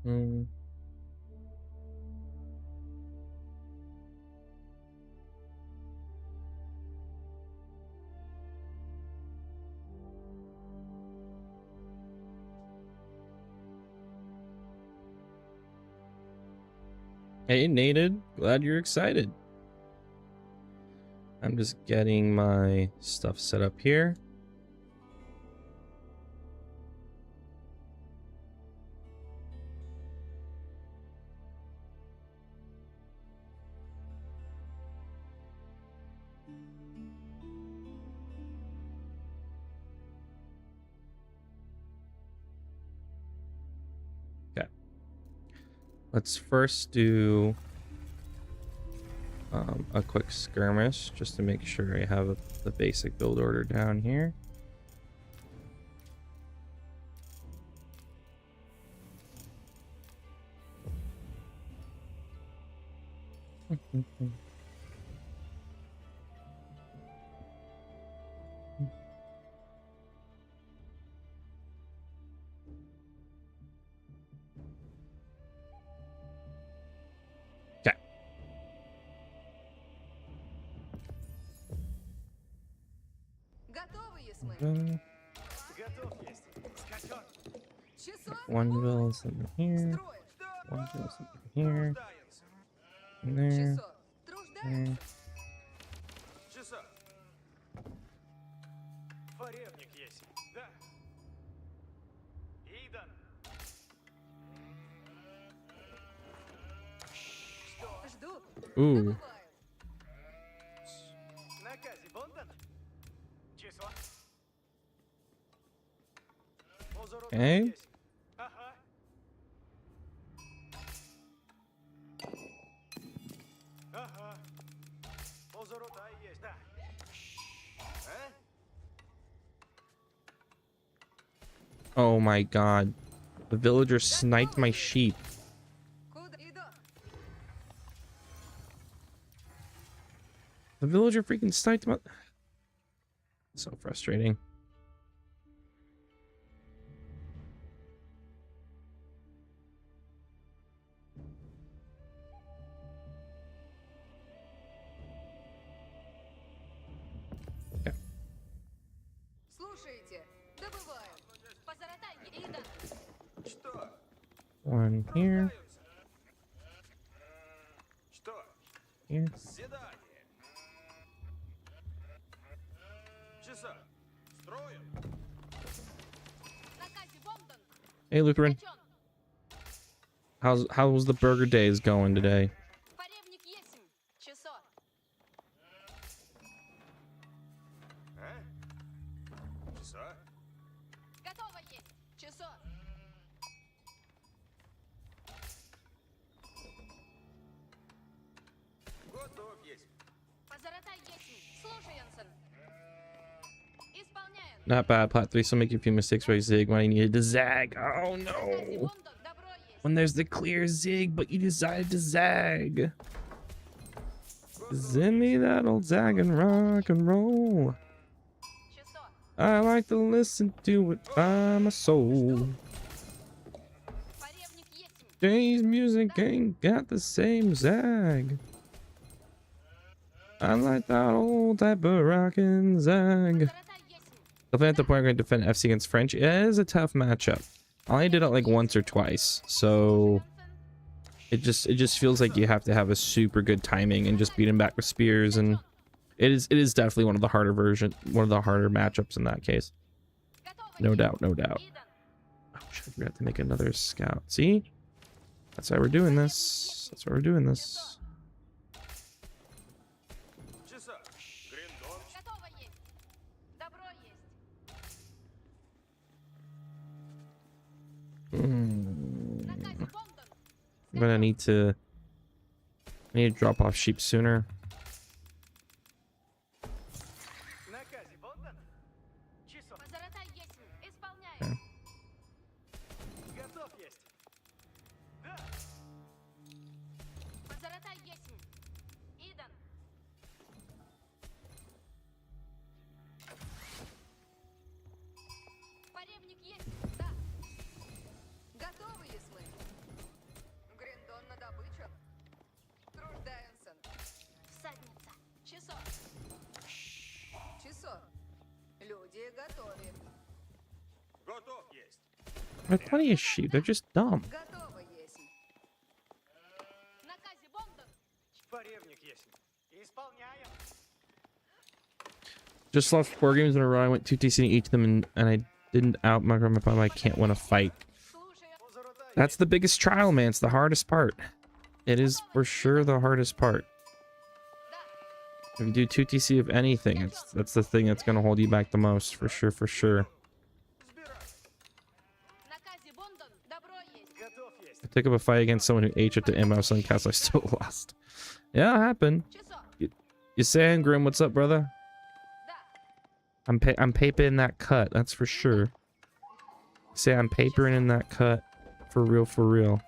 Hmm. Hey, Nated. Glad you're excited. I'm just getting my stuff set up here. Okay. Let's first do a quick skirmish just to make sure I have the basic build order down here. Okay. One build's in here. One build's in here. And there. There. Ooh. Okay. Oh my god. The villager sniped my sheep. The villager freaking sniped my... So frustrating. Okay. One here. Here. Hey, Lutheran. How's the burger days going today? Not bad. Plat 3 still make a few mistakes where you zig when I needed to zag. Oh no. When there's the clear zig, but you decided to zag. Send me that old zag and rock and roll. I like to listen to it by my soul. Today's music ain't got the same zag. I like that old type of rockin' zag. Definitely at the point I'm going to defend FC against French. It is a tough matchup. I only did it like once or twice, so it just feels like you have to have a super good timing and just beat him back with spears, and it is definitely one of the harder matchups in that case. No doubt, no doubt. Oh shit, I forgot to make another scout. See? That's why we're doing this. That's why we're doing this. I'm gonna need to drop off sheep sooner. Okay. There are plenty of sheep. They're just dumb. Just lost 4 games in a row. I went 2 TC in each of them, and I didn't out my problem. I can't win a fight. That's the biggest trial, man. It's the hardest part. It is for sure the hardest part. If you do 2 TC of anything, that's the thing that's gonna hold you back the most, for sure, for sure. I took up a fight against someone who H-ed to ammo, so in cast I still lost. Yeah, it happened. You saying, Grim? What's up, brother? I'm papering that cut, that's for sure. Say I'm papering in that cut, for real, for real.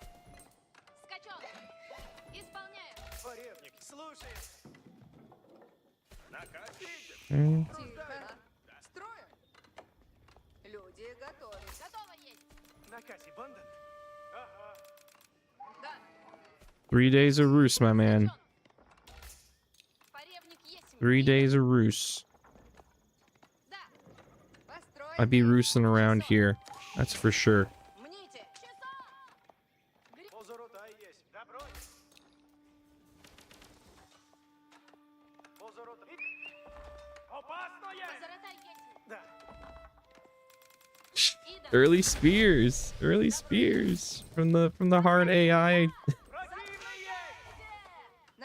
Okay. 3 days of Rus, my man. 3 days of Rus. I'd be roosting around here, that's for sure. Early spears from the hard AI.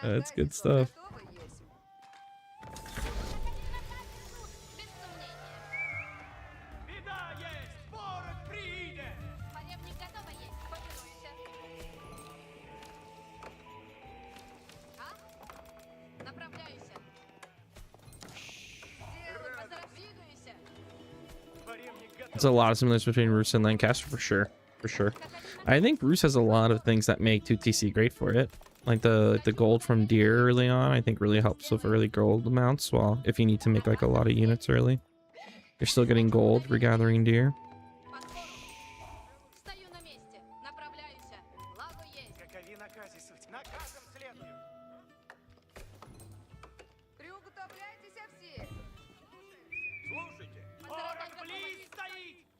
That's good stuff. There's a lot of similarities between Rus and Lancaster, for sure. For sure. I think Rus has a lot of things that make 2TC great for it. Like the gold from deer early on, I think really helps with early gold amounts. Well, if you need to make like a lot of units early, you're still getting gold regathering deer.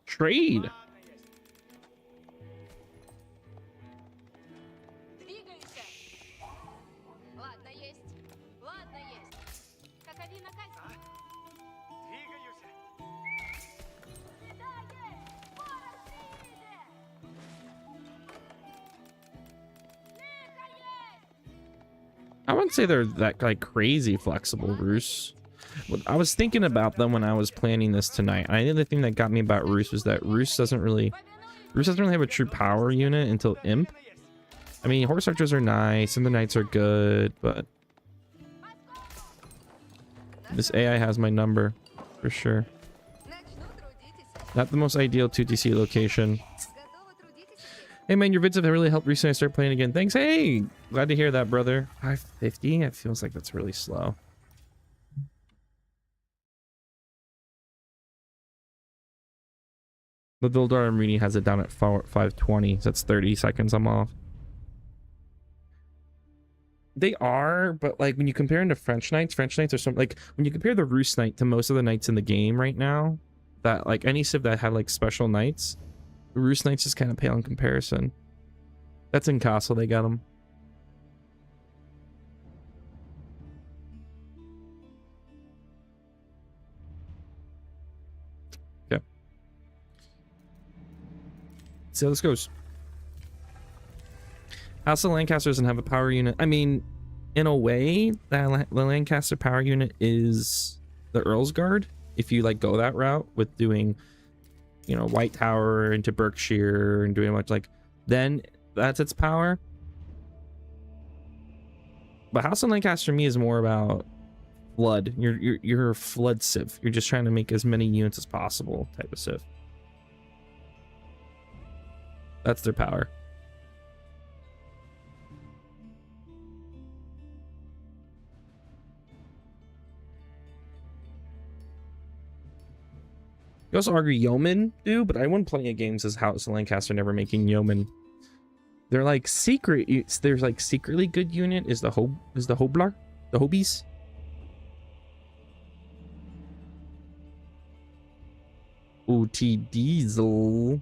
Trade. I wouldn't say they're that like crazy flexible, Rus. I was thinking about them when I was planning this tonight. I think the thing that got me about Rus was that Rus doesn't really have a true power unit until Imp. I mean, horse archers are nice and the knights are good, but this AI has my number for sure. Not the most ideal 2TC location. Hey man, your vids have really helped recently. I start playing again. Thanks. Hey, glad to hear that, brother. 550. It feels like that's really slow. The Vildar Armini has it down at 520. So that's 30 seconds. I'm off. They are, but like when you compare them to French Knights are some like when you compare the Rus Knight to most of the knights in the game right now, that like any civ that had like special knights, Rus Knights just kind of pale in comparison. That's in Castle, they got them. Okay. See how this goes. House of Lancaster doesn't have a power unit. I mean, in a way, the Lancaster power unit is the Earl's Guard. If you like go that route with doing, you know, White Tower into Berkshire and doing much like, then that's its power. But House of Lancaster to me is more about flood. You're a flood civ. You're just trying to make as many units as possible type of civ. That's their power. You also argue yeomen do, but I won plenty of games as House of Lancaster never making yeomen. They're like secret. There's like secretly good unit is the Hoblar, the Hobies. OT Diesel.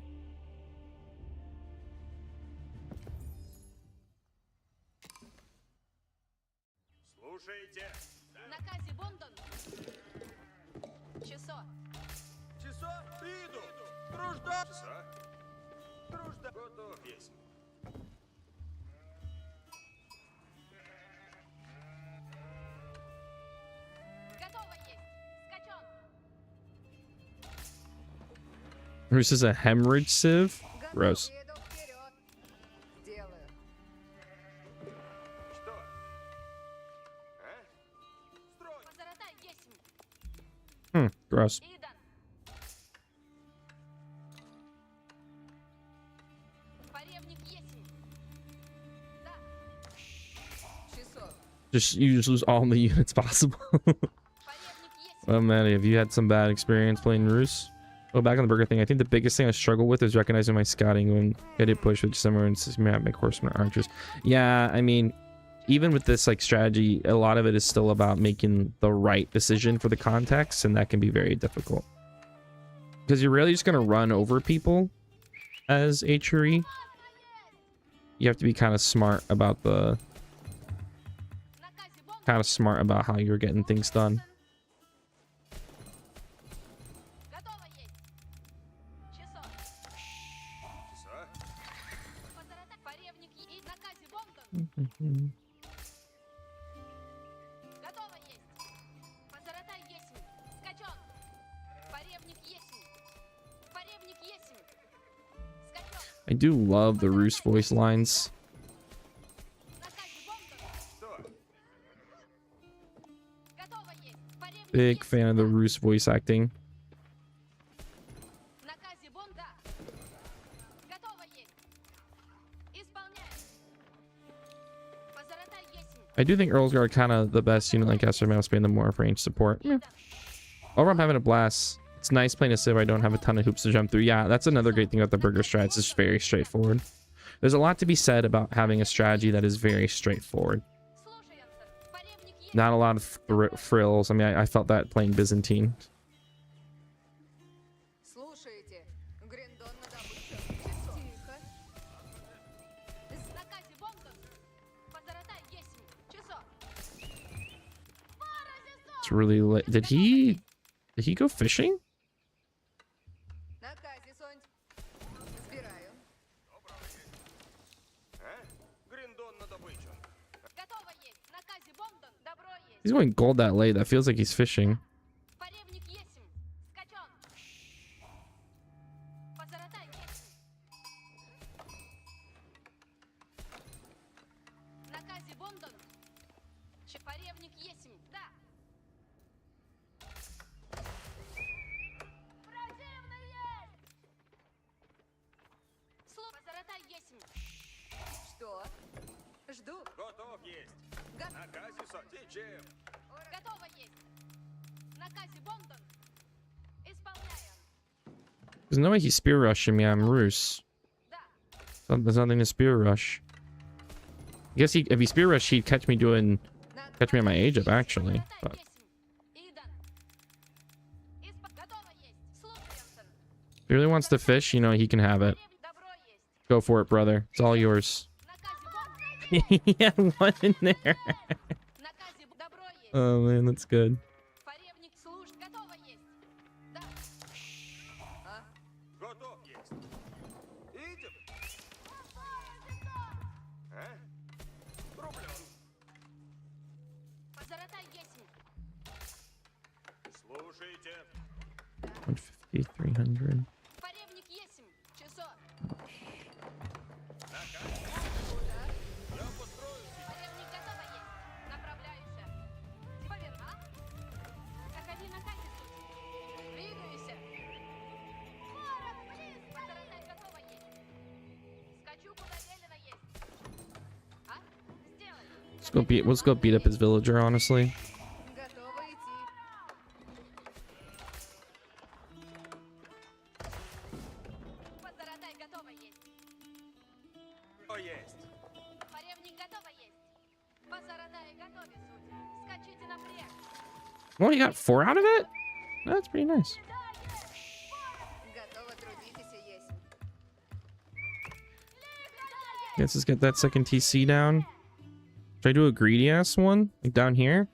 Rus is a hemorrhage civ. Gross. Gross. Just you just lose all the units possible. Oh man, have you had some bad experience playing Rus? Oh, back on the burger thing, I think the biggest thing I struggle with is recognizing my scouting when I did push with someone and make horsemen archers. Yeah, I mean, even with this like strategy, a lot of it is still about making the right decision for the context, and that can be very difficult. Because you're really just gonna run over people as HRE. You have to be kind of smart about how you're getting things done. I do love the Rus voice lines. Big fan of the Rus voice acting. I do think Earls are kind of the best unit Lancaster mouse being the more range support. Yeah. Overall, I'm having a blast. It's nice playing a civ where I don't have a ton of hoops to jump through. Yeah, that's another great thing about the burger strats. It's very straightforward. There's a lot to be said about having a strategy that is very straightforward. Not a lot of frills. I mean, I felt that playing Byzantine. It's really lit. Did he go fishing? He's going gold that late. That feels like he's fishing. There's no way he's spear rushing me. I'm Rus. There's nothing to spear rush. I guess if he spear rushed, he'd catch me on my age up actually. But if he really wants to fish, you know, he can have it. Go for it, brother. It's all yours. Yeah, one in there. Oh man, that's good. $150, $300. Let's go beat up his villager, honestly. Well, you got 4 out of it? That's pretty nice. Let's just get that second TC down. Should I do a greedy ass one? Like down here?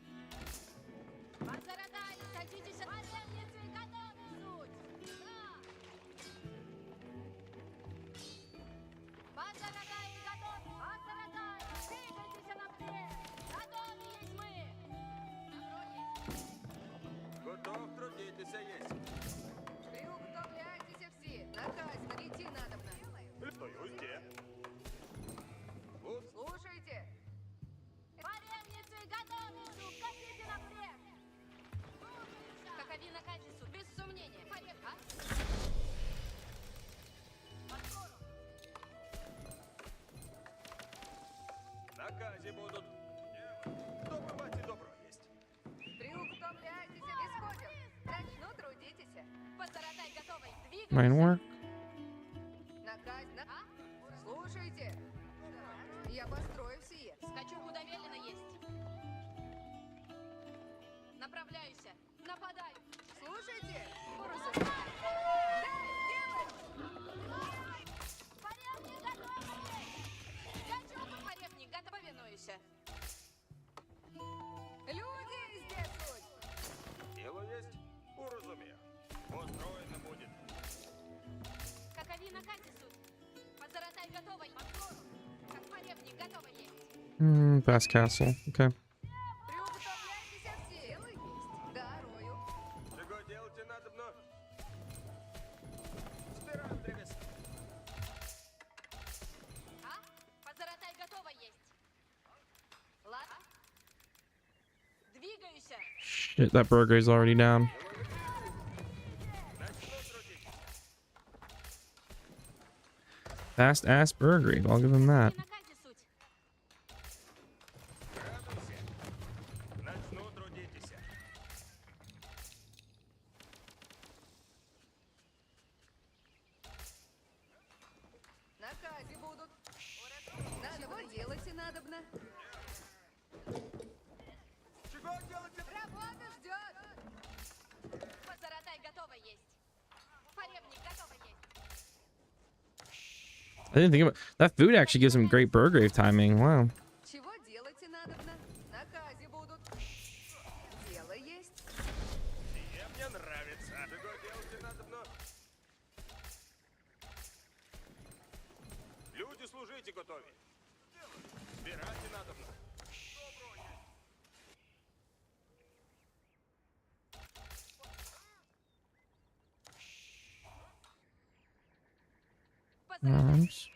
Mine work. Fast castle. Okay. Shit, that burger is already down. Fast ass burger. I'll give him that. I didn't think about that. Food actually gives him great Burgrave timing. Wow. Arms.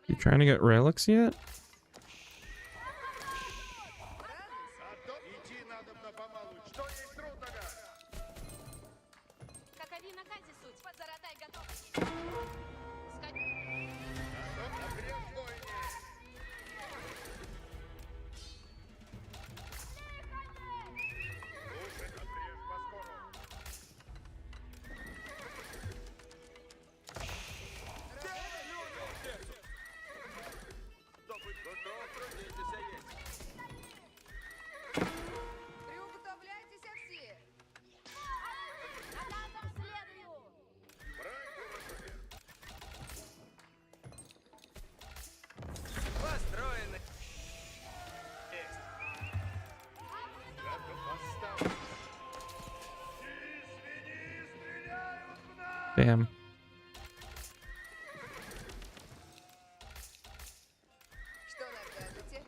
You trying to get relics yet? Damn. Что накажете?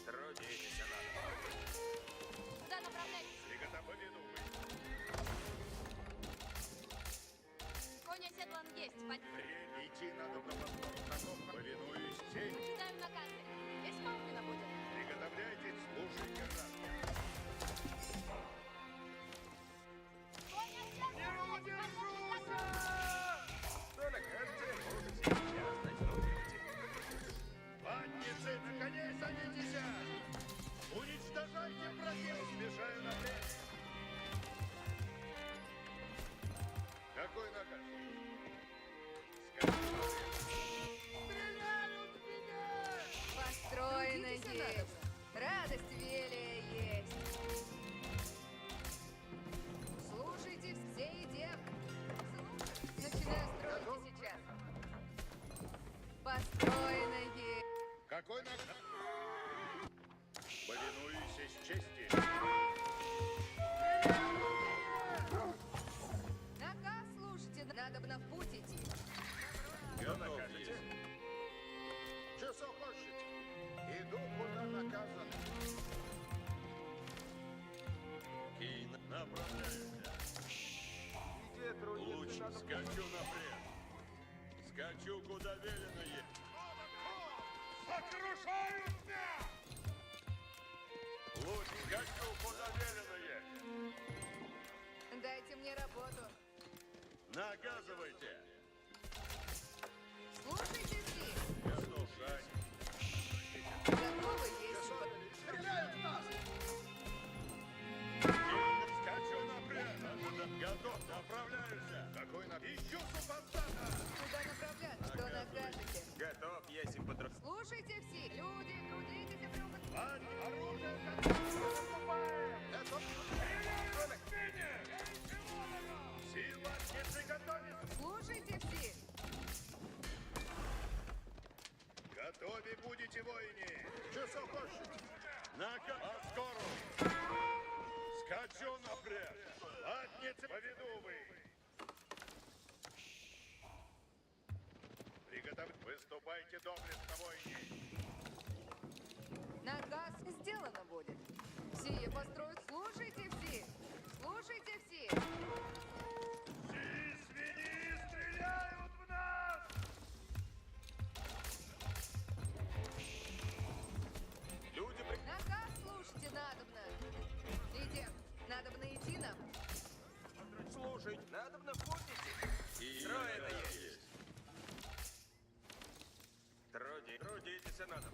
Трудитесь, надо. Куда направляетесь? Приготовлены. Конь оседлан есть. Время идти надо на восток. Повинуюсь тень. Ожидаем наказы. Исполнено будет. Приготовляйтесь, слушайте раз. Конь оседлан есть. Что накажете? Можете сейчас начнете. Ватницы, наконец садитесь! Уничтожайте врагов, смешаю на время. Какой наказ? Стреляют в меня! Построено есть. Радость велия есть. Слушайте, все идем. Начинаю строить сейчас. Построено есть. Какой наказ? Повинуюсь из чести. Наказ слушайте. Надобно в путь идти. Готов есть. Часов хочете? Иду, куда наказано. И направляюсь. Луч, скачу напред. Скачу, куда велено есть. Сокрушают меня! Луч, скачу, куда велено есть. Дайте мне работу. Наказывайте. Слушайте все. Готов шаг. Готовы есть. Стреляют в нас! Скачу напред! Готов, направляюсь! Какой на... Ищу супостата! Куда направляться? Что накажете? Готов, если подруг... Слушайте все. Люди, трудитесь и приуготовьте. Оружие наступает! Готов! Стреляют в меня! Сила, не приготовиться! Слушайте все. Готовы будете, воины! Часов хочете? На скору! Скачу напред! Латницы поведу вы! Приготовь! Выступайте доблестно, воины! Наказ сделано будет. Сие построят. Слушайте все. Слушайте все. Сии свиньи стреляют в нас! Люди при... Наказ слушайте надобно. Идем. Надобно идти нам. Слушай, надо на путнике. Строено есть. Трудитесь, надо.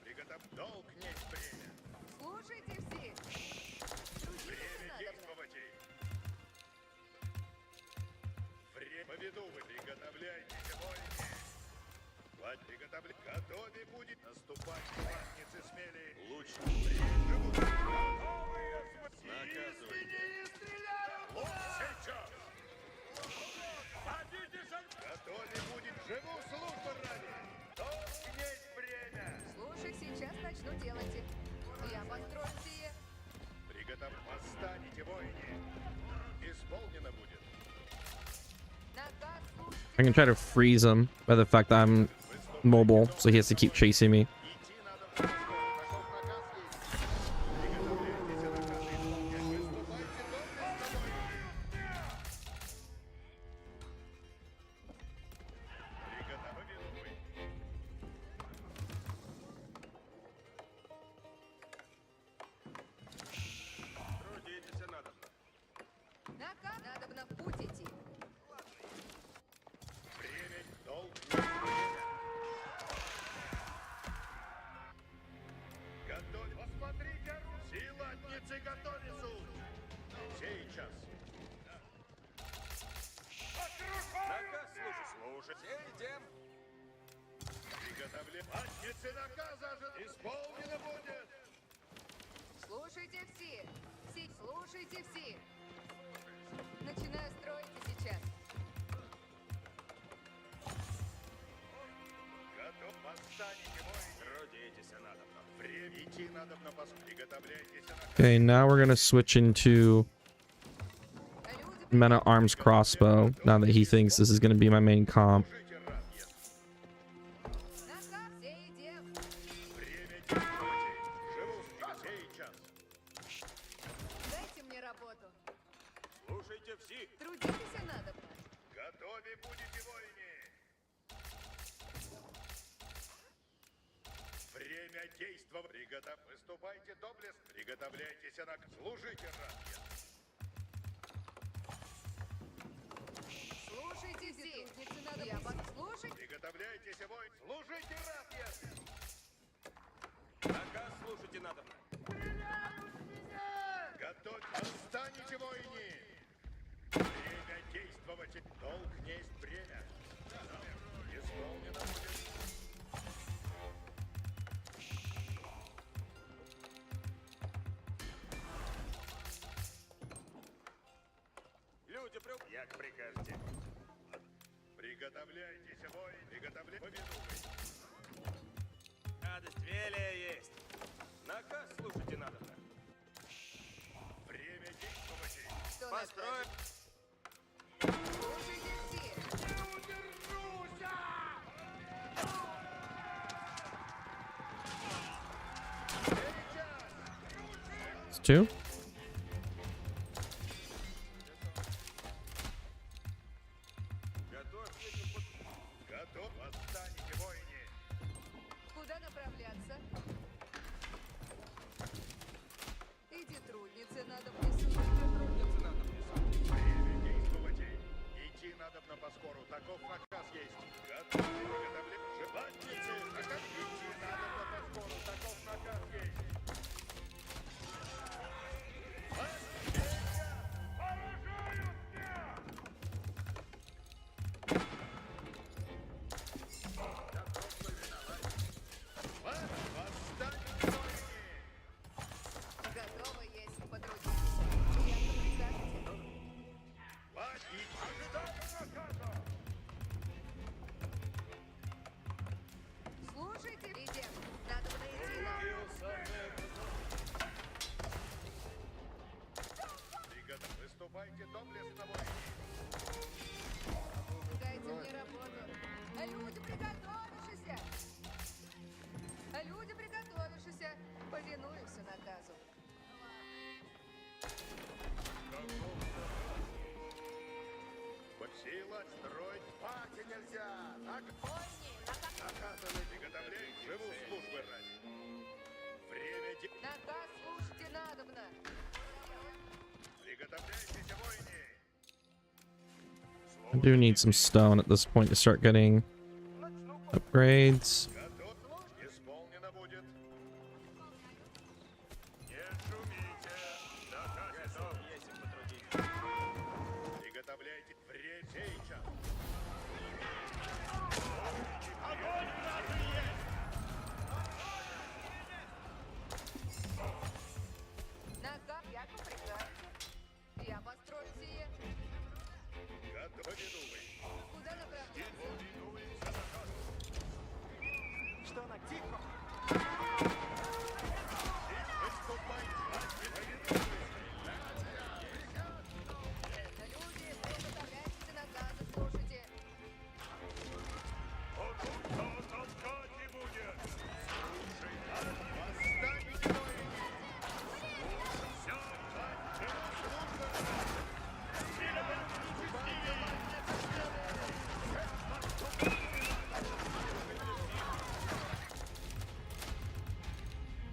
Приготовь. Долг нет время. Слушайте все. Трудитесь Время надобно. действовать. Время. Поведу вы. Приготовляйтесь, воины. Ладно, приготовлять. Готове будет наступать. Латницы смели. Лучше. Живут. Готовые. Наказывайте. Стреляют. Вот сейчас. Садитесь. Готове будет. Живу службу ради. Долг нет время. Слушай, сейчас начну делать. Я построю сие. Приготовь. Восстанете, воины. Исполнено будет. Наказ слушайте. I can try to freeze him by the fact that I'm mobile, so he has to keep chasing me. Идти надо в Москву. Таков наказ есть. Приготовляйтесь, наказ исполнять. Выступайте доблестно, воины. Приготовлены вы. Трудитесь, надо. Наказ надобно в путь идти. Время, долг, нет время. Готовь. Посмотрите, силатницы готовятся. Сейчас. Наказ слушай. Идем. Приготовление. Латницы наказа исполнено будет. Слушайте все. Слушайте все. Начинаю строить сейчас. Готов. Восстанете, воины. Трудитесь, надо. Время идти надо на пас. Приготовляйтесь, наказ. Okay, now we're gonna switch into Люди meta arms crossbow now that he thinks this is going to be my main comp. Наказ, все идем. Время действовать. Живу сейчас. Дайте мне работу. Слушайте все. Трудиться надо. Готовы будете, воины. Время действовать. Выступайте доблестно. Приготовляйтесь на... Служите, ратья. Слушайте все. Я вас слушаю. Приготовляйтесь, воины. Служите, ратья. Наказ слушайте надо. Готовь. Восстанете, воины. Время действовать. Долг не есть время. Исполнено будет. Люди, Як прикажете. Приготовляйтесь, воин. Приготовляйтесь. Повинуй. радость велия есть. Наказ слушайте надо. Время действовать. Что Построим. Слушайте все. It's two. Готов едем под... Готов. Восстанете, воины. Куда направляться? Иди, труднице, надо внесу. Трудницы надо внесу. Время действовать. Идти надо на поскору. Таков наказ есть. Готов. Приготовление. Желательницы. Идти надо на поскору. Таков наказ есть. Готово есть потрудиться. Я прикажете. Слушайте, идем. Надо подойти нам. Выступайте доблестно, воины. Дайте мне работу. Люди, приготовившиеся. Люди, приготовившиеся. Повинуемся наказу. Сила строить спать нельзя. Наказаны приготовление. Живу службы ради. Время Наказ слушайте надобно. Приготовляйтесь, воины. I do need some stone at this point to start getting upgrades. Готов. Исполнено будет. Не шумите. Наказ готов. Едем потрудиться. Приготовляйте. Время сейчас. Наказ, я прикажете. Я построю сие. Готовы. Куда направляться? Что на тихо? Люди, приготовляйтесь наказы, слушайте.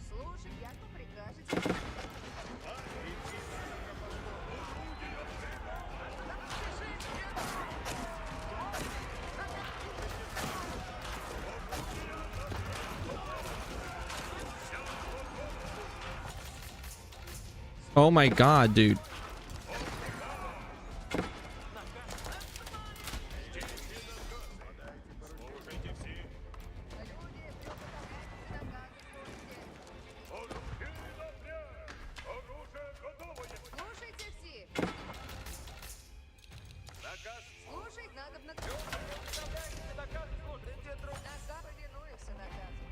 Слушай, як вы прикажете. Oh my god, dude. Слушайте все. Слушать надо на Наказ повинуемся наказу.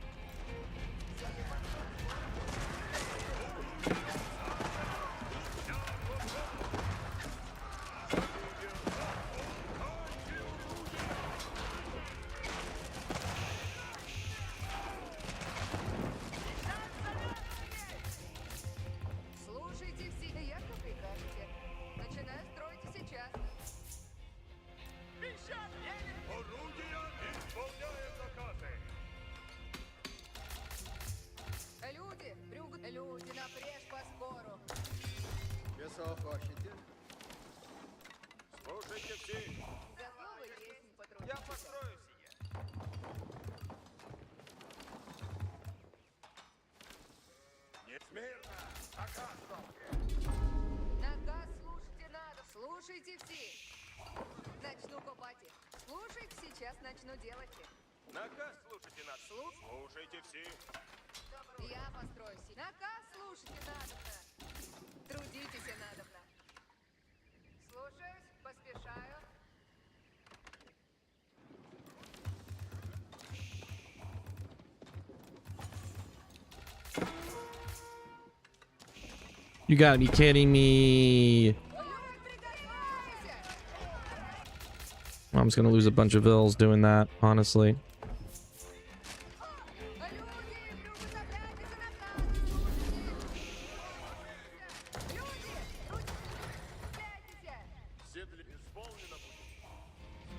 Часов хочете? Слушайте все. Готовы, если Я потрудитесь. построю сие. Не смирно! Наказ ставьте! Наказ слушайте надо. Слушайте все. Начну копать их. Слушайте, сейчас начну делать их. Наказ слушайте надо. Слушайте все. Я построю си. Наказ слушайте надобно. Трудитесь надобно. Слушаюсь, поспешаю. You gotta be kidding me. I'm just gonna lose a bunch of vills doing that, honestly. Все для исполнено будет.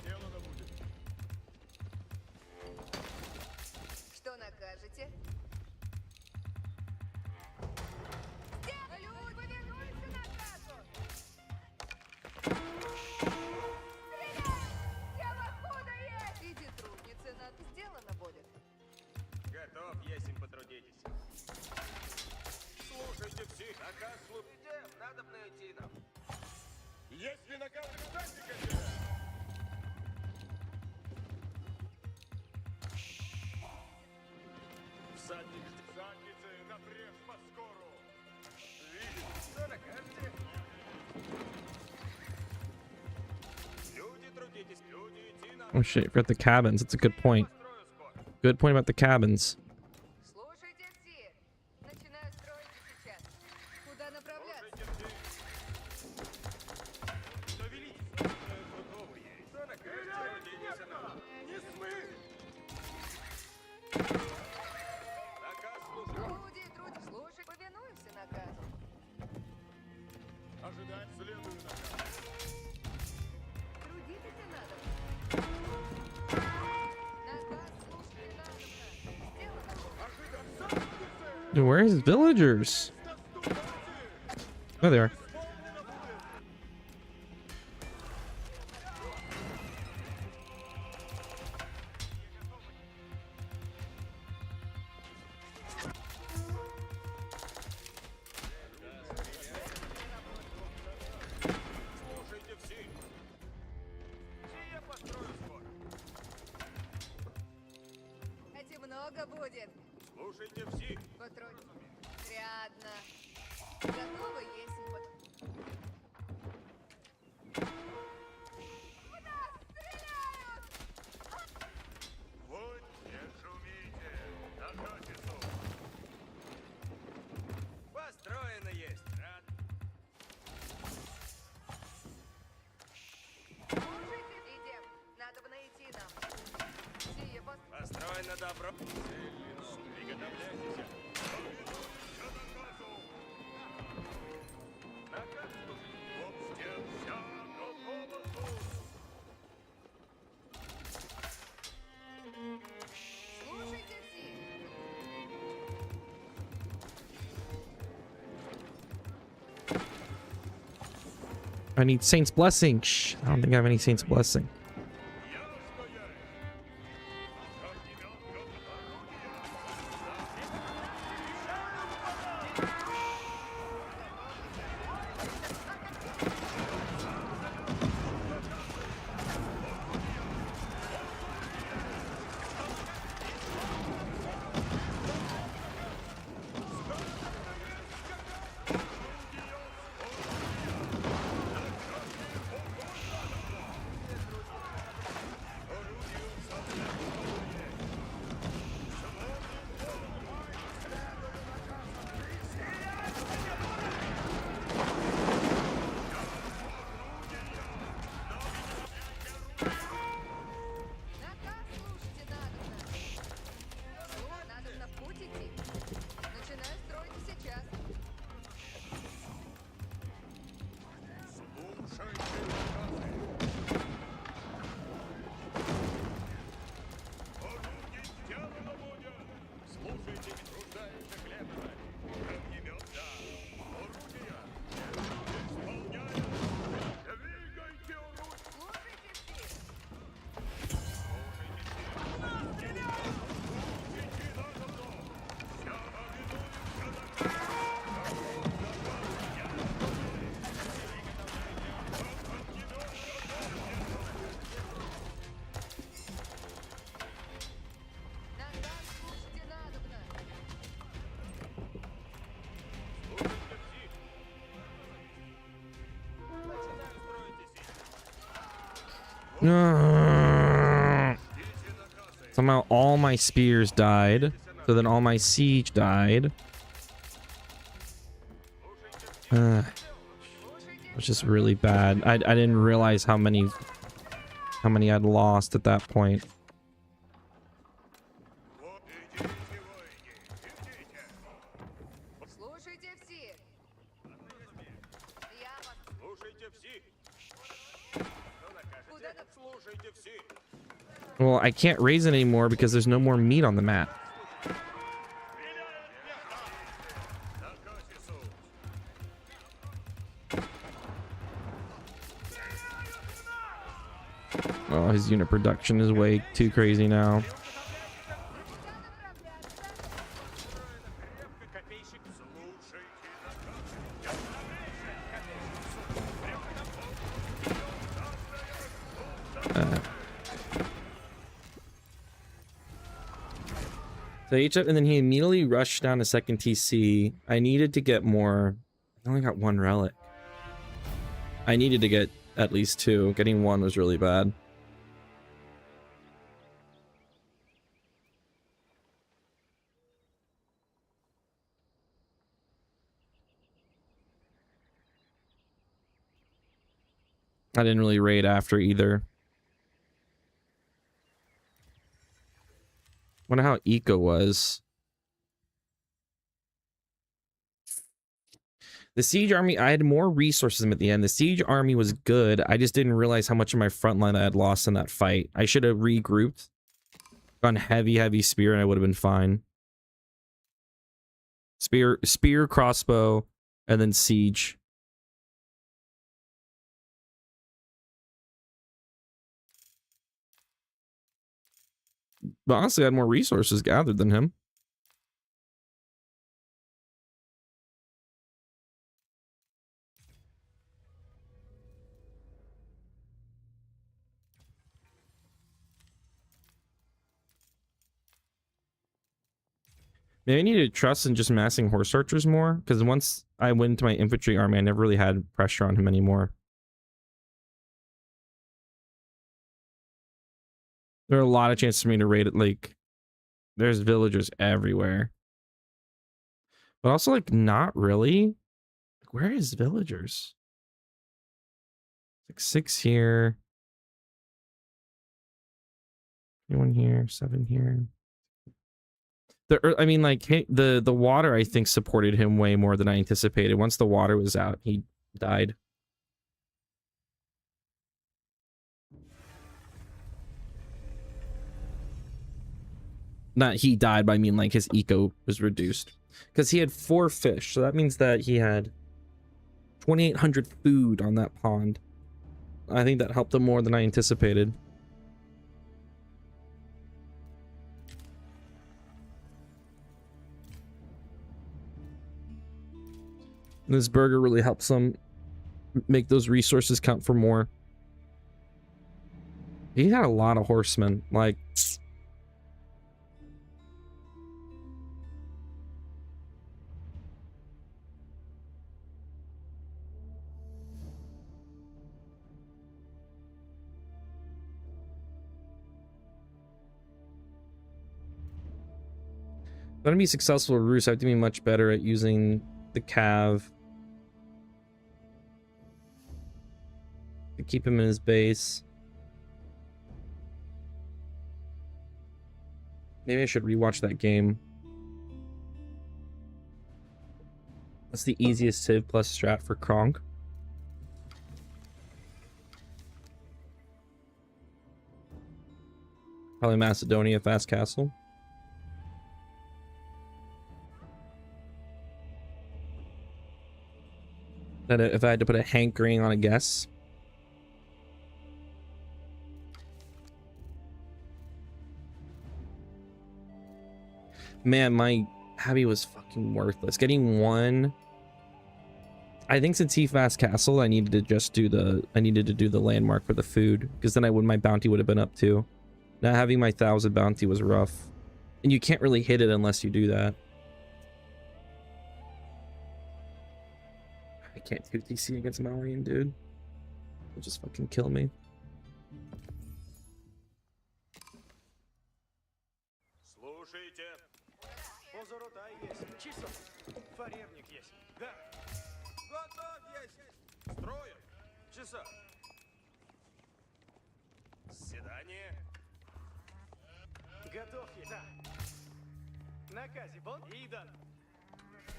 Сделано будет. Что накажете? Люди, повинуйся наказу! Стреляй! Дело откуда есть! Иди, трудницы, надо сделано будет. Готов, есмь потрудитесь. Слушайте все. Наказ слушайте. Надо бы найти нам. Если наказ всадника, всадницы, напрежь по скору. Видите? Что накажете? Люди, трудитесь. Люди, идти надо. Oh shit, forgot the cabins. That's a good point. Построю скоро. Good point about the cabins. Слушайте все. Начинаю строить сейчас. Куда направляться? Слушайте все. Что велите? Готовые. Что накажете? Трудитесь надо. Не смыть! Наказ слушайте. Люди, труд, слушай, повинуемся наказу. Ожидать следую наказ. Трудитесь надо. Наказ слушай надо. Сделано будет. Ожидать всадницы! Dude, where are his villagers? Oh, they are. Слушайте все. Сие построю скоро. Эти много будет. Слушайте все. Потрудитесь. Рядно. Готовы, если вот. Куда стреляют? Вот, не шумите! На часов! Построено есть. Рад. Слушайте, идем. Надо бы найти нам. Сие Построено добро. Приготовляйтесь. Наказ слушайте. Слушайте все. I need Saint's Blessing. Shh, I don't think I have any Saint's Blessing. Наказ слушайте надо. Надо на путь идти. Начинаю строить сейчас. Слушайте, труждаемся хлеб. Огнемет, да. Орудия. No. Somehow all my spears died. So then all my siege died. Which is really bad. I didn't realize how many I'd lost at that point. Слушайте все. Я вас... Слушайте все. Куда нам... Слушайте все. Well, I can't raise it anymore because there's no more meat on the map. Oh, his unit production is way too crazy now. So and then he immediately rushed down to second TC. I needed to get more. I only got one relic. I needed to get at least two. Getting one was really bad. I didn't really raid after either. Wonder how eco was. The siege army, I had more resources at the end. The siege army was good. I just didn't realize how much of my front line I had lost in that fight. I should have regrouped, gone heavy spear, and I would have been fine. Spear, crossbow, and then siege. But honestly, I had more resources gathered than him. Maybe I need to trust in just massing horse archers more, because once I went into my infantry army, I never really had pressure on him anymore. There are a lot of chances for me to raid it, like, there's villagers everywhere. But also, like, not really. Like, where is villagers? Like 6 here. 1 here, 7 here. I mean, like, the water, I think, supported him way more than I anticipated. Once the water was out, he died. Not he died, but I mean, like, his eco was reduced. Because he had 4 fish, so that means that he had 2,800 food on that pond. I think that helped him more than I anticipated. And this burger really helps him make those resources count for more. He had a lot of horsemen, like... If I'm gonna be successful with Rus, I have to be much better at using the cav to keep him in his base. Maybe I should rewatch that game. That's the easiest Civ plus strat for Kronk. Probably Macedonia Fast Castle. That if I had to put a hankering on a guess. Man, my Abbey was fucking worthless. Getting one. I think since he fast castle, I needed to just do the landmark for the food, because then my bounty would have been up too. Not having my 1,000 bounty was rough. And you can't really hit it unless you do that. I can't do DC against Maureen, dude. It'll just fucking kill me. Позоротай есть. Чисто. Фаревник есть. Да. Готов есть. Строим. Часа. Седание. Готов есть. Да. Наказе бон. Идан.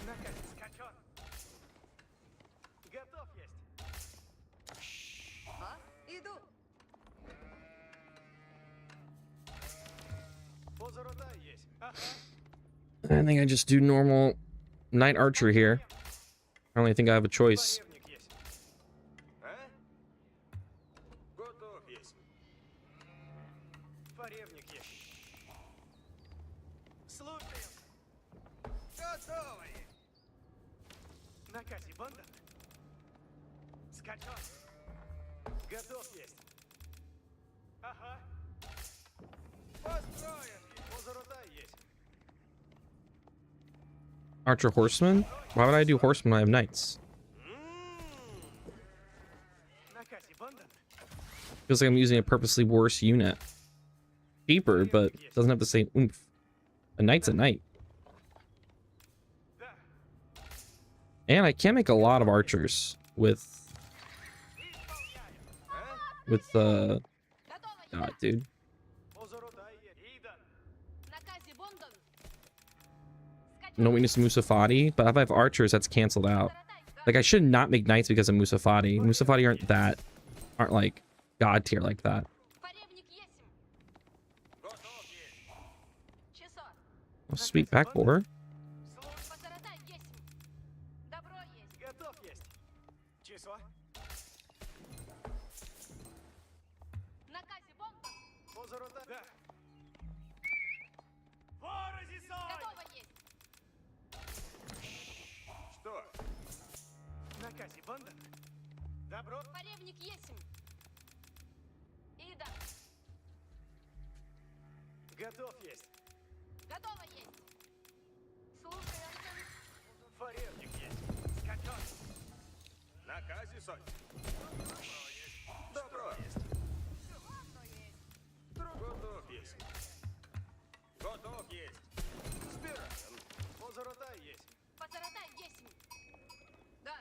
Наказе скачан. Готов есть. А? Иду. Позоротай есть. Ага. I think I just do normal knight archer here. I don't really think I have a choice. Фаревник есть. А? Готов есть. Фаревник есть. Слушаем. Готовы. Наказе банда. Скачан. Готов есть. Ага. Построен. Позоротай есть. Archer horseman? Why would I do horseman when I have knights? Наказе банда. Feels like I'm using a purposely worse unit. Cheaper, but doesn't have the same oomph. A knight's a knight. Да. And I can make a lot of archers with Исполняем. А? God, dude. Позоротай есть. Идан. No weakness to Musafati, but if I have archers, that's canceled out. Like I should not make knights because of Musafati. Musafati aren't like god tier like that. Готов есть. Oh, sweet backboard. Готов есть. Число. Позоротай. Да. Ворози сой. Что? Наказе банда. Добро. Поревник есим. Ида. Готов есть. Готово есть. Слушай, Антон. Фаревник есть. Скачан. Наказе сой. Добро есть. Готов есть. Готов есть. Спираем. Позоротай есть. Позоротай есим. Да.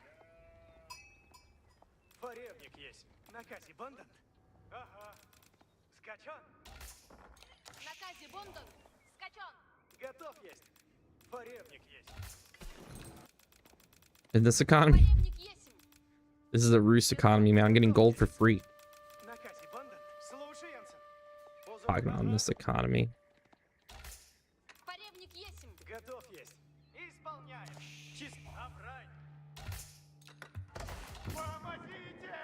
Фаревник есть. Наказе бандан. Ага. Скачан. Наказе Бондон. Скачон. Готов есть. Фаревник есть. In this economy, Поревник есим. this is a Rus economy, man. I'm getting gold for free. Наказе бандан. Слушаемся. Talking about in this economy. Поревник есим. Готов есть. Исполняем. Чисто. Обрань. Помогите!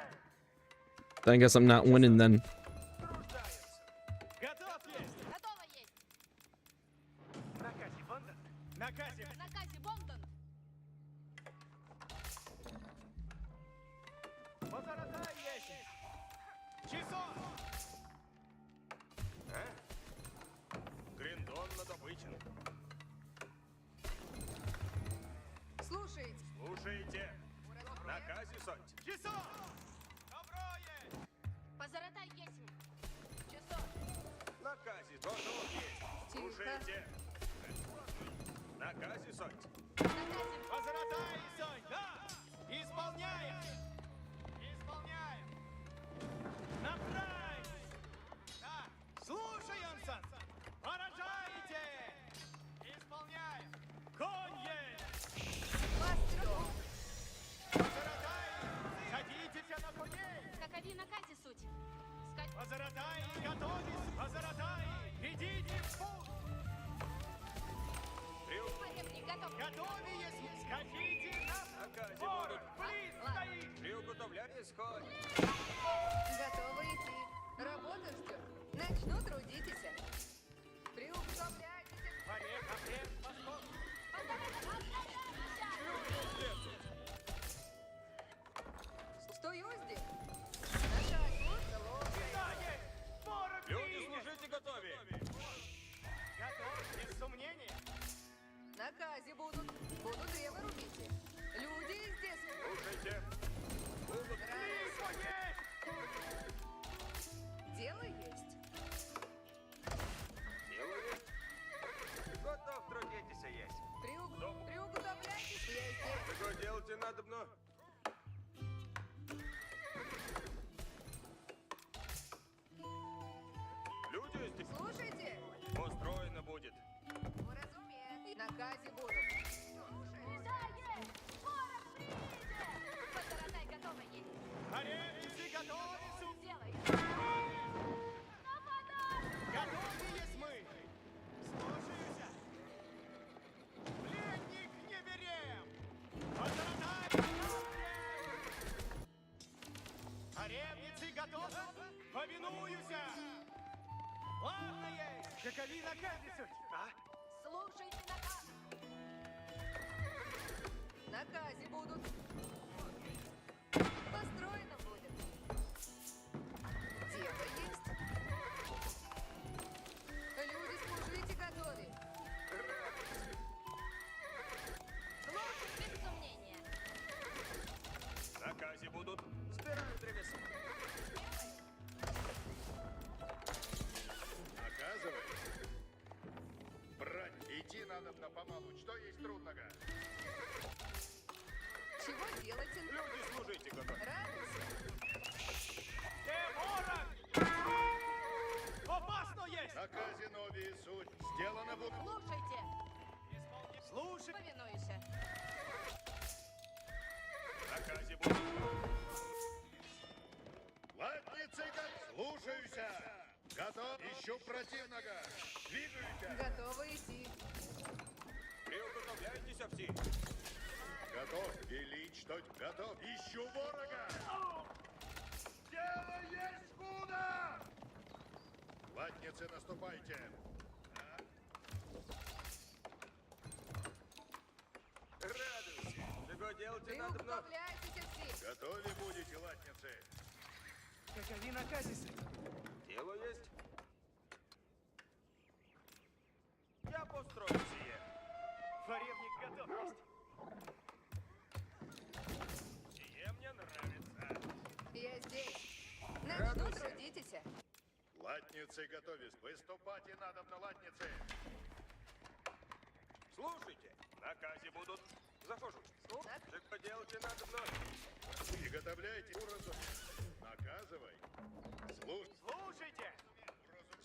Then I guess I'm not winning then. Труждаются. Готов есть. Готово есть. Наказе бандан. Наказе. Наказе Бондон. Позоротай есть. Часов. А? Гриндон надобычен. Слушайте. Слушайте. Наказе суть. Часов. Добро есть. Позоротай есим. Часов. Наказе готов есть. Слушайте. Наказе суть. Наказе Позоротай суть. Да. Исполняем. Исполняем. Направь. Да. Слушаемся. Поражайте. Исполняем. Конь есть. Построй. Позоротай. Садитесь на коней. Какови наказе суть. Скач. Позоротай, готовись. Позоротай. Идите в путь. Поревник готов. Готовы, скачите на ворот. Близ стоит. Приуготовление сход. Готовы идти. Работа ждет. Начну трудитесь. Приуготовляйтесь. Побег, обрез, поспор. Стою здесь. Наша служба ловкая. Да, есть. Ворот. Люди, служите готовы. Готовы, без сомнения. Наказе будут. Будут древо рубите. Люди здесь. Слушайте. Лихо есть. Дело есть. Дело есть. Готов, другие. надобно? Люди, здесь Слушайте. устроено будет. Уразумеет. Наказе будут. Слушаюсь. Позаратай готова есть. Харевницы готовы, Делай. Готовы есть мы! Слушаюся! Пленник не берем! Позаратай! Харевницы готовы? Повинуюся! Ладно есть! Какови наказы суть? А? Слушайте наказ. Наказе будут. Построено будет. Дело есть. Люди, служите готовы. Слушай без сомнения. Наказы будут. Спираю древеса. Наказывай. Брать, идти надо на помалу. Что есть трудного? Чего делаете? Люди, служите готовы. Радуйся. Ворог! Опасно есть! Наказе нові суть. Сделано будет. Слушайте. Слушай! Повинуйся. Наказы будут. Латницы, слушаюся. Готов. Ищу противника. Двигаюся. Готовы идти. Приготовляйтесь всі. Готов. Велить, что готов. Ищу ворога. Дело есть куда. Латницы, наступайте. Радуйся. Чего делать надобно? Приготовляйтесь все. Готовы будете, латницы. Какови наказисы? Дело есть. Я построю сие. Форевник готов есть. Сие мне нравится. Я здесь. Начну Радуйся. трудитесь. Латницы, готовись. Выступать и надо на латницы. Слушайте, наказы будут. Захожу. Чего делать надобно? Приготовляйте уразу. Наказывай. Слушайте.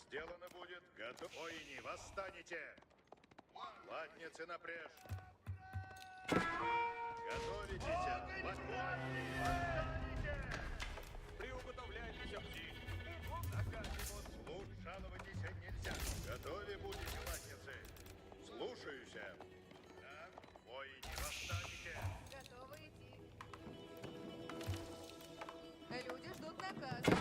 Сделано будет. Готов. Воини, восстанете. Латницы напряжь. Готовитесь. Воини, восстанете. Приуготовляйтесь всі. Наказы будут. Служ, жаловайтесь нельзя. Готовы будете, латницы. Слушаюся. Да. Воини, восстанете. Готовы идти. Люди ждут наказа.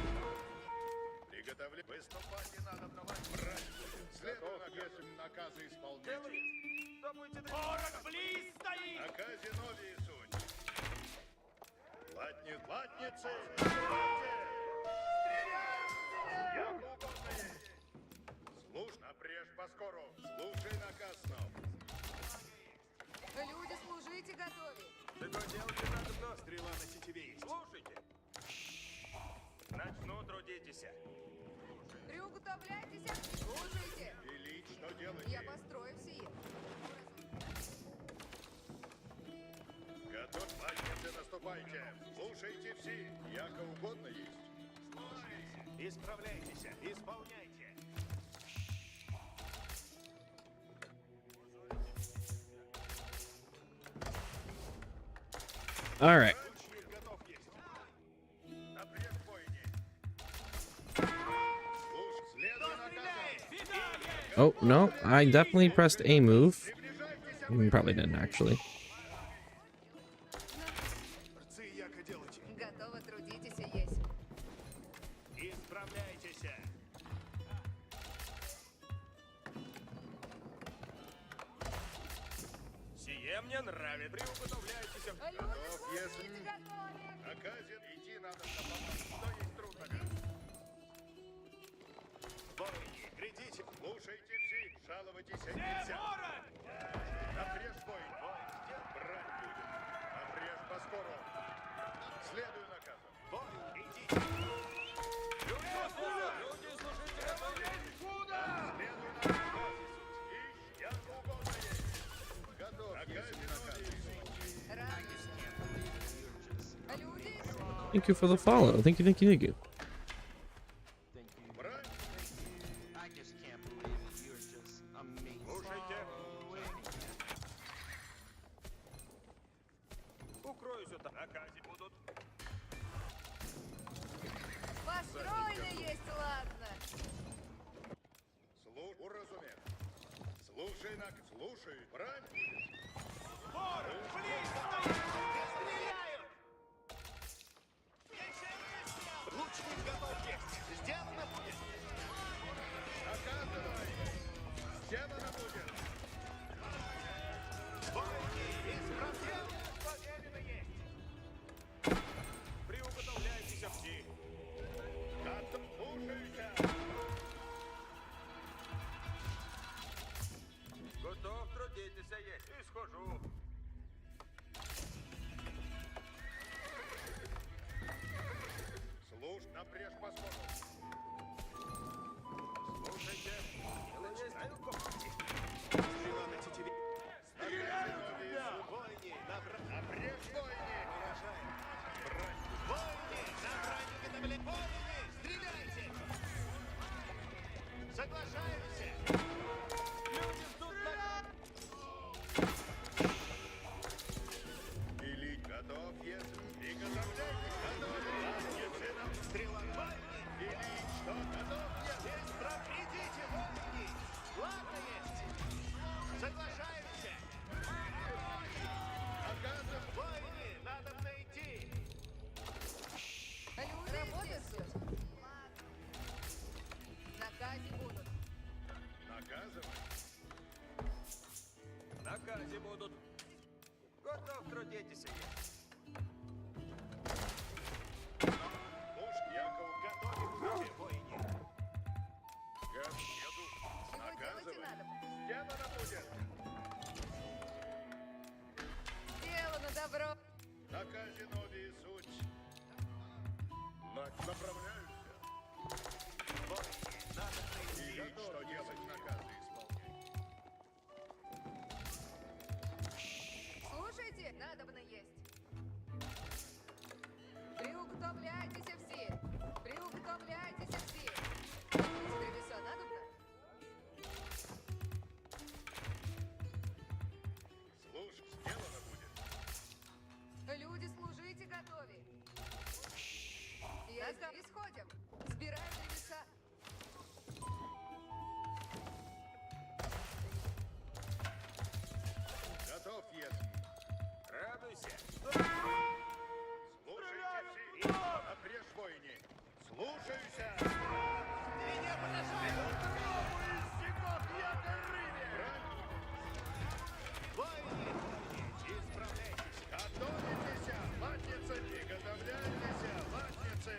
Приготовлять. Выступать и надо на латницы. Брать будет. Следуй наказу. Наказы Дело исполняйте. есть. Что будете делать? Ворог близ стоит! Наказе нові суть. Латницы. Стреляйте! Як угодно есть. Служ, напряжь поскору. Слушай наказ снов. Люди, служите готовы. Чего делать надобно? Стрела на сетеве есть. Слушайте. Начну трудитесь. Приуготовляйтесь. Слушайте. Велить, что делаете? Я построю сие. Готов, латницы, наступайте. Слушайте все. Яко угодно есть. Исправляйтесь, исполняйте. All right. Лучник готов есть. Напряжь воини. Служ, следуй наказам. Oh, no. I definitely pressed a move. Probably didn't, actually. Рцы, яко делайте. Готовы трудитесь есть. Исправляйтесь. Сие мне нравится. Приуготовляйтесь. Люди, Готов, служите если- готовы. Наказен, идти надо на помощь. Что есть трудного? Воины, глядите. Слушайте все. Жаловайтесь нельзя. Ворог! Напряжь воин. Брать будем. Напряжь поскору. Следуй наказу. Воин, идите. Люди, служите готовы. Следуй наказу. Ищ, як угодно есть. Готов. Наказе наказу. Радуйся. Thank you for the follow. Thank you, thank you, thank you. Thank you. Брать. I just can't believe it. You're just amazing. Слушайте. Укроюсь вот так. Наказе будут. Построено есть, ладно. Уразумел. Слушай, слушай, брать. Бора, близко стоят! Я стреляю! Лучник готов есть! Сделано будет! Наказывай. Сделано будет. Бойки! Исправление поверено есть! Приуготовляйтесь, все! Готов. Слушайся. Готов трудитеся есть! И схожу! Слушай, напрежь поскольку. Слушайте! Начинаю копать! Стрела на тетиве! Стреляют тебя! Бойни! Напрежь бойни. Бойни! Набрать уведомление! Бойни! Стреляйте! Соглашаемся! Люди ждут на... Или готов, если приготовляйтесь, готовы. Латницы нам Стрела! Бойни! или что готов, если Есть прав... Идите, бойни! Ладно есть! Соглашаемся! наказом. Бойни! Надо найти! Люди работают. Наказе будут. Наказывай. Наказе будут! Готов трудитесь есть! Уж Яков Готовы к бойни! еду. Чего делать и Наказывай. надо? Сделано будет. Сделано добро. На казинове суть. Направляюсь. Бойни! Надо найти! И что делать, наказы исполнять. Слушайте, надобно есть. Приуготовляйтесь все. Приуготовляйтесь все. Древеса надобно? Слушай, сделано будет. Люди, служите готове. Я исходим. Сбираю древеса. Готов, если. Радуйся! Слушайте все. Напрежь бойни. Слушаюся. Меня подожди! Бойни! Исправляйтесь! Готовитесь, латницы. Приготовляйтесь, латницы.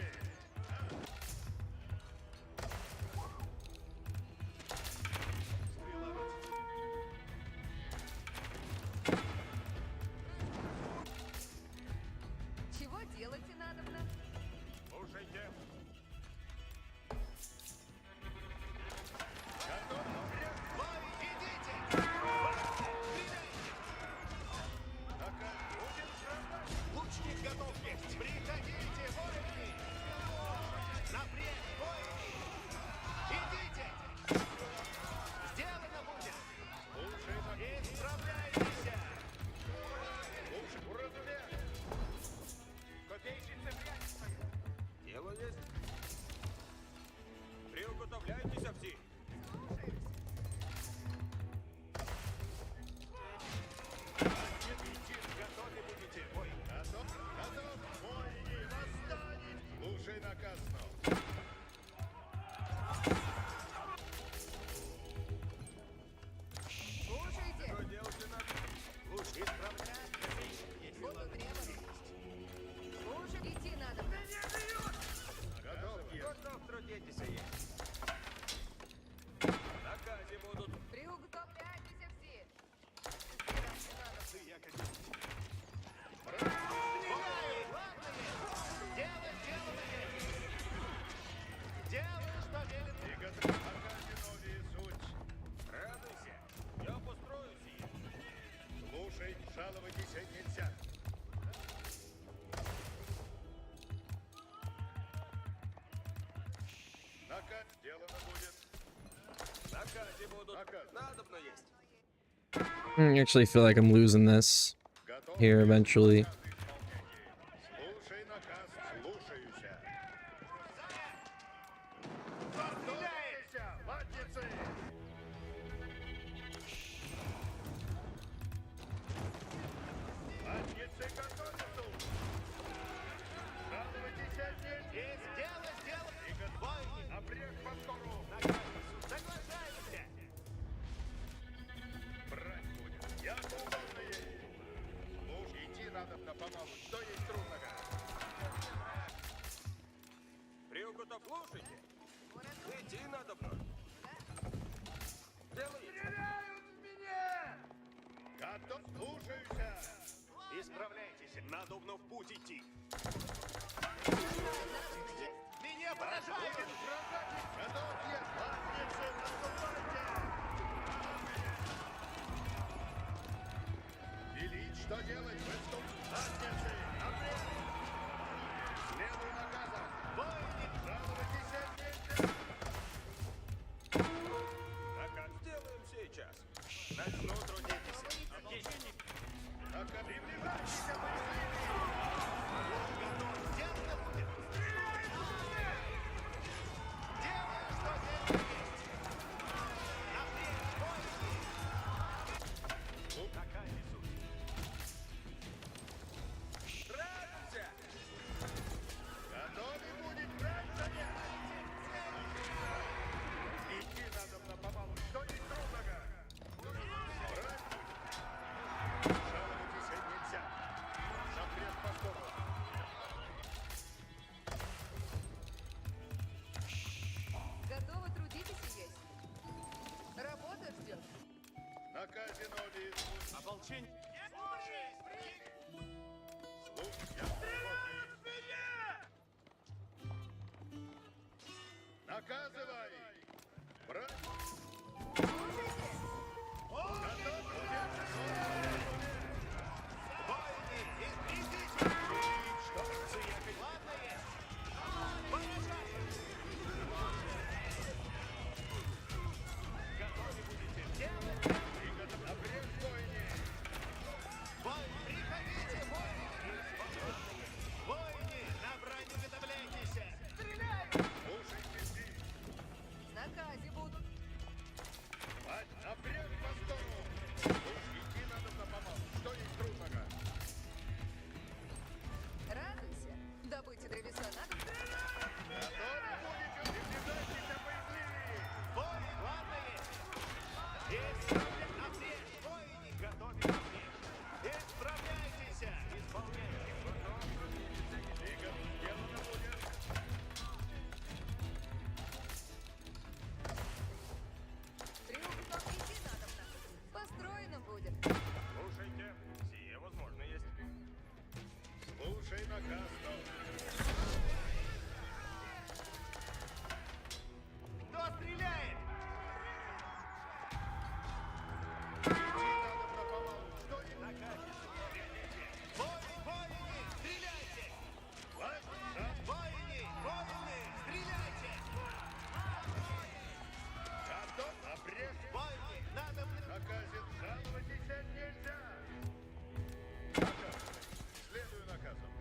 Чего делать и надобно? Слушайте! Готов. Бойни, идите! Стреляйте! Наказ будет сражаться. Лучник готов есть! Приходите, бойни! Напрямь, бойни! Идите! Сделано будет! Слушай, на Исправляйтесь! слушай, уразумел. Копейщица прячется! Дело есть! Приуготовляйтесь, все! Идите, готовы будете. Ой, готов, готов. Бойни, восстанет. Слушай наказ снова. Слушайте. Что делать надо? Лучше исправлять, копейщик есть! Буду требовать. Слушай, идти надо. Готов, если. Готов трудитесь есть! Наказе будут! Приуготовляйтесь все. Сбирать надо. Я как Бойни, ладно есть! Делай, делай, что велено! Приготовь на казинове суть. Радуйся! Я построю сие! Слушай, жаловайтесь нельзя. наказе будут. Надобно есть. I actually feel like I'm losing this Готов here eventually. слушай наказ, слушаюся. Стреляйся, ватницы! Ватницы готовятся! Жалуйтесь здесь! Есть дело, сделано. Войны! Обрег по скору! Соглашаемся. Брать будем! Я свободно есть! Слушай, идти надо на помалу. Что есть трудного? Приукутов, слушайте. Идти надобно. Делай. Готов, слушаюся! Исправляйтесь. Надобно в путь идти. Меня поражают. Готов есть! Ватницы, наступайте! Велить, что делать? Ватницы, обрег! Следуй наказам! Войны! Жалуйтесь здесь! Наказ сделаем сейчас. Начну трудитесь. Есть. Пока приближайтесь, обойдите! Готов. Ясно будет. Делаем, что делаем есть. Навстречу, войны. Наказ несут. Радуйся. Готовы будет брать занять! Идти надо на помалу. Что есть трудного? Брать будем! Жалуйтесь нельзя! Запрет по скору! Готовы трудитесь и есть. Работа ждет. На казино Ополчение. слух, я свободный. Наказывай! Брать! Войны. Избрезите. Что? Заехать. Ладно есть. Поражай. Готовы будете. Делать. Обрез бойни! Войны. Приходите, войны. Войны. На брань уготовляйтесь. Стреляй. Слушайте здесь! В наказе будут. Обрез по скору! Идти надо на помалу. Что есть трудного? Радуйся. Добыть древеса надо. Готовы будете? Приближайтесь, обойдите! Войны. Ладно есть. Исправляйтесь. Навстречу. Войны. Готовы навстречу. Исправляйтесь. Исполняйте. Двигаться сделано будет! Приукутов идти надо. Построено будет. Слушайте. Сие возможно есть. Слушай наказ, Кто стреляет? Идти надо на помалу. Что есть? Войны, войны, стреляйте! Ватница! Войны, войны, стреляйте! Готов? Обрез! Войны, надо Наказен! Жалуйтесь нельзя! Наказ! Следую наказам!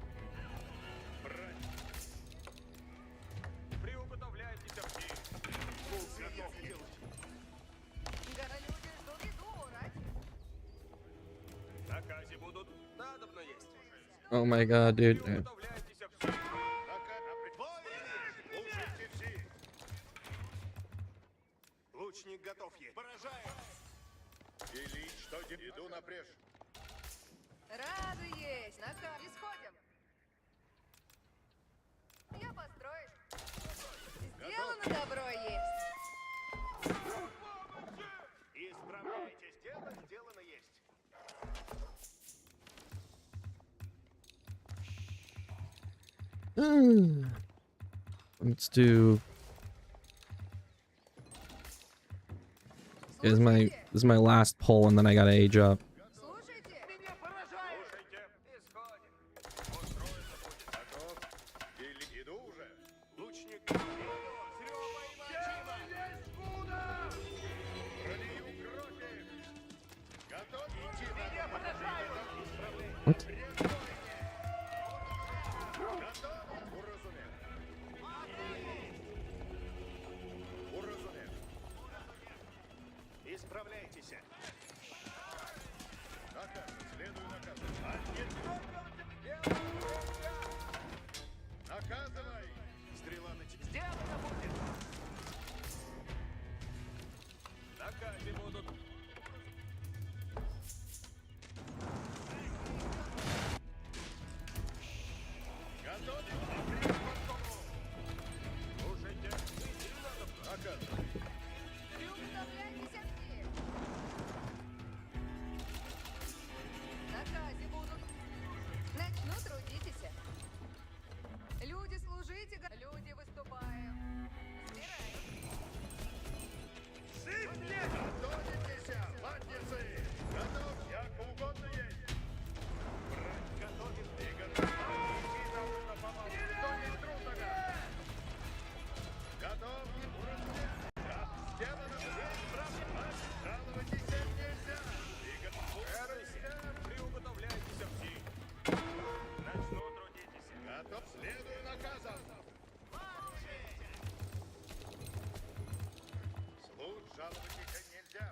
Брать! приуготовляйтесь все. Пул готов делать. Люди ждут еду, урать. Наказе будут. Надобно есть. Oh my god, dude. Приуготовляйтесь все. Войны! Слушайте все! Лучник готов есть. Поражаем! Велить, что иду напрежь! Рады есть. Наказ. Исходим. Я построишь. Сделано добро есть. Исправляйтесь. Дело сделано есть. Let's do. This is my last pull, and then I gotta age up. Слушайте. Меня поражает! Слушайте. Исходим. Устроено будет. Готов? Иду уже! Лучник готов. С рёва и мочима. What? Уразумел. Исправляйтесь. Наказ. Следую наказу. Наказывай. Стрела на тебе. Сделано будет. Наказы будут. Готовим прием к подкову. Слушайте. Наказ. Приуставляйтесь все. Наказы будут. Начну трудитесь. Люди служите, люди выступаем. Собираем. Готовитесь, латницы. Готов. Як угодно есть. Готовим. И готов. Идти на помалу. Что не трудного. Готов. Уразумел. Да. Сделано. Жаловать всем нельзя. И готов. Приуготовляйтесь все. Начну трудитесь. Готов. Следую наказам. Слух жаловать их нельзя.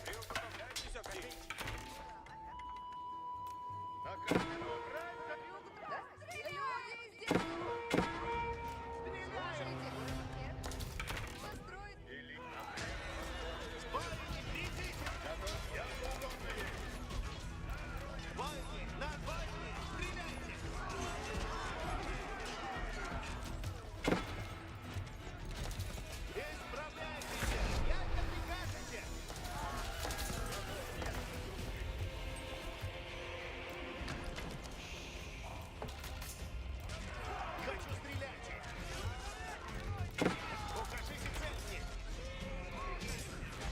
Приуготовляйтесь все. Наказ. Да? Люди здесь. Слушайте. Построить. Или готов. Я угодно есть. Войны! На войны! Стреляйте! Исправляйтесь! Як прикажете! Хочу стрелять! Укажите цель!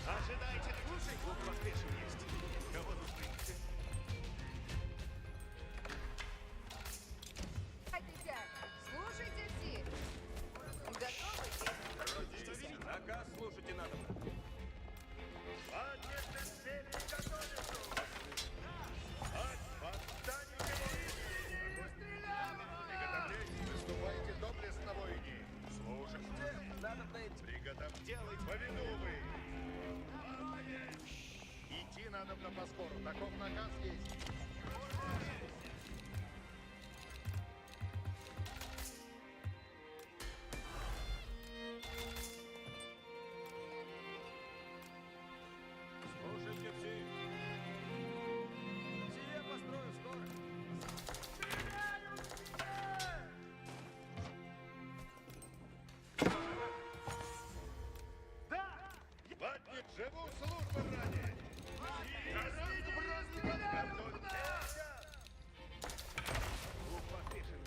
Ожидайте, слушай, лук поспешен есть. Кого тут примите? Хотите? Слушайте все. Готовы? Наказ слушайте надо. Латницы сели и готовятся. Восстанете воины! Приготовляйтесь, выступайте доблестно, воины. Слушайте. Надо найти. Приготовьтесь. Поведу вы. Идти надо на поскору. Таков наказ есть. Слушайте все. Все построю скоро. Латник, живу службу ради. Лук поспешен.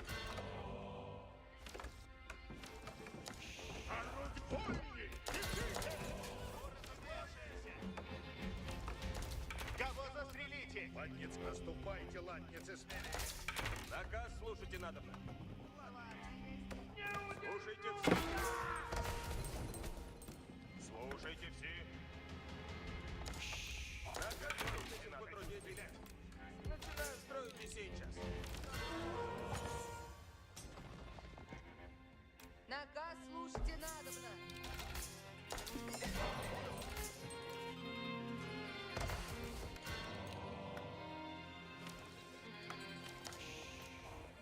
Кого застрелите? Латниц, наступайте, латницы, смелее. Наказ слушайте надо. Слушайте все. Слушайте все. Наказ слушайте надо. Потрудитесь. Начинаю строить и сейчас. Наказ слушайте надобно.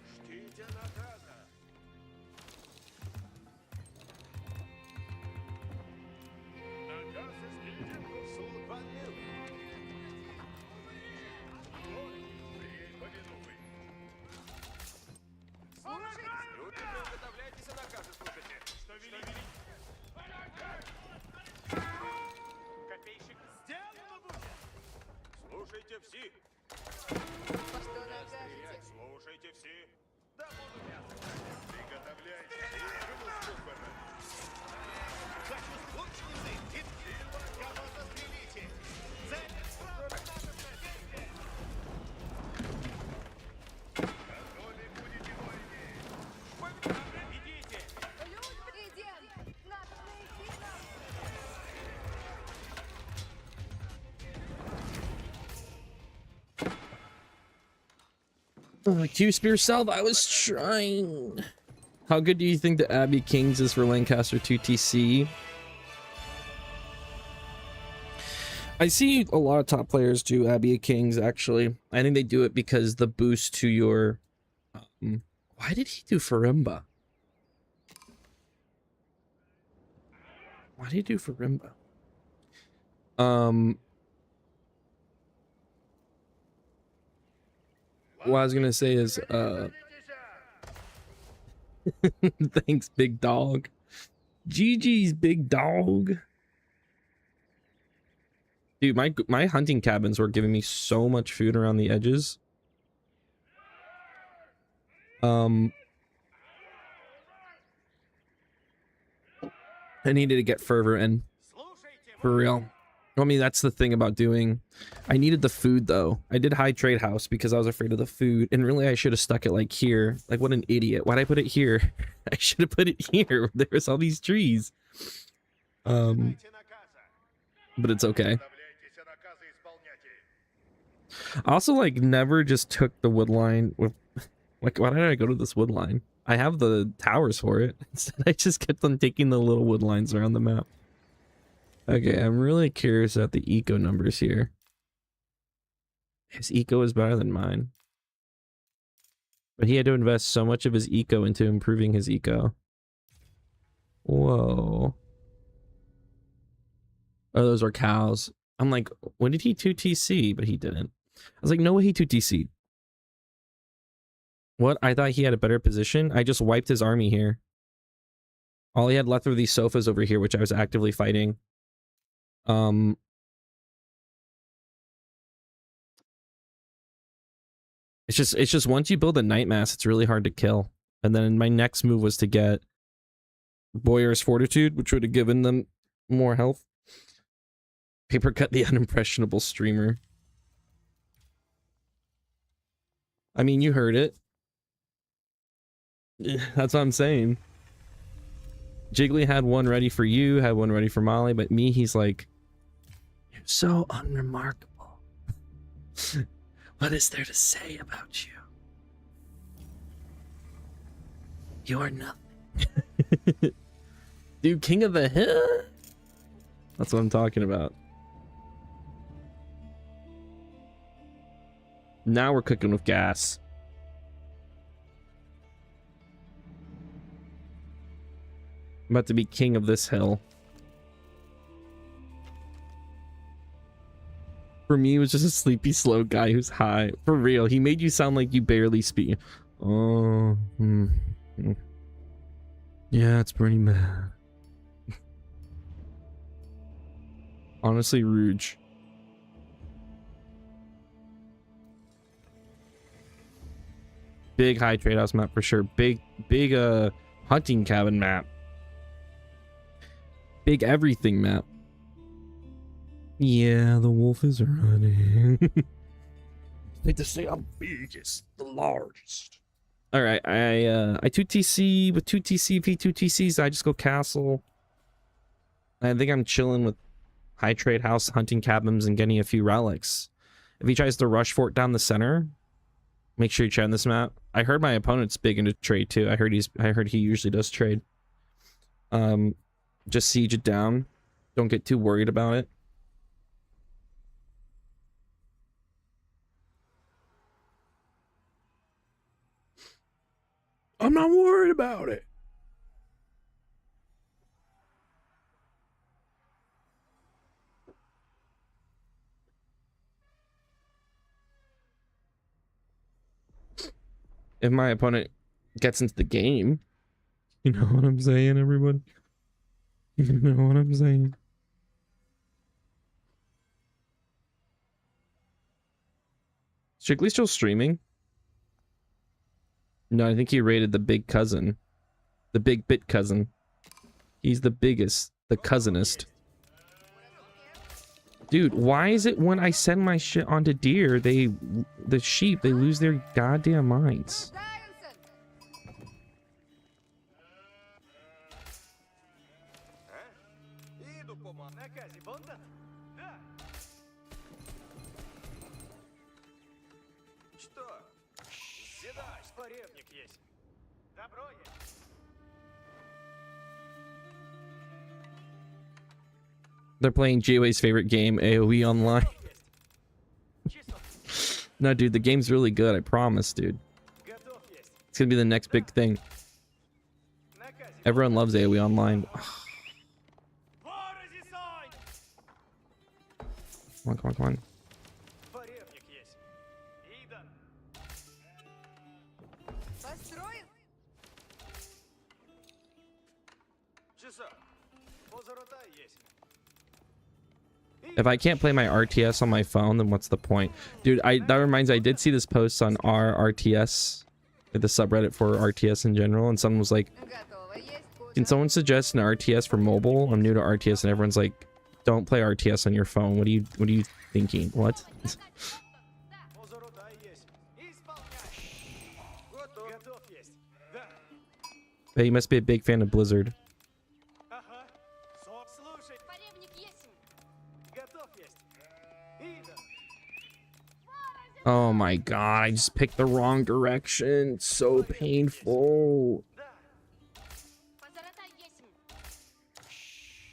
Ждите наказа. Наказ исполнен. Суд ванил. Повинуй. Слушайте. Люди, приготовляйтесь, а наказы слушайте. Что великий? Копейщик. Сделано будет. Слушайте все. Что накажете? Слушайте все. Да буду мясо. Приготовляйтесь. Живу службу ради. Хочу лучницы. И кого застрелите. Цель справа надо действие. Готовы будете, воины. Q-Spear Self, I was trying. How good do you think the Abbey Kings is for Lancaster 2TC? I see a lot of top players do Abbey Kings, actually. I think they do it because the boost to your... why did he do Farimba? Why did he do Farimba? What I was gonna say is, thanks, big dog. GG's, big dog. Dude, my hunting cabins were giving me so much food around the edges. I needed to get fervor in. For real. I mean, that's the thing about doing... I needed the food, though. I did high trade house because I was afraid of the food. And really, I should have stuck it, like, here. Like, what an idiot. Why'd I put it here? I should have put it here. There's all these trees. But it's okay. I also, like, never just took the wood line with... Like, why did I go to this wood line? I have the towers for it. Instead, I just kept on taking the little wood lines around the map. Okay, I'm really curious about the eco numbers here. His eco is better than mine. But he had to invest so much of his eco into improving his eco. Whoa. Oh, those are cows. I'm like, when did he 2TC? But he didn't. I was like, no way he 2TC'd. What? I thought he had a better position? I just wiped his army here. All he had left were these sofas over here, which I was actively fighting. It's just once you build a night mass, it's really hard to kill. And then my next move was to get Boyar's Fortitude, which would have given them more health. Paper cut the unimpressionable streamer. I mean, you heard it. That's what I'm saying. Jiggly had one ready for you, had one ready for Molly, but me, he's like, you're so unremarkable. What is there to say about you? You are nothing. Dude, King of the Hill? That's what I'm talking about. Now we're cooking with gas. I'm about to be king of this hill. For me, it was just a sleepy, slow guy who's high. For real, he made you sound like you barely speak. Oh, yeah, it's pretty bad. Honestly, Rouge. Big high trade house map for sure. Big hunting cabin map. Big everything map. Yeah, the wolf is running. Like to say I'm biggest, the largest. All right, I 2TC with 2TC, P2TCs. I just go castle. I think I'm chilling with high trade house, hunting cabins, and getting a few relics. If he tries to rush fort down the center, make sure you check on this map. I heard my opponent's big into trade too. I heard he usually does trade. Just siege it down. Don't get too worried about it. I'm not worried about it. If my opponent gets into the game, you know what I'm saying, everyone? You know what I'm saying? Strictly still streaming? No, I think he rated the big cousin. The big bit cousin. He's the biggest. The cousinest. Dude, why is it when I send my shit onto deer, the sheep, they lose their goddamn minds? Форевник есть. Добро есть. They're playing Jway's favorite game, AoE Online. Часов. No, dude, the game's really good. I promise, dude. Готов есть. It's gonna be the next big thing. Наказе. Everyone loves AoE Online. Ворози сонь! Come on, come on, come on. Форевник есть. Идан. Построен? Часа. Позорота есть. If I can't play my RTS on my phone, then what's the point? Dude, that reminds me, I did see this post on our RTS, the subreddit for RTS in general, and someone was like, Готово. Есть кушать. can someone suggest an RTS for mobile? I'm new to RTS, and everyone's like, don't play RTS on your phone. What are you thinking? What? Позорота есть. Исполняй. Готов. Готов есть. Да. Hey, you must be a big fan of Blizzard. Ага. Сок. Слушай. Форевник есть. Готов есть. Идан. Oh my god, I just picked the wrong direction. It's so painful. Да. Позоротай есть.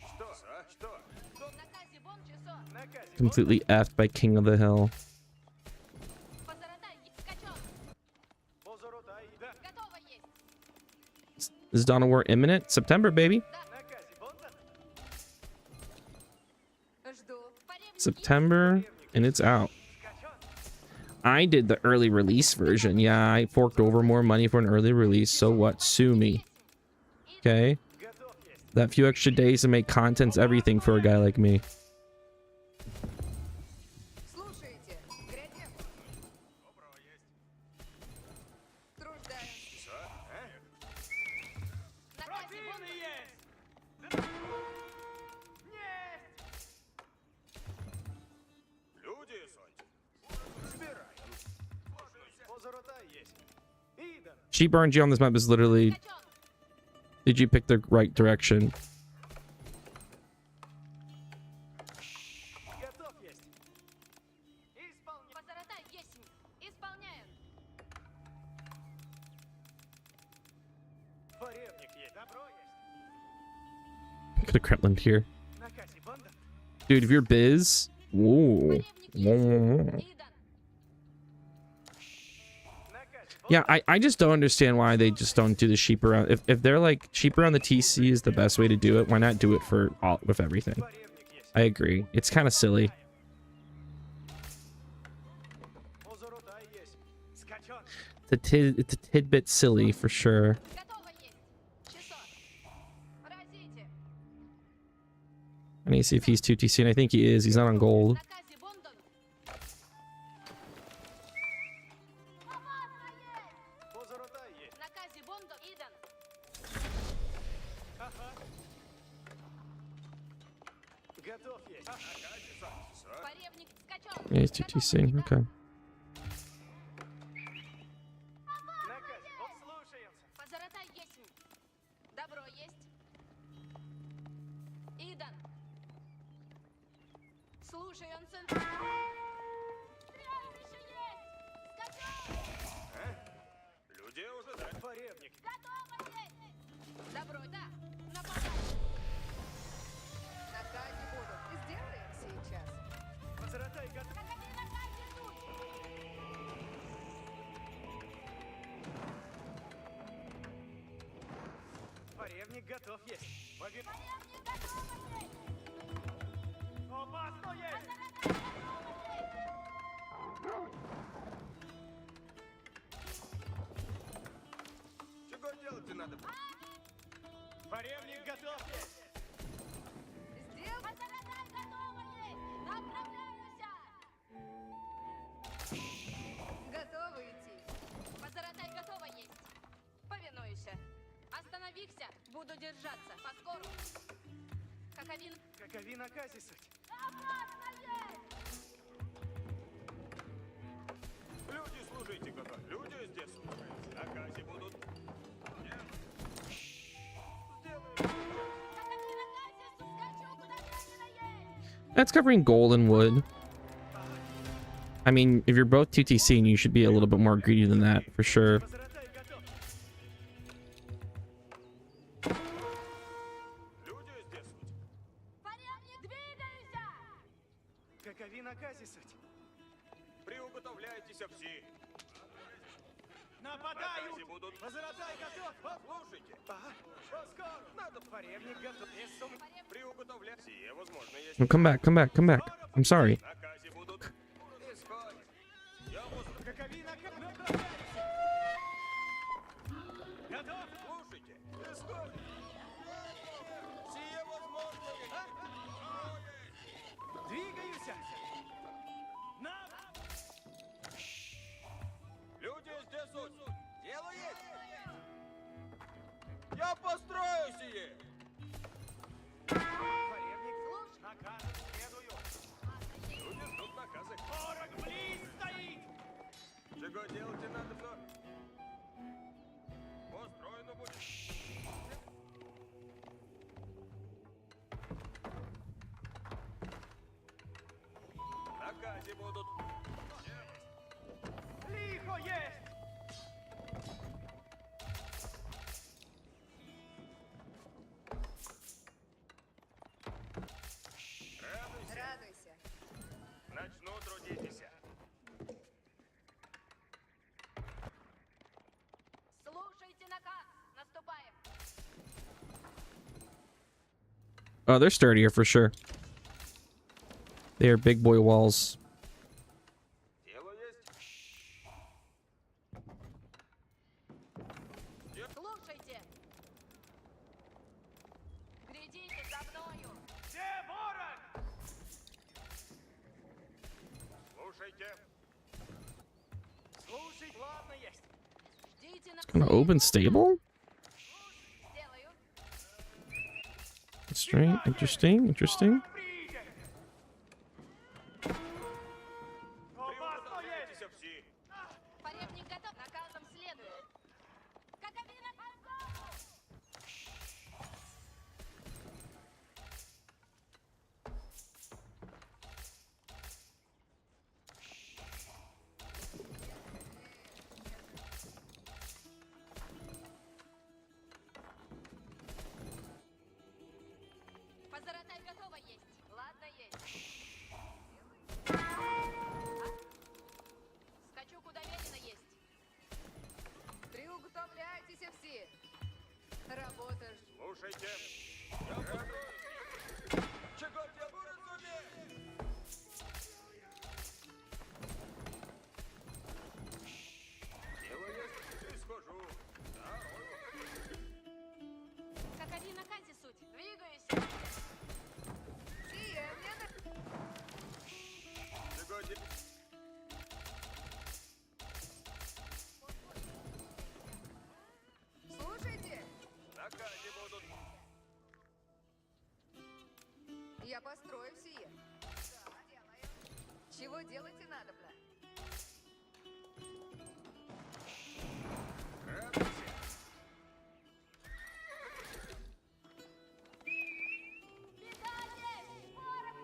Что? Что? Наказе вон часо. Наказе. Completely effed by King of the Hill. Позоротай скачок. Позорота и да. Готово есть. Is Dawn of War imminent? September, baby. Наказе. Бонда. Жду. Форевник September, and it's out. Скачон. I did the early release version. Yeah, I forked over more money for an early release. So what? Sue me. Okay? Готов есть. That few extra days to make content's everything for a guy like me. Слушайте. Грядем. Добро есть. Труждаем. Что? Наказе вон. Противный есть. Да. Есть. Люди, Сонь. Собираем. Позорота есть. Идан. Sheep RNG on this map is literally, Скачок. did you pick the right direction? Готов есть. Исполняй. Позоротай есть. Исполняем. Форевник есть. Добро есть. Could have Kremlin here. Наказе. Бонда. Dude, if you're biz, whoa. Форевник есть. Идан. Наказе. Yeah, I just don't understand why they just don't do the sheep around. If they're like sheep around the TC is the best way to do it, why not do it for all with everything? Форевник есть. I agree. It's kind of silly. Позорота есть. Скачон. It's a tidbit silly for sure. Готово есть. Часо. Разите. I need to see if he's 2TC, and I think he is. He's not on gold. Наказе Бондон. Позорота есть. Наказе Бондон. Идан. Ага. Готов есть. Наказе, Сонь. Форевник скачок. Yeah, he's 2TC. Okay. Наказе. Вот слушаемся. Позоротай есть. Добро есть. Идан. Слушай, он центр. Стрелище есть. Скачок. Люди уже да. Форевник. Готово есть. Добро, да. Нападай. Наказе будут. Сделаем сейчас. Позорота и готов. Как они наказе тут. Форевник готов есть. Побед. Форевник готово есть. Опасно есть. Чего делать-то надо? Форевник готов есть. Сделал. Позоротай готово есть. Направляюсь. Готовы идти. Позоротай готово есть. Повинуюсь. Остановихся. Буду держаться. Поскору. Каковин. Какови наказе суть. Люди, служите, как люди здесь служат. Наказе будут. Нет. Сделаем. Каковин наказе скачу, куда медленно есть. That's covering gold and wood. I mean, if you're both 2TC, you should be a little bit more greedy than that, for sure. Позорота Какові наказі суть? Приуготовляйтесь все. Нападаю! Накази будут. Возротай готов! Послушайте. Ага, скоро! Надо фаревник готов. Без сум... Приуготовляйтесь. Сие возможно есть. No, come back, come back, come back. I'm sorry. Накази будут. Исходит. Я вас Какові наказі? Направляйся! Готов! слушайте. Исходит. Сие возможно есть. Двигаюся! На! Люди здесь вот. Дело есть. Я построю сие. Фаревник, слушай! Наказом следую! Люди ждут наказы. Ворог близ стоит! Чего делать надо, но... Построено будет. Накази будут. Лихо есть! Радуйся. Радуйся. Начну трудитесь. Слушайте наказ. Наступаем. Oh, they're sturdier for sure. They are big boy walls. Дело есть. Слушайте. Глядите за мною. Где ворог? Слушайте. Слушай, ладно есть. Ждите на... An open stable? Сделаю. Interesting, interesting, interesting. Приедет! Опасно есть! Приуготовляйтесь все. Поребник готов. Наказом следует. Какові наказу? Позаратай готова есть. Ладно есть. Скачу куда велено есть. Приуготовляйтесь все. Работа ждет. Слушайте. Я построю. Чего тебе разуметь? Дело есть. Исхожу. Здорово. Какови наказе суть? Двигаюсь. Сия, мне на... Чего тебе? Слушайте, Накази будут. я построю сие. Да, делаю. Чего делать и надобно? Радуйся. Беда есть! Ворог!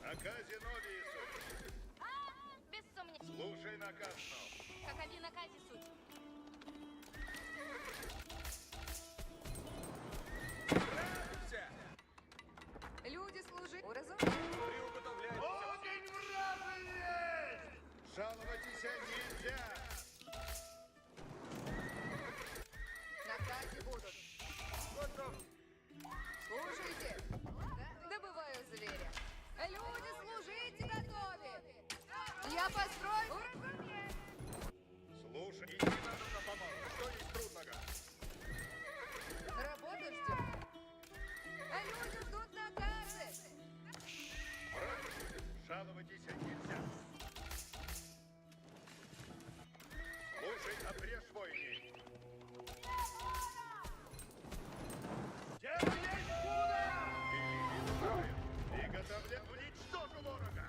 Наказе новиесу. Без сомнений. Слушай наказ нов. Какови наказе суть? Радуйся. Люди служи. Уразумели? Приуготовляйтесь. Огонь вражий есть! Жаловаться нельзя! Наказы будут. Готов. Слушайте. Добываю зверя. Люди, служите, готовы. Я построю. Уразумели? Слушай, иди надо на помощь. Что есть трудного? Работа ждет. Люди ждут наказы. Жаловаться нельзя. Слушай, обрежь войны. Дело есть куда! Приготовлен уничтожу ворога!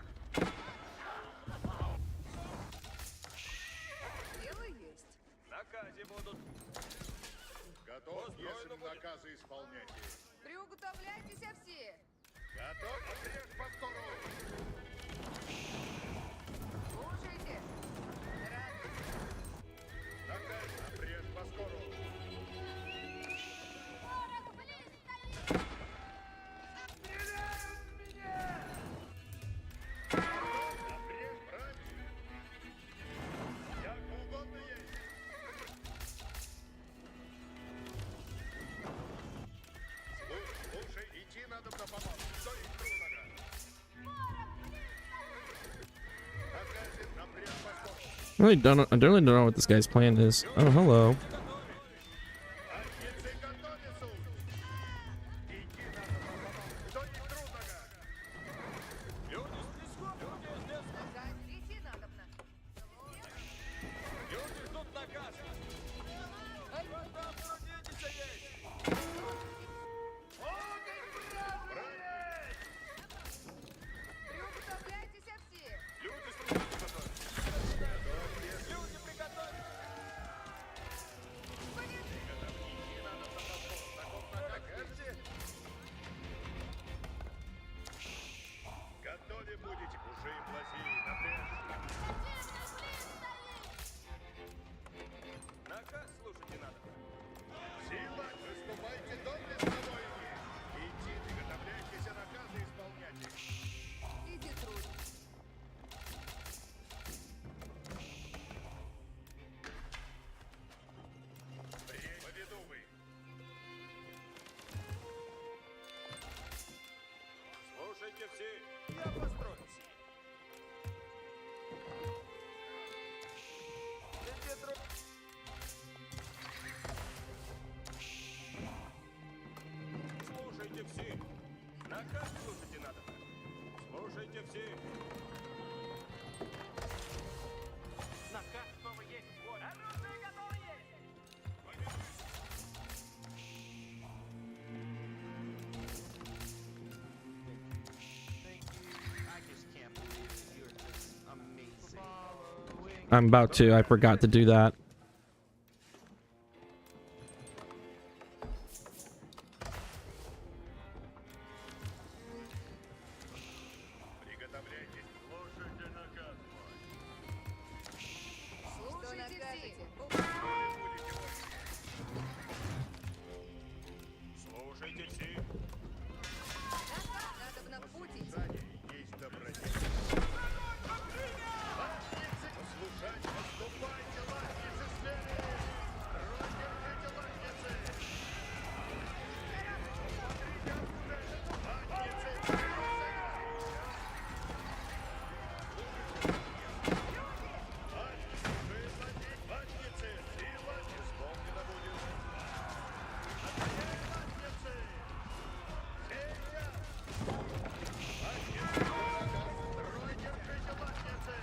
Дело есть. Накази будут. Готов, Построено если будет. наказы исполнять. Приуготовляйтесь все. Готов, обрежь повтору. Слушайте. Радуйся. Наказ, обрежь поскору. I really don't know what this guy's plan is. Oh, hello. Ангельцы готовятся. Идти надо по домам. Кто не трудного? Люди с песком, люди здесь. Наказ идти надобно. Люди ждут наказа. Там трудитесь есть. Приуготовляйтесь все. Люди служить готовы. Люди приготовились. Готовы будете. Уши и плохие. Напряжь. Наказ слушайте надо. Сила, выступайте доблестно, воины. Идти, приготовляйтесь, а наказы исполнять их. Иди труд. Поведу вы. Слушайте все. Я построюсь. Иди, друг. Слушайте все. Наказ слушайте надо. Слушайте все. Наказ снова есть. Вот. Оружие готово есть. I just can't believe it. You're just amazing. I'm about to. I forgot to do that. Приготовляйтесь. Слушайте наказ мой. Слушайте все. Будете воины. Слушайте все. Наказ надобно в путь идти. Сзади есть добродетель. Латницы, послушать, отступайте, латницы, смелее! Строй, держите, латницы! Смотрите, латницы, латницы, сила исполнена будет. Отвечай, латницы! Сейчас! Латницы, строй, держите, латницы!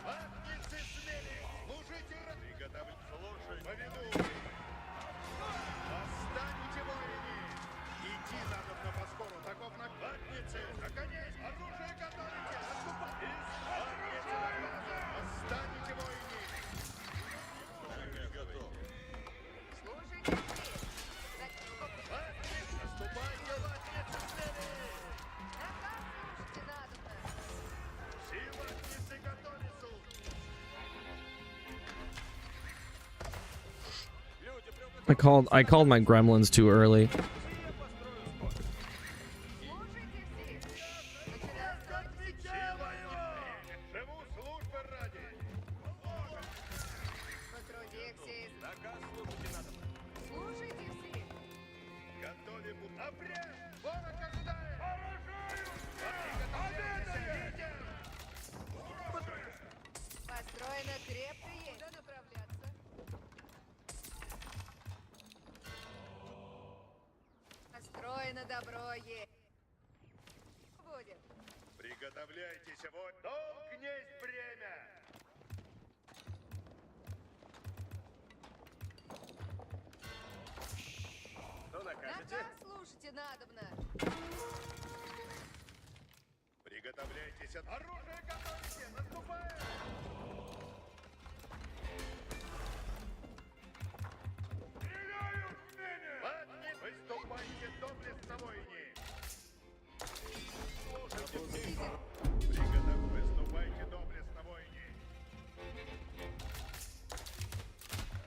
Латницы, смелее! Слушайте, приготовить, слушай, поведу! Восстанете, воины! Идти надо по скору, таков на латницы! На коней! Оружие готовите! Отступайте! Латницы наказа! Восстанете, воины! Готов! Слушайте все. Латницы! Наступайте, латницы, смелее! Наказ слушайте надобно. Все латницы готовятся! Люди приуготовились. I called my gremlins too early. Я построю скот. Слушайте все. Начинаю строить Сила живу службы ради! потрудитесь. Наказ слушайте надо. Слушайте все. Готове будут! Обряд! Ворог ожидает! Приготовляйтесь! Построено крепко есть. Куда направляться? Построено добро есть. Будет. Приготовляйтесь, вот долг есть бремя! Что накажете? Наказ слушайте надобно. Приготовляйтесь, оружие готовите! Наступаем! Стреляют в меня! Ладно, выступайте доблестно, воины! Слушайте все! Выступайте доблестно, воины!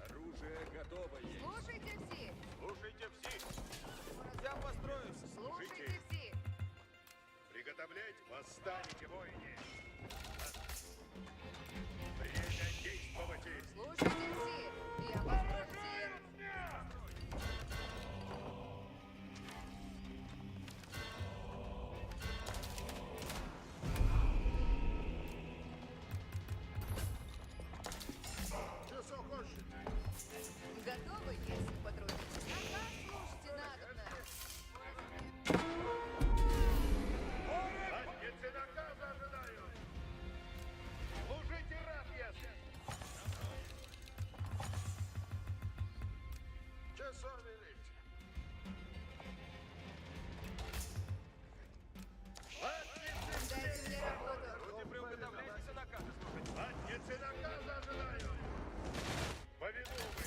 Оружие готово есть. Слушайте все. Слушайте все. Я построюсь. Слушайте все. Приготовляйте, восстанете, воины! Готовы, если потрудитесь? Наказ слушайте надобно. Задницы наказа ожидают! Служите раб, ясно! Часов велите. Дайте мне работу. Люди, приуготовляйтесь и наказы слушать. Задницы наказа ожидают! Поведу вы!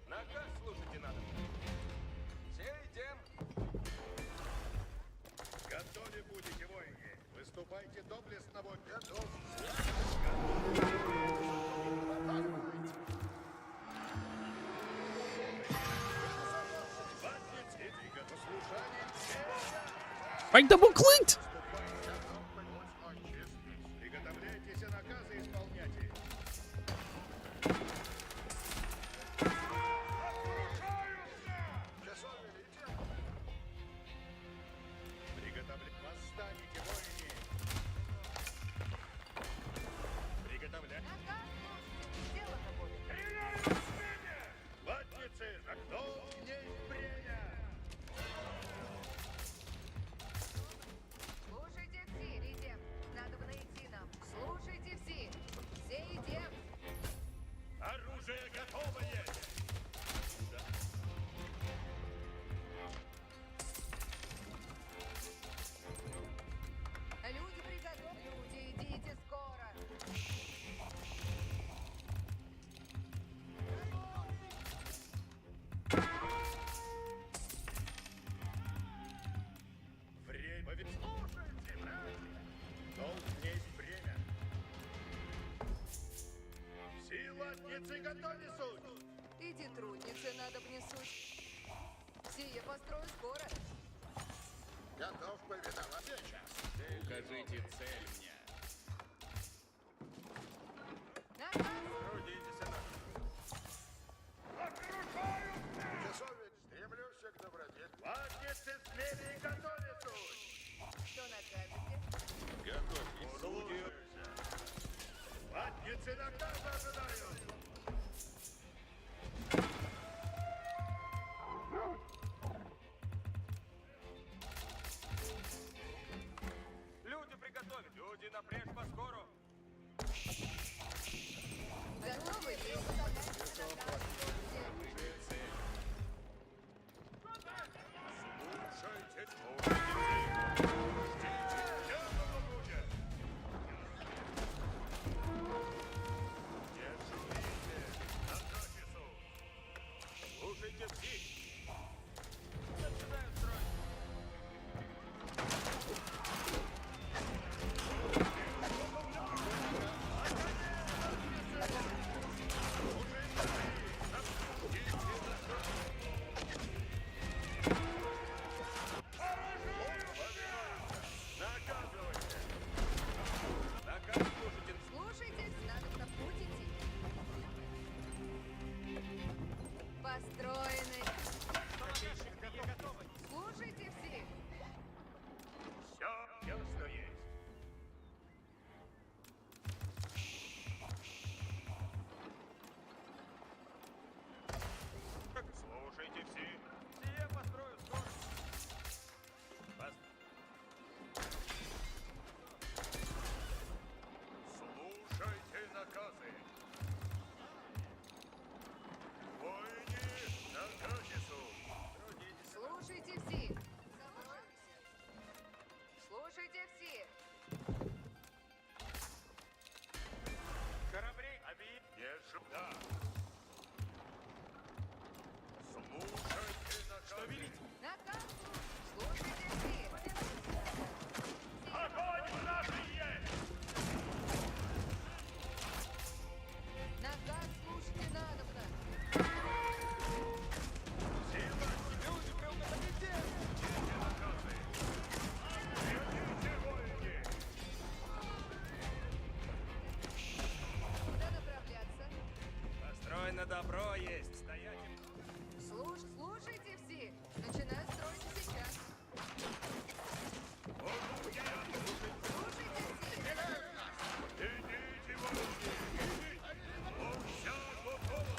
Наказ слушайте надо. Все идем. Готовы будете, воины! Выступайте доблестно, вот готов! Задницы! Иди, послушание! I double clicked! Приготовляйтесь и наказы исполняйте! Часов велите. Восстанете, воины! Приготовляйтесь! Наказ слушайте. Сделано будет. Задницы! За кто есть время? Слушайте все, идем. Надо бы найти нам. Слушайте все. Все идем. Оружие готовое! Люди приготовлены. Люди, идите скоро. Время ведь слушайте, братья! Должен есть время! Силатницы готовы суть! Иди, трудницы, надо внесуть. Сие построю скоро. Готов повиновать. Сейчас. Укажите цель мне. Наказ. Трудитесь и надо. Часов велите. Стремлюсь к добродетели. Задницы смели и готовы суть! Что накажете? Готовьтесь, судьи! Задницы наказа ожидают! Люди приготовить. Люди напрячь поскору. Готовы? Приготовляйтесь на наказ. Слушайте. Слушайте, слушайте! Дело будет! Дежурите! На кафедру! Слушайте все! Начинаю строить. Наказывайте! Наказ слушайте. Слушайте, надо на путь идти. Построены. Слушайте все. Все ясно есть! Слушайте все! Сие построю скоро. Слушайте наказы! Воины на кафедру! Слушайте все. Слушайте все. Корабли. Держу. Да. Слушайте наказ. Что велите? Наказ. Слушайте все. Огонь в нашей есть! Наказ слушайте надобно. Сила! Люди приуготовите. Эти наказы! Идите, воины! Куда направляться? Построй на добро есть. Стоять им. Слушайте все. Начинаю строить сейчас. Слушайте все. Идите, воины! Идите! Он вся готова!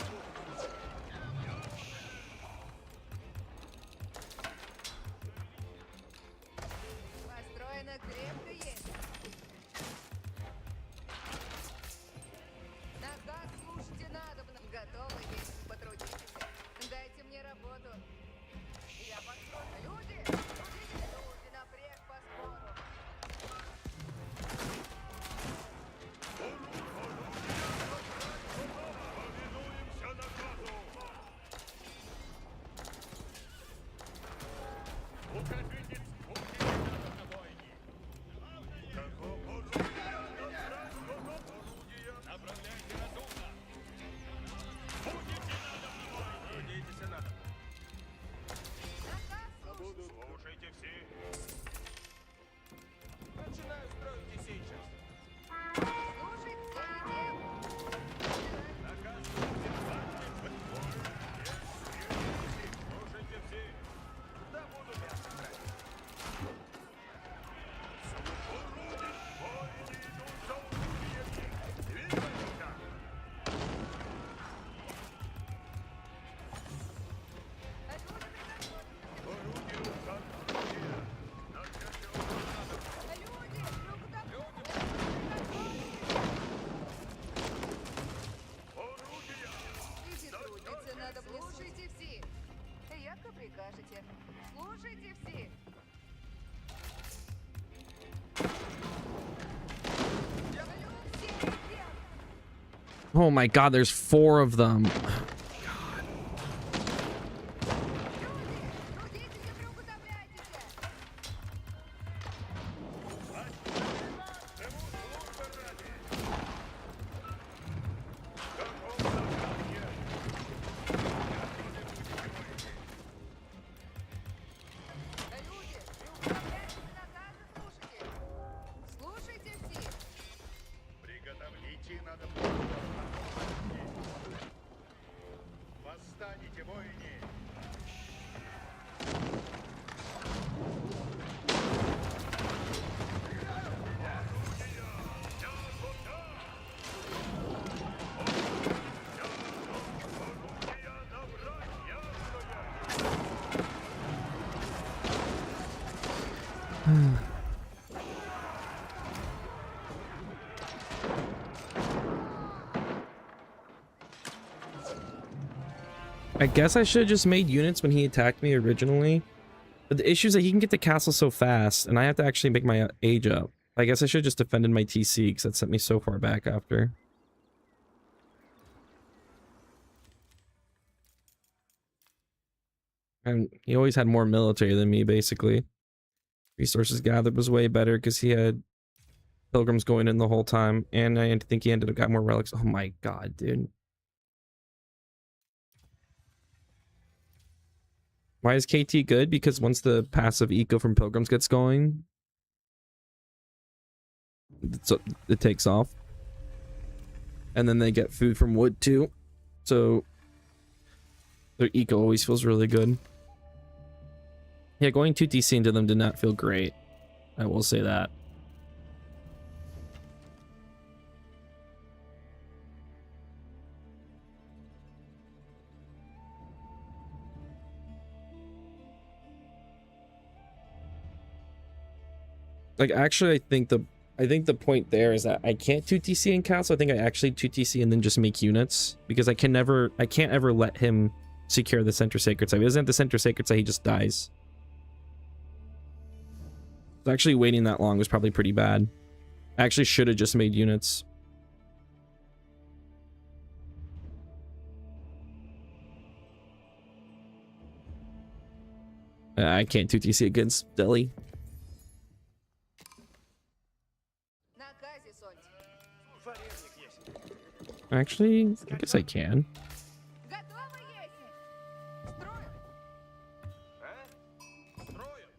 прикажете. Слушайте все. Oh my god, there's 4 of them. Трудитесь и приуподобляйтесь. Люди, приуподобляйтесь и наказы слушайте. Слушайте все. Приготовить надо. Восстанете, воине! I guess I should have just made units when he attacked me originally. But the issue is that he can get the castle so fast, and I have to actually make my age up. I guess I should have just defended my TC, because that sent me so far back after. And he always had more military than me, basically. Resources gathered was way better, because he had pilgrims going in the whole time, and I think he ended up got more relics. Oh my god, dude. Why is KT good? Because once the passive eco from pilgrims gets going, it takes off. And then they get food from wood too. So their eco always feels really good. Yeah, going 2TC into them did not feel great. I will say that. Like, actually, I think the point there is that I can't 2TC in castle. I think I actually 2TC and then just make units, because I can't ever let him secure the center sacred site. If he doesn't have the center sacred site, he just dies. So actually waiting that long was probably pretty bad. I actually should have just made units. I can't 2TC against Delhi. Наказе, Сонь. Фаревник есть. Actually, I guess I can. Готовы есть? Строим. А? Строим.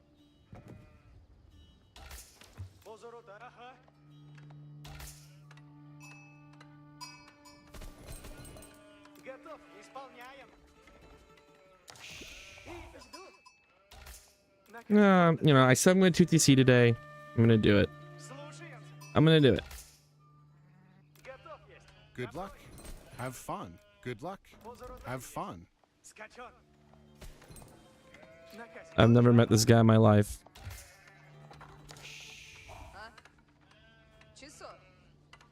Позорота. Ага. Готов. Исполняем. И жду. You know, I said I'm going to 2TC today. I'm going to do it. Слушаемся. I'm going to do it. Готов есть. Good luck. Have fun. Good luck. Позорота. Have fun. Скачон. Наказе. I've never met this guy in my life. А? Часов.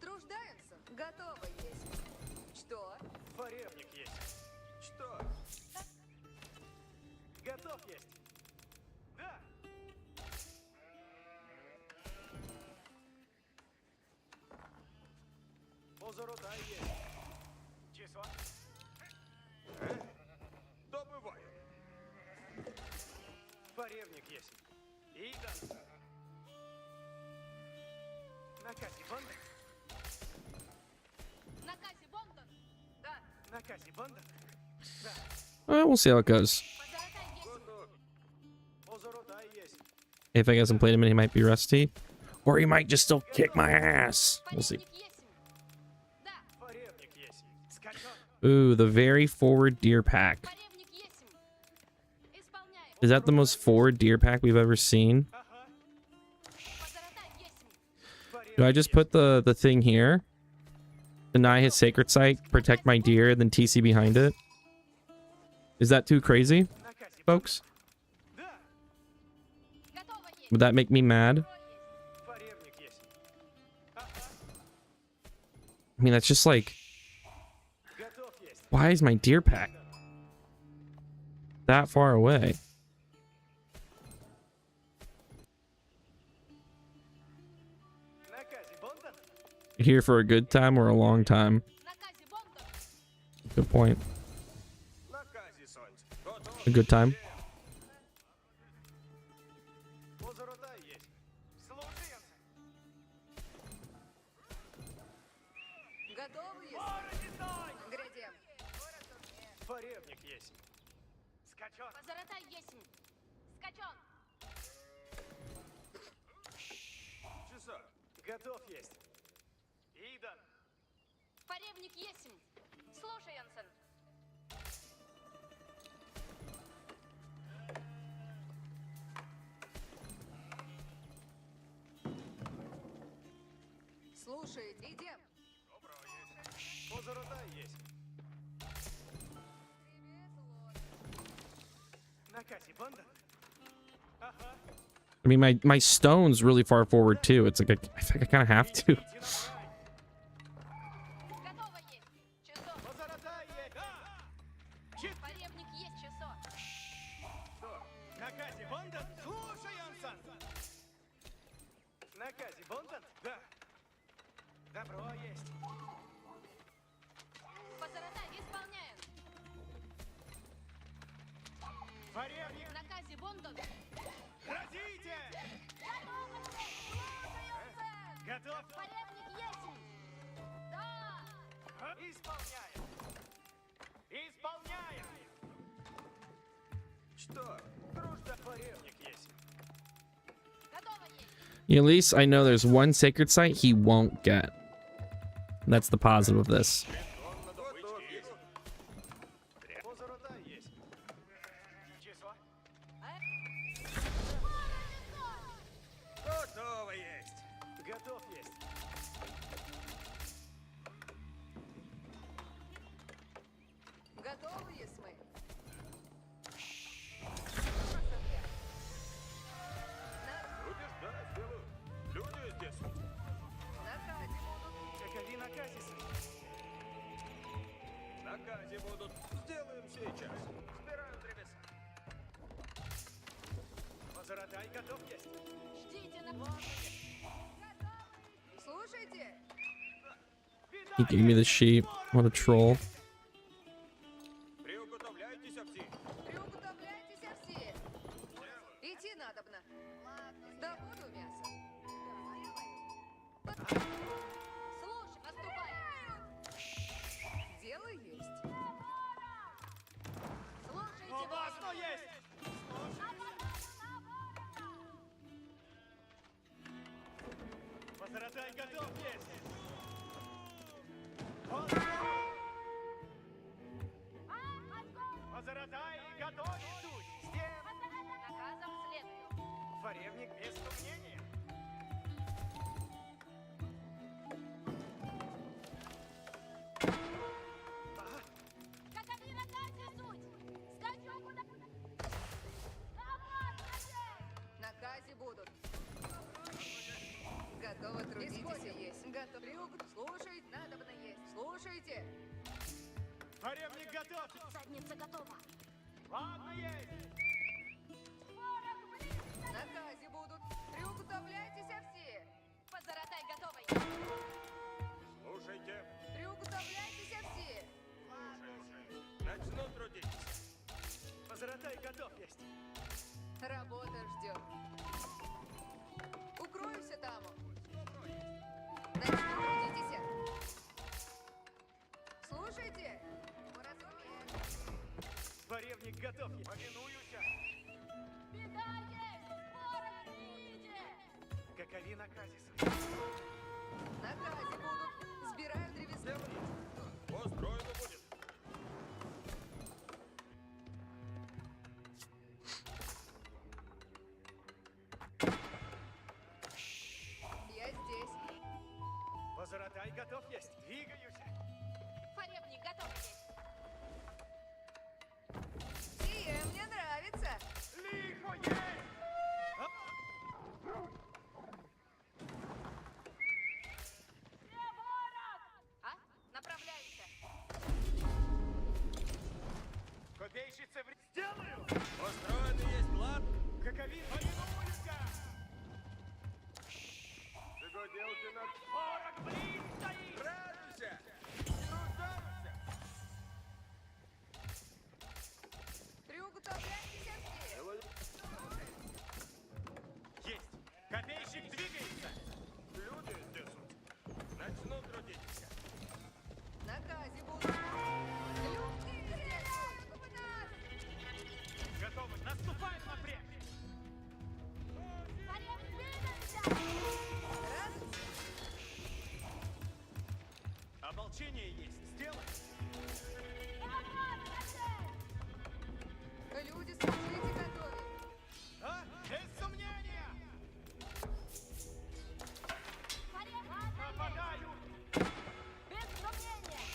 Труждаемся. Готовы есть. Что? Фаревник есть. Что? Готов есть. Да. Позорота есть. Число. Добываю. Фаревник есть. И да. Наказе Бонда. Наказе Бондон. Да. Наказе Бонда. Да. We'll see how it goes. Позоротай есть. Позорота есть. If I hasn't played him and he might be rusty. Or he might just still kick my ass. We'll see. Фаревник есть. Да. Фаревник есть. Скачон. Ooh, the very forward deer pack. Фаревник есть. Исполняем. Is that the most forward deer pack we've ever seen? Ага. Позоротай есть. Do I just put the thing here? Deny his sacred site, protect my deer, then TC behind it? Is that too crazy, Наказе folks? Да. Готово есть. Would that make me mad? Фаревник есть. Ага. I mean, that's just like, Готов есть. why is my deer pack? that far away. Наказе Бондан. Here for a good time or a long time? Наказе Бондар. Good point. Наказе, Сонь. Готов? A good time. Позорота есть. Слушай, Янсен. Готовы, если? Грядем. Форевник есть. Скачок. Позоротай есмь. Скачон. Часа. Готов есть. Идан. Поревник есмь. Слушай, Янсен. Слушайте, идем. Позорота есть. Наказе Бондан. Ага. I mean, my stone's really far forward too. It's like I think I kind of have to. Идите на край. Готово есть. Часо. Позорота есть. Да. Чит. Поревник есть часо. Что? Наказе Бондан. Слушай, Янсен. Наказе Бондан. Да. Добро есть. Позоротай исполняем. Форевник. Наказе Бондан. Разите. Готов? Поревник есмь. Да. Исполняем. Исполняем. Что? Дружда, форевник есть. Готово есть. At least I know there's one sacred site he won't get. That's the positive of this. Готов есть. Позорота есть. Число? Готово есть. Готов есть. Готовы, если мы? Будешь? Да, сделаю. Люди здесь. Наказе будут. Какови наказисы? Наказе будут. Сделаем сейчас. Собираю древеса. Позоротай, готов есть. Ждите на Слушайте. He gave me the sheep. What a troll. Приуготовляйтесь, всі. Приуготовляйтесь все. Идти надобно. Добуду мясо. Слушай, наступаем. Дело есть. Слушайте, Опасно есть. Позоротай, готов есть. Позоротай, готов суть. Стен. наказом следую. Форевник без сомнения. Какови наказе суть? Скачу куда... Наказе будут. Готовы трудитесь есть. Готов. Слушать надобно есть. Слушайте. Форевник готов. Задница готова. Ладно есть. Наказе будут. Приуготовляйтесь все. Позоротай готовой. Слушайте. Приуготовляйтесь все. Начну трудиться. Позоротай, готов есть. Работа ждет. Укроюся там. Начну трудитесь. Слушайте. Форевник готов есть. Повинуюся. Беда есть! Ворог в виде! Какови наказисы? Наказе будут. Сбираю древесину. Построено будет. Я здесь. Позоротай, готов есть. Двигаюсь. Форевник готов есть. Сие мне нравится. Лихо есть. А? Направляемся. Копейщица в... Сделаю. Построен есть план. Каковин повинуется! Загудел ты на... Ворог близ стоит! Радуйся! Не нуждаешься! Приуготовляйтесь все. Есть! Копейщик двигается! Люди несут. Начну трудиться. Наказе будут. Люди стреляют в нас! Готовы! Наступаем напрямик! Радуйся. Ополчение есть! Сделай! Люди, служите готовы. А? Без сомнения! Нападаю! Без сомнения!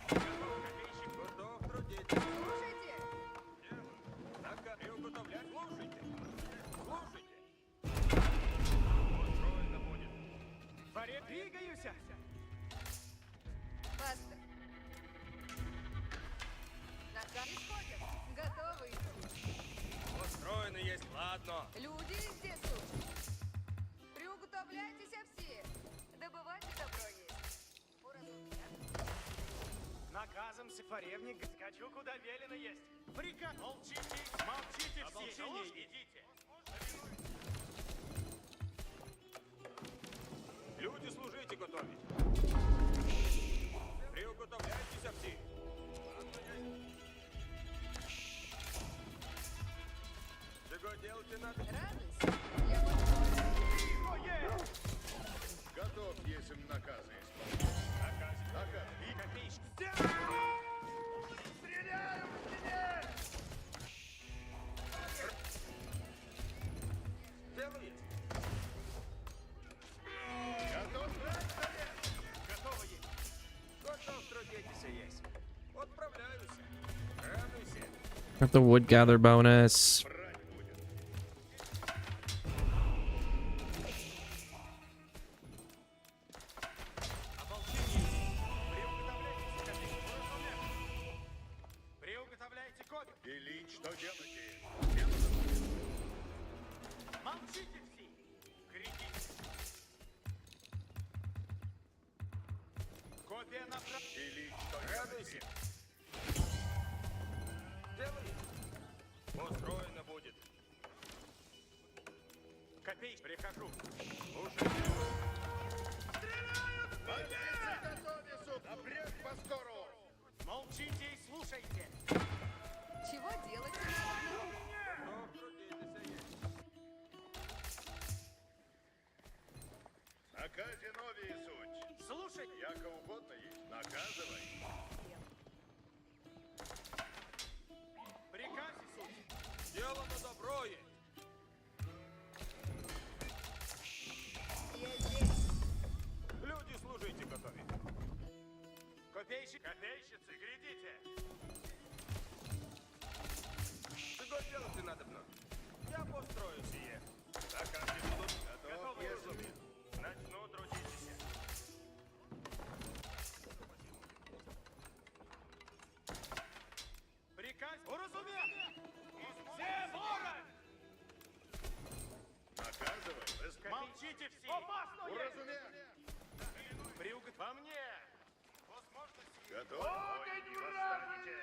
Копейщик! Готов трудиться. Слушайте. Приуготовлять. Слушайте. Слушайте. Устроено будет! Фаре, двигаюсь! Пастор. Наказ исходит. Готовы. Построено есть. Ладно. Люди здесь служат. Приуготовляйтесь все. Добывайте добро есть. Уразумел? Наказом сифаревник скачу, куда велено есть. Приказ! Молчите! Молчите все! Идите! Люди, служите готовить. Приуготовляйтесь все. Загудел ты на... Радуйся. Я подходжу. Готов, если наказы исполнять. Наказ. И копейщик! Стреляю в стене! Делает. Готов брать совет! Готово есть! Готов трудиться есть. Отправляюсь. Радуйся. Got the wood gather bonus. Брать будет. Приуготовляйте копию! Ильич, что делаете? Дело будет. Молчите все! Кричите! Копия направо! Ильич, что Радуйся. делаете? Делает. Построено будет. Копей, прихожу! Позиции готове, суд! Напряг по скору! Молчите и слушайте! Чего делать надо? Готов трудиться есть. Наказе новее суть. Слушай! Яко угодно есть. Наказывай. Приказе суть! Дело на добро есть. Я здесь. Люди, служите готовить. Копейщик! Копейщицы, глядите! Загудел ты надо мной. Я построю сие. Наказы будут. Готов, если... Начну трудиться! Приказ! Уразумел! Все ворон! Наказывай. Молчите все! Опасно! Уразумел. Приугот во мне! Возможности! Готов. Ой, не восстанете.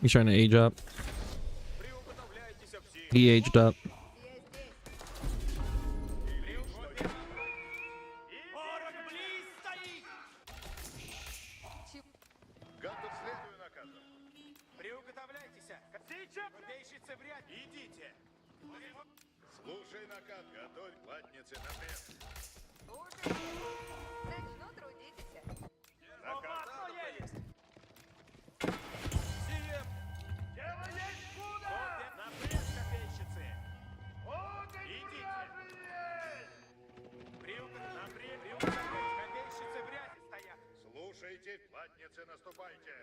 He's trying to age up. Приуготовляйтесь все. He aged up. Я здесь. Ворог близ стоит! Готов, следую наказу. Приуготовляйтесь! Сейчас! Копейщицы в ряд! Идите! Слушай наказ. Готовь платницы напряг. Слушайте. Начну трудиться. Опасно есть! Сие. Дело есть куда! Напред, копейщицы! Идите! Приуготовляйтесь! Копейщицы в ряде стоят! Слушайте, платницы, наступайте.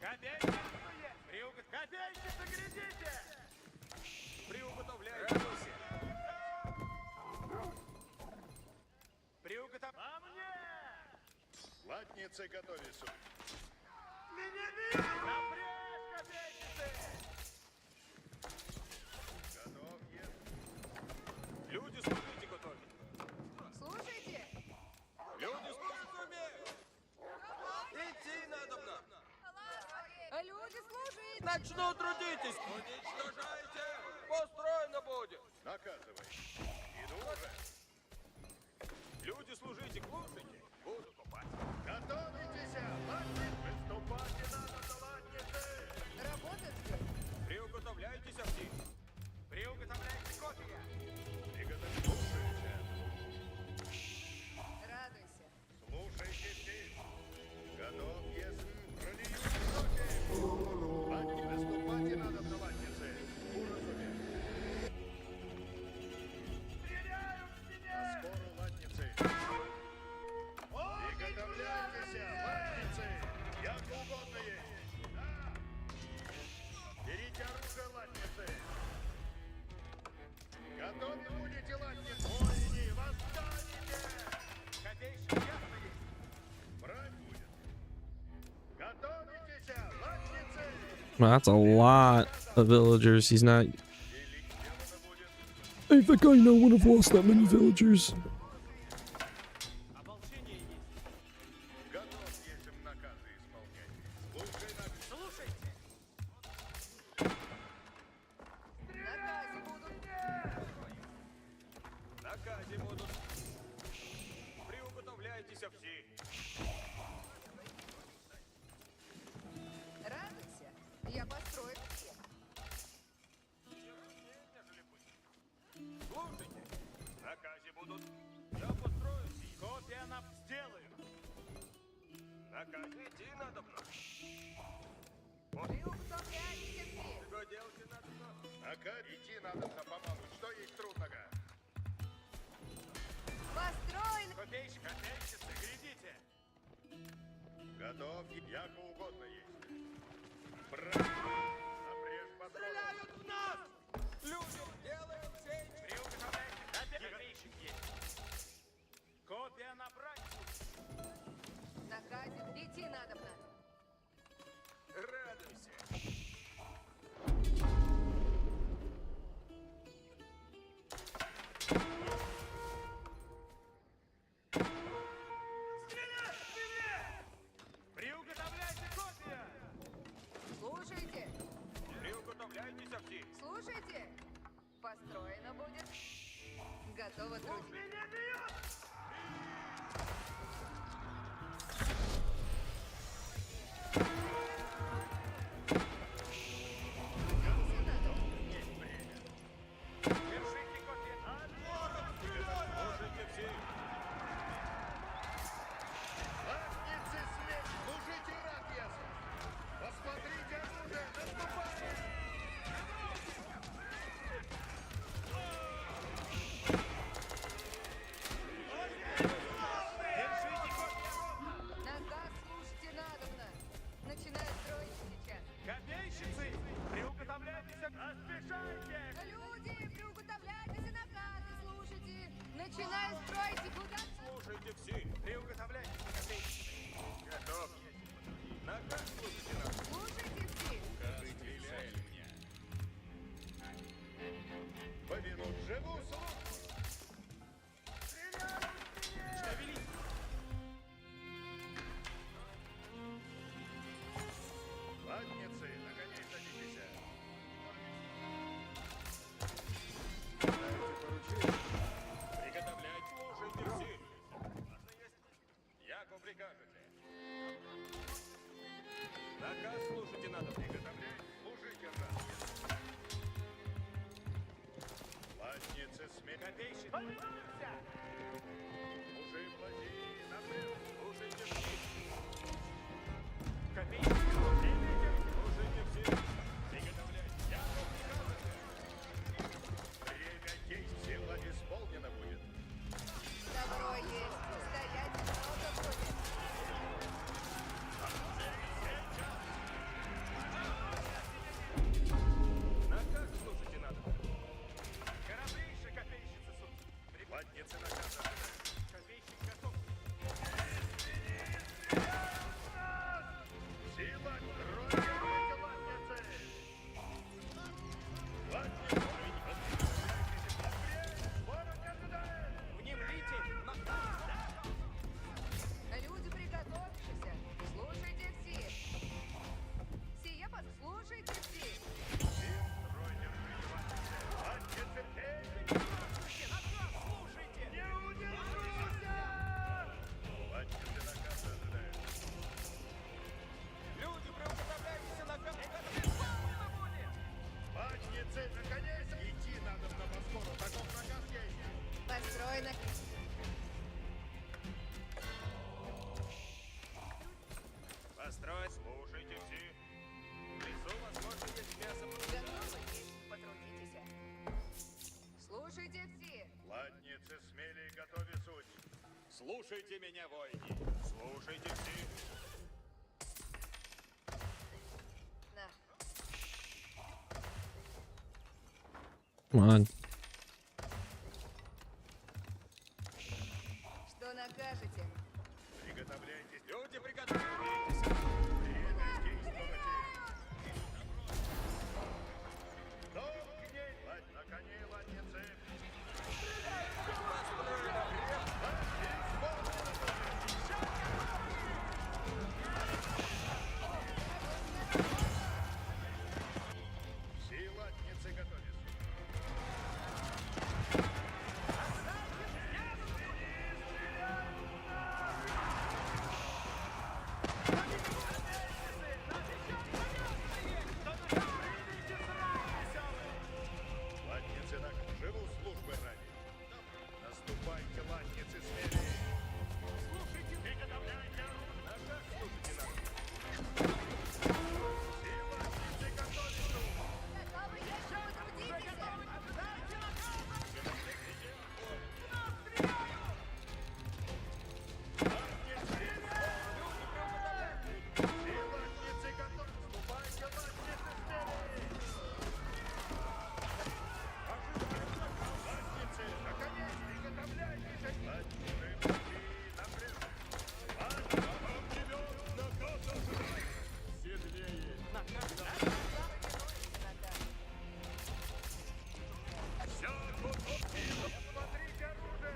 Копейщицы! Копейщицы, глядите! Приуготовляйтесь. Приуготов... По мне! Латницы готовятся. Готов, есть. Люди, служите, готовить. Слушайте. Люди, служить умеют. Идти надобно. Люди, служите. Начну трудитесь. Уничтожайте. Построено будет. Наказывай. Иду уже. Люди, служите, слушайте. Буду купать. Готовитесь! Латницы! Выступайте надо на латницы! Работают здесь. Приуготовляйтесь все. Приуготовляйте копия. Приготовьтесь. Радуйся. Слушайте все. Готов, есть. Пролью сроки. Латницы, выступайте надо на латницы. Уразумели. Стреляю в стене! На скору латницы. Приготовляйтесь, латницы. Як угодно есть. Да. Берите оружие, латницы. Готовы будете, латницы. Воины, восстанете. Копейщик ясно есть. Брать будет. Готовитесь, латницы. That's a lot of villagers. He's not. Или сделано будет. I think I know would have lost that many villagers. Ополчение есть. Готов, если наказы исполнять. Слушай наказ. Слушайте. Наказы будут. Наказе будут. Приуготовляйтесь все. Радуйся. Я построю всех. Слушайте. Наказе будут. Я построю все. Копия нам сделаю. Наказе идти надобно. Приуготовляйтесь все. Что делать надобно? Наказ идти надо на помалу. Что есть трудного? Построен. Копейщик, копейщицы, глядите. Готов, яко угодно есть. Брать. Напрежь патроны. Стреляют в нас! Людям делаем сеть! Приуготовляйте. Копейщик есть. Копия набрать. Наказе идти надобно. Радуйся. Приуготовляйте копия! Слушайте. Приуготовляйтесь все. Слушайте. Построено будет. Готово трудиться. Меня бьет! Держите копия! Слушайте все! Латницы смерть. Служите рад ясно. Посмотрите оружие. Наступайте. Держите копия! Наказ слушайте надобно. Начинаю строить сейчас. Копейщицы! Приуготовляйтесь! Поспешайте! Люди, приуготовляйтесь и наказы слушайте. Начинаю строить и куда? Слушайте все! Приуготовляйтесь, копейщицы! Готов! Наказ слушайте нас! Слушайте все. Повинут живу слух. Что велите? Латницы, наконец садитесь. Дайте поручение. Приготовлять! Слушайте все! Яко прикажете! Наказ слушайте надо! Приготовляй, служите рад. Латницы смерть. Копейщик! Повинуемся! Мужи владеи напрямую. Слушайте все! Копейщик! Слушайте все! Приготовлять! Яко прикажете! Время действия влади исполнено будет. Добро есть. Стоять много будет. Наказ слушайте надо! Кораблейшие копейщицы суть! Слушайте меня, воины. Слушайте все. На. Come on. Что накажете? Приготовляйтесь. Люди, приготовляйтесь. Время действовать. Дом к ней. На коне, ладницы. Все ладницы готовятся. Латницы на живу службы ради. Наступайте, латницы, смелее. Слушайте, приготовляйте. Наказ слушайте нас. Все латницы готовятся. Готовы еще потрудитесь? Все латницы готовы. Наступайте, латницы, смелее. Латницы, на коне, приготовляйтесь. Латницы, пути, напрямик. Вам ребят, наказ ожидает. Седлее. Все, смотрите оружие.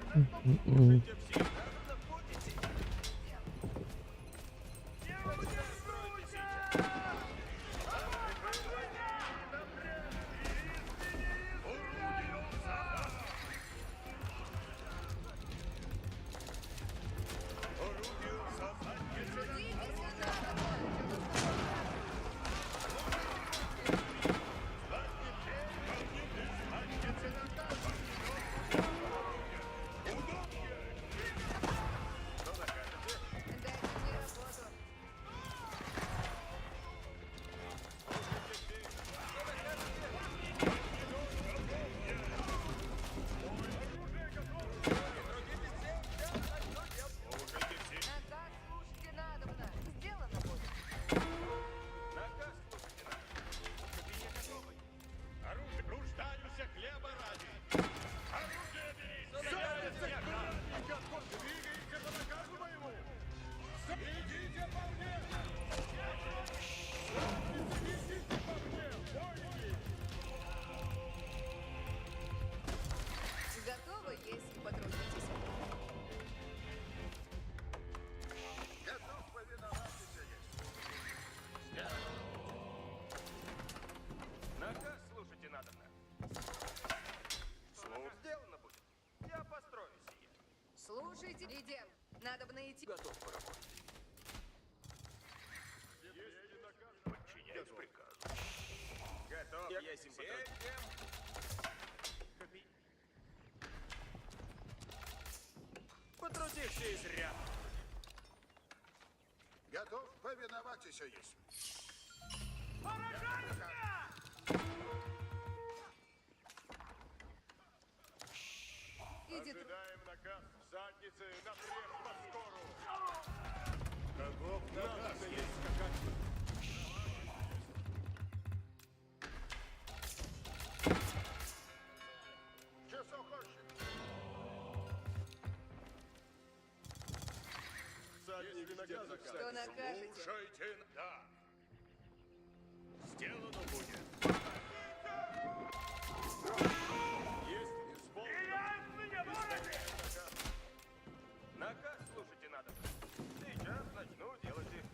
Слушайте все. Будете. Не удержуйте! Дайте мне работу. Наказ слушайте надобно. Сделано будет. Наказ слушайте нас. Кабинет готовый. Оружие. Руждаюся хлеба ради. Оружие берите. Двигайте по наказу моему. Идите по мне. Идите по мне, воины. Готовы, если потрудитесь. Готов повиноваться есть. Наказ слушайте надобно. Слух сделано будет. Я построю сие. Слушайте, идем. Надобно идти. Готов поработать. Если наказ, подчиняюсь приказу. Готов. Есть импотент. Потрудишься изрядно. Готов повиноваться есть. Иди, Ожидаем наказ в заднице напрямик по скору. Каков наказ есть какая? Часов хочет. Задник наказ. что накажете? Слушайте, да. Сделано будет. Есть исполнено. Наказ слушайте надо. Сейчас начну делать их.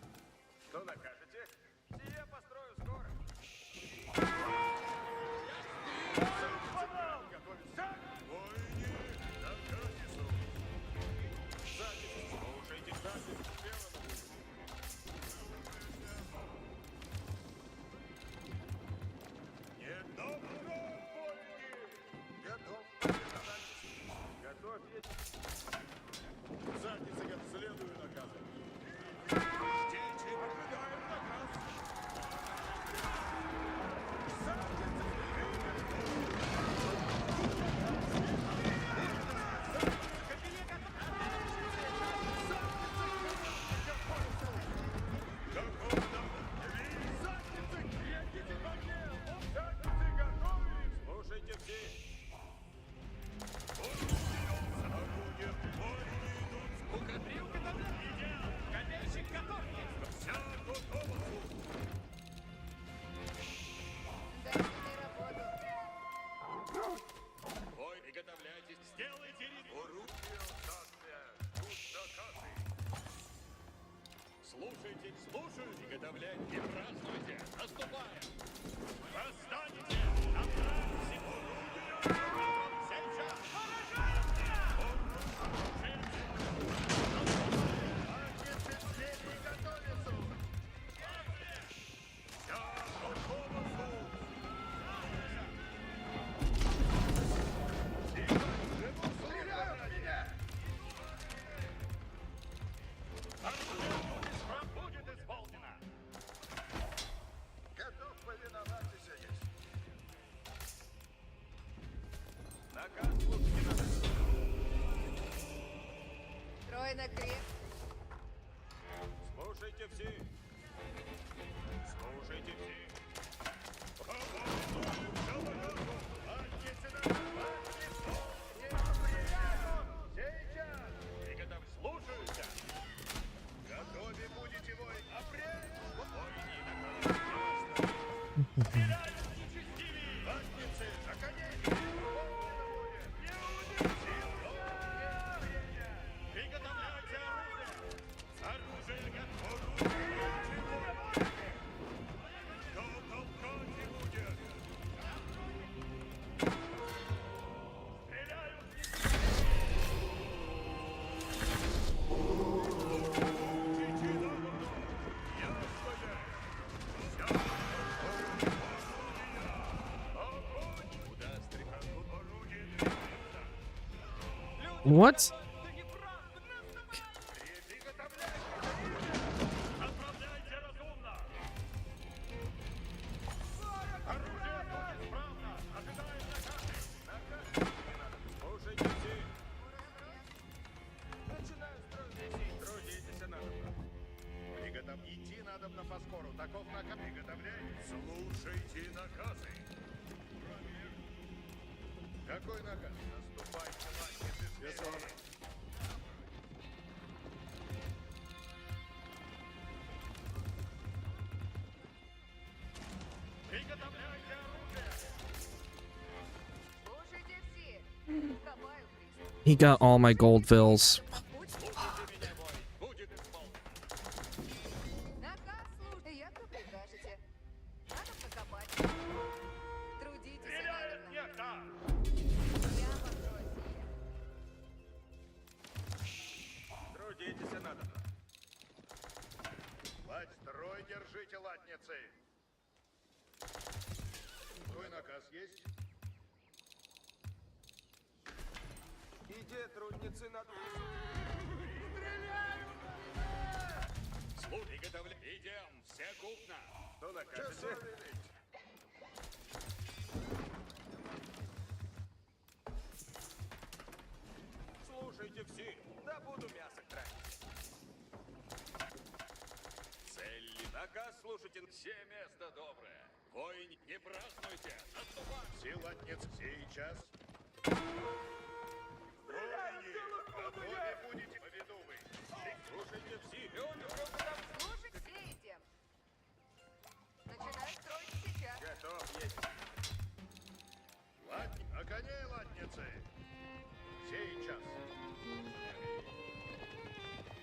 Что накажете? Сие построю скоро. Готовится. Войне, наказ несу. Запись. Слушайте, запись сделано. Не добро, войне. Готов. Готовь. Задница, как следую наказу. Ждите, ожидаем Приготовьтесь, слушаю. Приготовляйте, не празднуйте. Наступаем. Восстанете. Направьте орудие. Сейчас. Латницы все приготовятся. Все, готово, суд. Стреляют в меня! Будет исполнено. Готов повиноваться есть. Наказ слушайте надо. Строй на крест. Слушайте все. Слушайте все. Приготовь, слушаюся. Готовы будете вой. Апрель. Войни на стреляют нечестивые. Латницы, на коней. Не приготовляйте оружие. Оружие готово. Кто толкать не будет? Стреляют What? Отправляйте разумно! Оружие будет исправно! Ожидаем наказы! Слушайте все. Начинаю строить сеть. Трудитесь надо. Идти надо на фоскору. Таков наказ. Приготовляйтесь. Слушайте наказы. Какой наказ? Наступайте, латницы, смелее. Приготовляйте оружие! Слушайте все. Копаю крест. He got all my gold fills. Слушайте меня, бой! Будет исполнено! Наказ слушай. Як вы прикажете. Надо покопать. Трудитесь, Стреляет надобно. некто! Я покрою сие. Трудитесь надо. Лать, строй, держите латницы! Твой наказ есть? Иди, трудницы надо. Слух, приготовля... Идем, все купно! Что накажете? Слушайте все. Да буду мясо тратить. Цель. Наказ слушайте. Все место доброе. Войн, не празднуйте. Наступать. Все латниц сейчас. Войни, готовы будете. Поведу вы. Слушайте все. Слушай, все идем. Начинай строить сейчас. Готов есть. Латни... На коне латницы. Сейчас.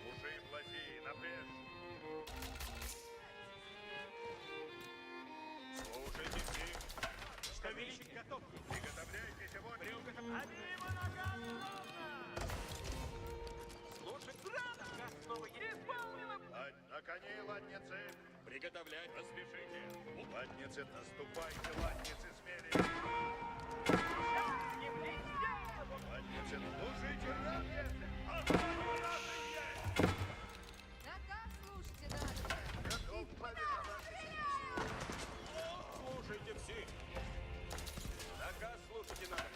Уши плоти, напрежь. Слушайте все. Повелитель готов. Приготовляйтесь, вот. Слушай, рано. Наказ снова исполнено. На коне латницы. Приготовлять, поспешите. Латницы, наступайте, латницы, смелее. Латницы, слушайте, латницы. Огонь наши есть. Наказ слушайте, надобно. Готов повиноваться есть. Слушайте все. Наказ слушайте надо.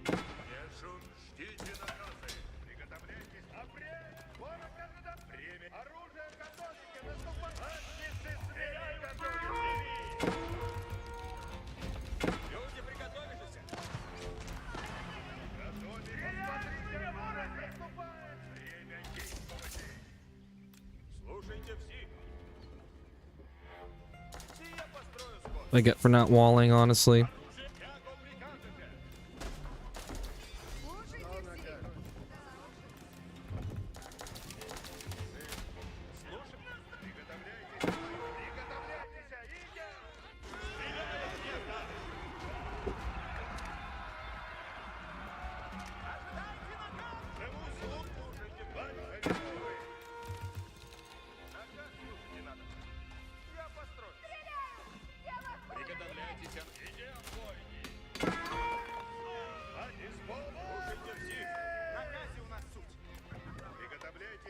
Не шум, ждите наказы. Приготовляйтесь. Апрель! Ворог ожидает. Время. Оружие готовите. Наступать. Латницы, стреляют. Готовите. Люди, приготовились. Готове. Посмотрите, ворог наступает. Время действовать. Слушайте все. Все я построю скот. I get for not walling, honestly. Оружие, яко прикажете. Слушайте все.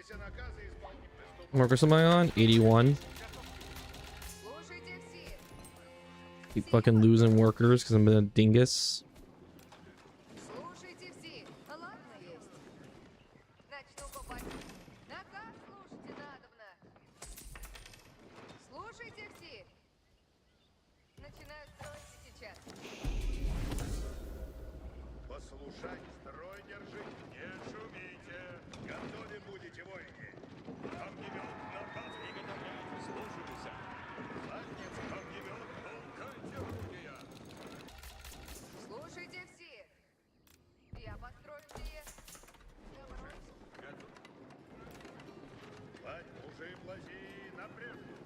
Все наказы исполнить преступников. Workers am I on? 81. Слушайте все. Keep fucking losing workers because I'm a dingus. Слушайте все. Ладно есть. Начну копать. Наказ слушайте надобно. Слушайте все. Начинаю строить сейчас. Послушать, строй держите. Не шумите. Готовы будете, воины. Огнемет, наказ. Приготовляйтесь, слушаюсь. Заднец, огнемет, толкайте орудия. Слушайте все. Я построю все. Бать, мужи, блази, напрямик.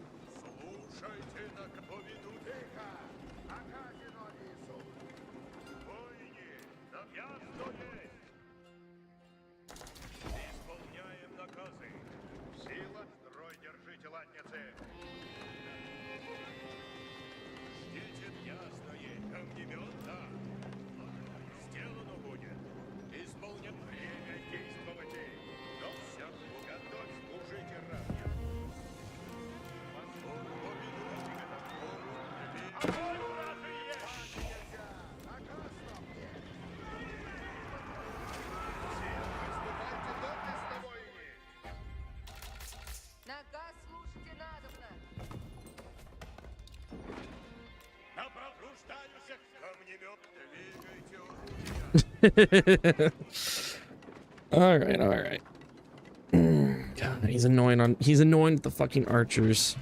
Слушайте, на поведу. Тихо! Наказе несу. Воине, да ясно есть. Исполняем наказы. Сила, строй, держите латницы. Ждите, ясно есть. Огнемет, да. Сделано будет. Исполнять время действовать. Но все, готовь, служите равне. Наказ слушайте надобно. Напровождаюся к огнемет. Двигайте орудия. All right. God, he's annoying with the fucking archers.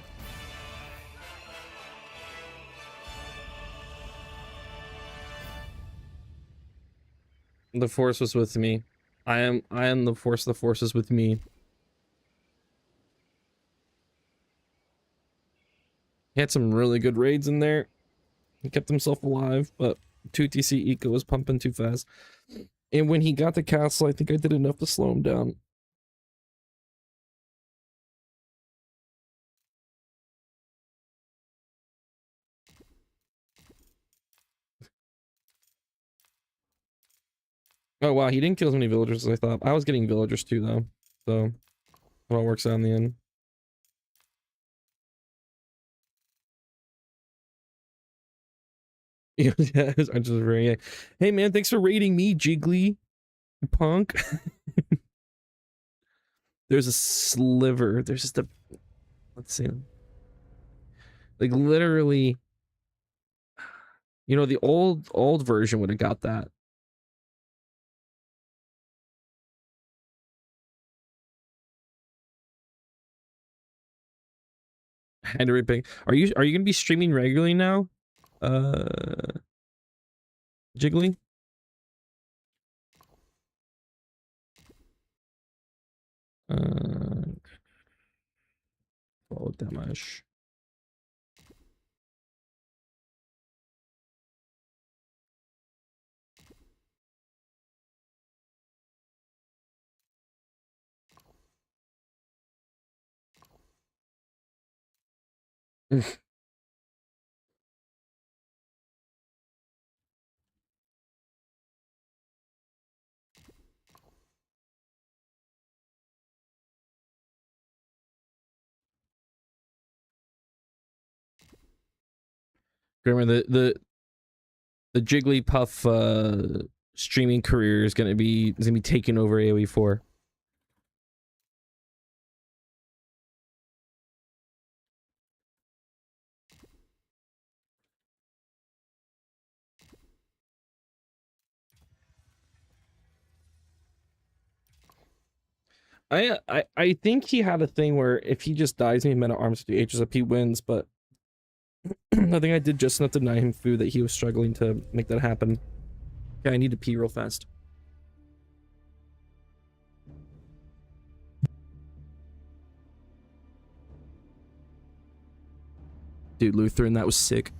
The force was with me. I am the force. The force is with me. He had some really good raids in there. He kept himself alive, but 2TC Eco was pumping too fast. And when he got to castle, I think I did enough to slow him down. Oh wow, he didn't kill as many villagers as I thought. I was getting villagers too though. So it all works out in the end. Yeah, I just very. Hey man, thanks for raiding me, Jiggly, you punk. There's a sliver. There's just a. Let's see. Like literally, you know, the old version would have got that. Henry Pig. Are you gonna be streaming regularly now? Jiggly? Oh, damage. Remember the Jigglypuff streaming career is gonna be taking over AoE 4. I think he had a thing where if he just dies and he men at arms to H's up, he wins, but I think I did just enough to deny him food that he was struggling to make that happen. Okay, I need to pee real fast. Dude, Lutheran, that was sick.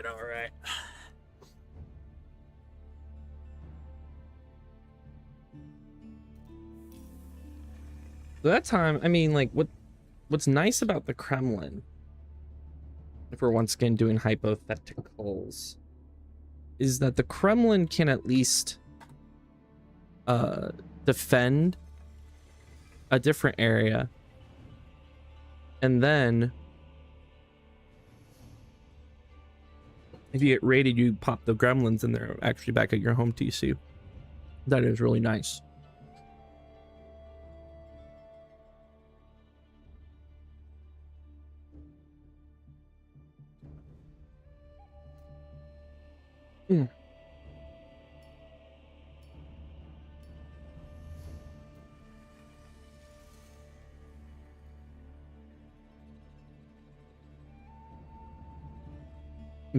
right, all right. So that time, I mean, like, what's nice about the Kremlin, if we're once again doing hypotheticals, is that the Kremlin can at least defend a different area, and then if you get raided, you pop the gremlins and they're actually back at your home TC. That is really nice. Mm.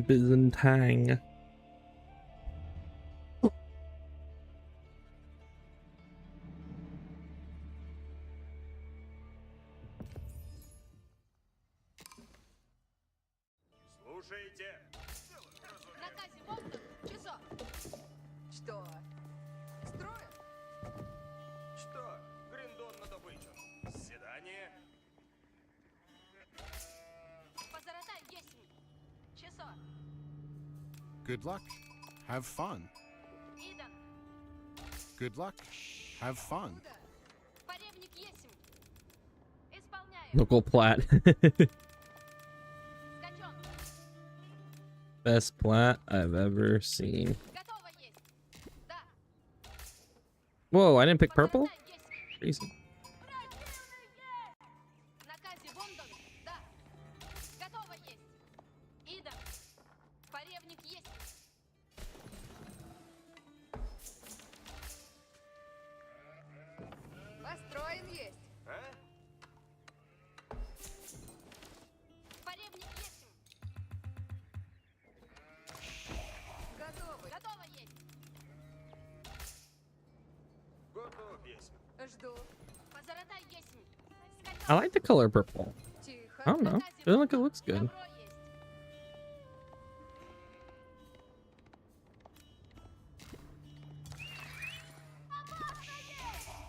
Byzantine. Слушайте. Наказе Богдан, часов. Что? Строим? Что? Гриндон на добычу. Заседание. Позоротай есть. Часов. Good luck. Have fun. Идан. Good luck. Have fun. Куда? Поребник есть. Исполняю. Local plat. Скачен. Best plat I've ever seen. Готово есть. Да. Whoa, I didn't pick purple? Позоротай есть. Crazy. Наказе Богдан. Да. Готово есть. Идан. Поребник есть. Построен есть. А? Поребник есть. Готовы. Готово есть. Готов есть. Жду. Позоротай есть. Скачен. I like the color purple. Тихо. I don't know. I feel like it looks good. Добро есть.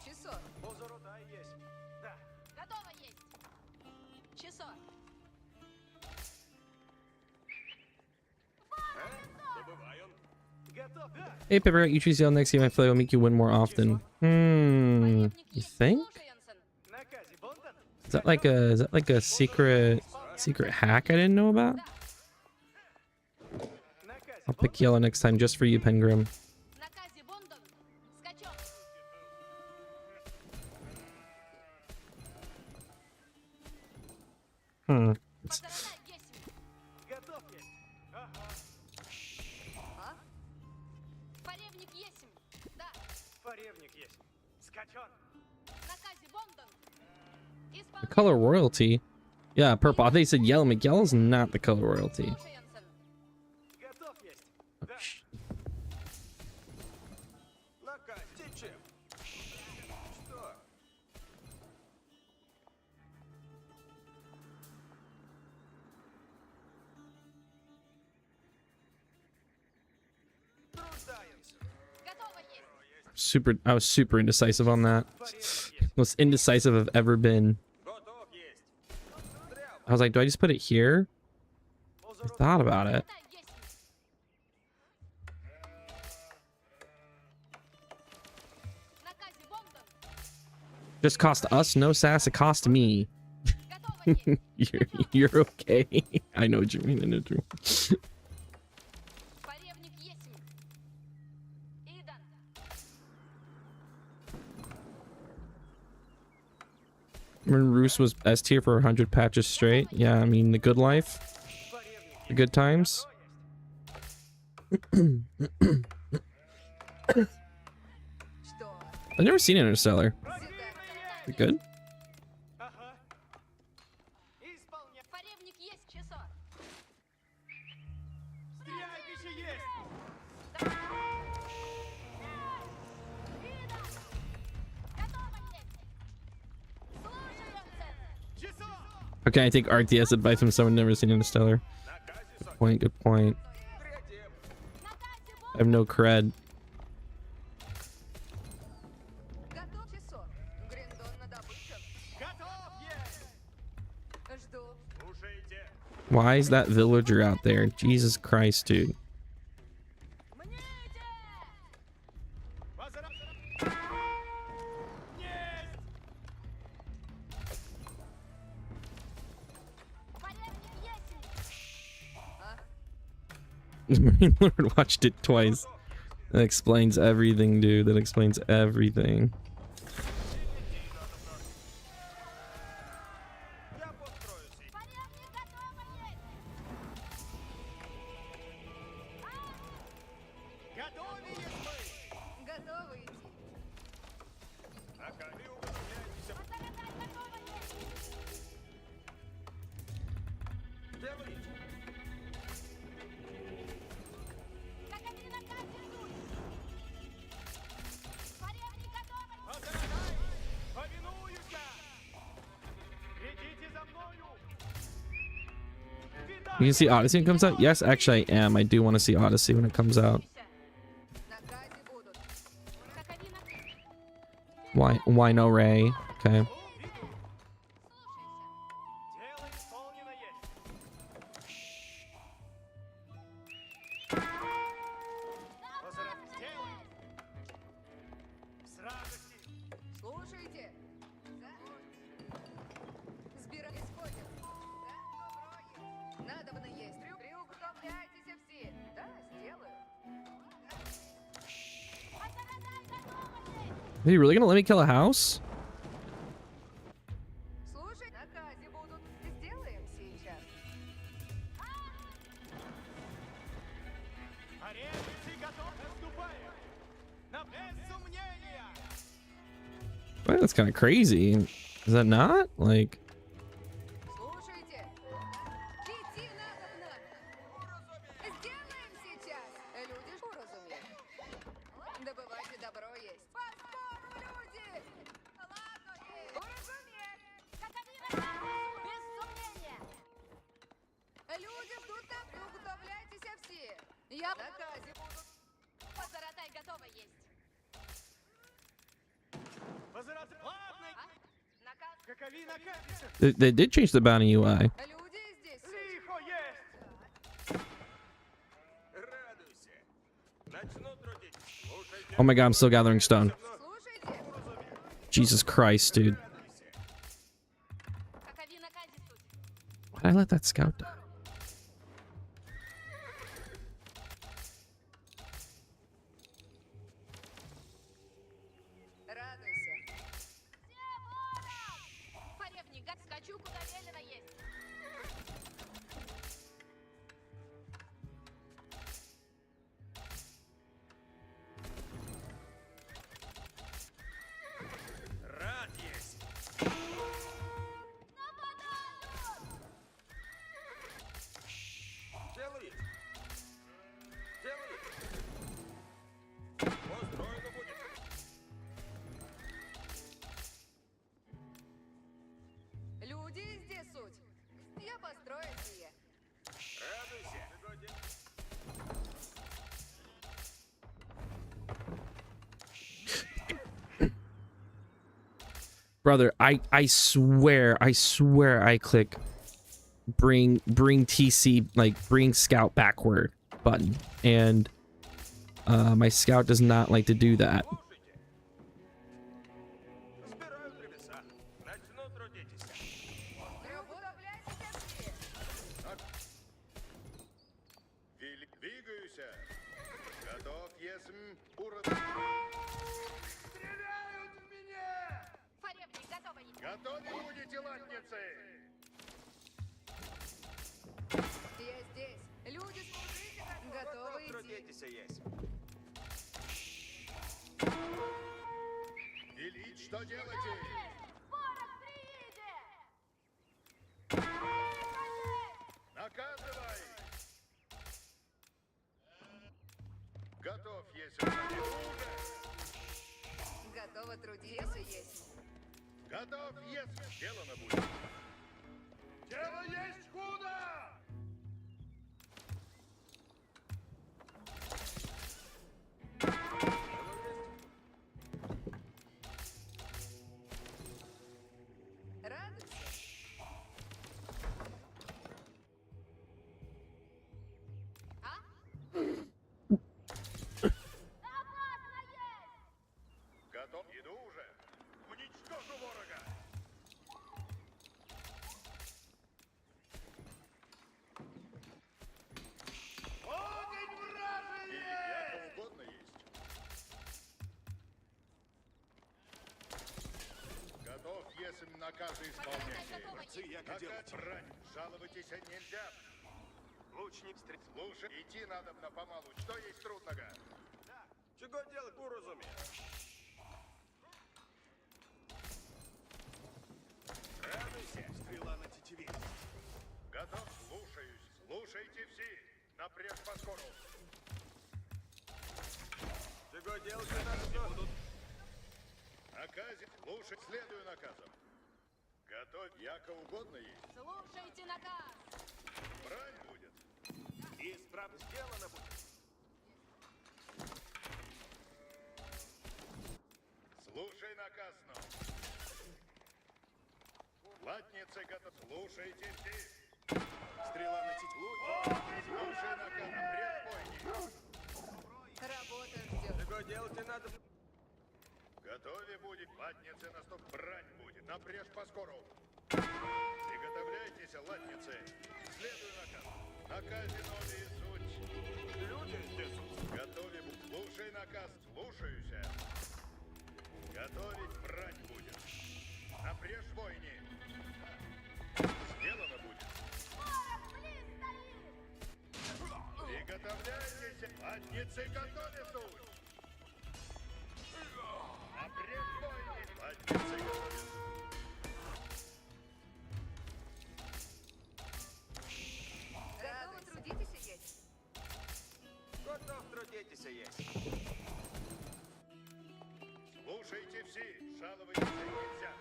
Часов. Позоротай есть. Да. Готово есть. Часов. А? Добываем. Готов. Да. Hey, Pepper, you choose the next game I play will make you win more often. Поребник You есть. think? Слушаемся. Наказе Богдан. Is that like a secret hack I didn't know about? Наказе I'll pick yellow next time just for you, Pengrim. Наказе Богдан. Скачен. Позоротай есть. Готов есть. Ага. А? Поребник есть. Да. Поребник есть. Скачен. Наказе Богдан. The Исполняю. color royalty? Yeah, purple. I think you said yellow. McYellow's not the color royalty. Слушаемся. Готов есть. Oh, Да. Наказ. Течем. Что? Труждаемся. Готово есть. I was super indecisive on that. Most indecisive I've ever been. Готов есть. I was like, do I just put it here? I thought about it. Позоротай есть. Наказе Богдан. Just cost us no sass, it cost me. Готово есть. You're okay. I know what you mean, Andrew. Поребник есть. Идан. When Rus was S tier for 100 patches straight. Yeah, I mean, the good life, the good times. Что? I've never seen Interstellar. Сюда. Is it good? Ага. Исполняй. Поребник есть. Часов. Стрельбище есть. Идан. Готово есть. Слушаемся. Часов. How can I take RTS advice from someone never seen Interstellar? Наказе Point, good point. I have no cred. Готов часов. Гриндон на добычу. Готов есть! Жду. Слушайте. Why is that villager out there? Jesus Christ, dude. Возврат! Есть! Порядник есть. The Marine Lord watched it twice. That explains everything, dude. That explains everything. Я построюсь и... Порядник готово есть. Готовы есть мы! Готовы идти. Наказ. Вы уготовляетесь. Посаратай готово есть. Делайте. Каковы наказы суть. Порядник готово есть. Возвратай! Повинуюся! Идите за мною! You can see Odyssey when it comes out? Yes, actually I am. I do want to see Odyssey when it comes out. Наказы будут. Каковы наказы. Why no Ray? Okay. Дело исполнено есть! Возврат сделай! С радостью! Слушайте. Сбирай, исходим. Да, добро есть. Надобно есть. Приуготовляйтесь все. Да, сделаю. Посаратай готово есть. Are you really gonna let me kill a house? Слушай, наказы будут. Сделаем сейчас. Порядницы готов! Наступаем! Без сомнения! Well, that's kind of crazy. Is that not? Like, Слушайте. Идти надобно. Сделаем сейчас. Люди ж уразумеют. Добывайте добро есть. Поспору, люди! Ладно, есть. Уразуметь. Каковы наказы суть. Без сомнения. Люди ждут там. Уготовляйтесь все. Я наказы будут. Посаратай готово есть. Возврат... Ладно! Наказ. Каковы наказы? they did change the bounty UI. Люди здесь. Лихо есть! Радуйся. Начну трудиться. Слушайте. Oh my god, I'm still gathering stone. Слушайте. Jesus Christ, dude. Каковы наказы суть. Why did I let that scout die? Радуйся. Все ворон. Порядник гад. Скачу куда велено есть. Рад есть. Делай. Делай. Построено будет. Люди здесь суть. Я построю сие. Радуйся. Brother, I swear I click bring TC, like bring scout backward button, and my scout does not like to do that. Слушайте. Сбираю древеса. Начну трудиться. Приуготовляйтесь все. Двигаюсь. Готов, есмь. Стреляют в меня! Порядник готово есть. Готовы будете, латницы? Я здесь. Люди, служите. Готовы идти. Трудитесь есть. Велить, что делаете? Порох прииде. Наказывай. Готов, есмь. Готовы трудиться есть. Готов, есмь. Сделано будет. Дело есть худо! наказы исполняйте. Наказ Брань, жаловаться нельзя. Лучник стрель. Слушай, идти надо на помалу. Что есть трудного? Чего делать, уразумею? Радуйся, стрела на тетиве. Готов? Слушаюсь. Слушайте все. Напряг по скору. Чего делать не надо, будут. Наказе. Слушай. Следую наказам. Готовь. Яко угодно есть. Слушайте наказ. Брань будет. Исправно сделано будет. Слушай наказ, но. Латницы готов. Слушайте все. Стрела на тетиве. Слушай наказ. Напряг бойни. Работа ждет. Чего делать не надо. Готове будет. Латницы наступ. Брань будет. Напряг по скору. Приготовляйтесь, латницы. Следуй наказ. Наказе новые суть. Люди здесь. Готове. Слушай наказ. Слушаюся. Готовить брать будет. Напряжь войни. Сделано будет. Приготовляйтесь. Латницы готовятся. Напряжь войни. Латницы готовятся. Готовы трудитесь есть? Готов трудитесь есть. Слушайте все. Жаловаться нельзя.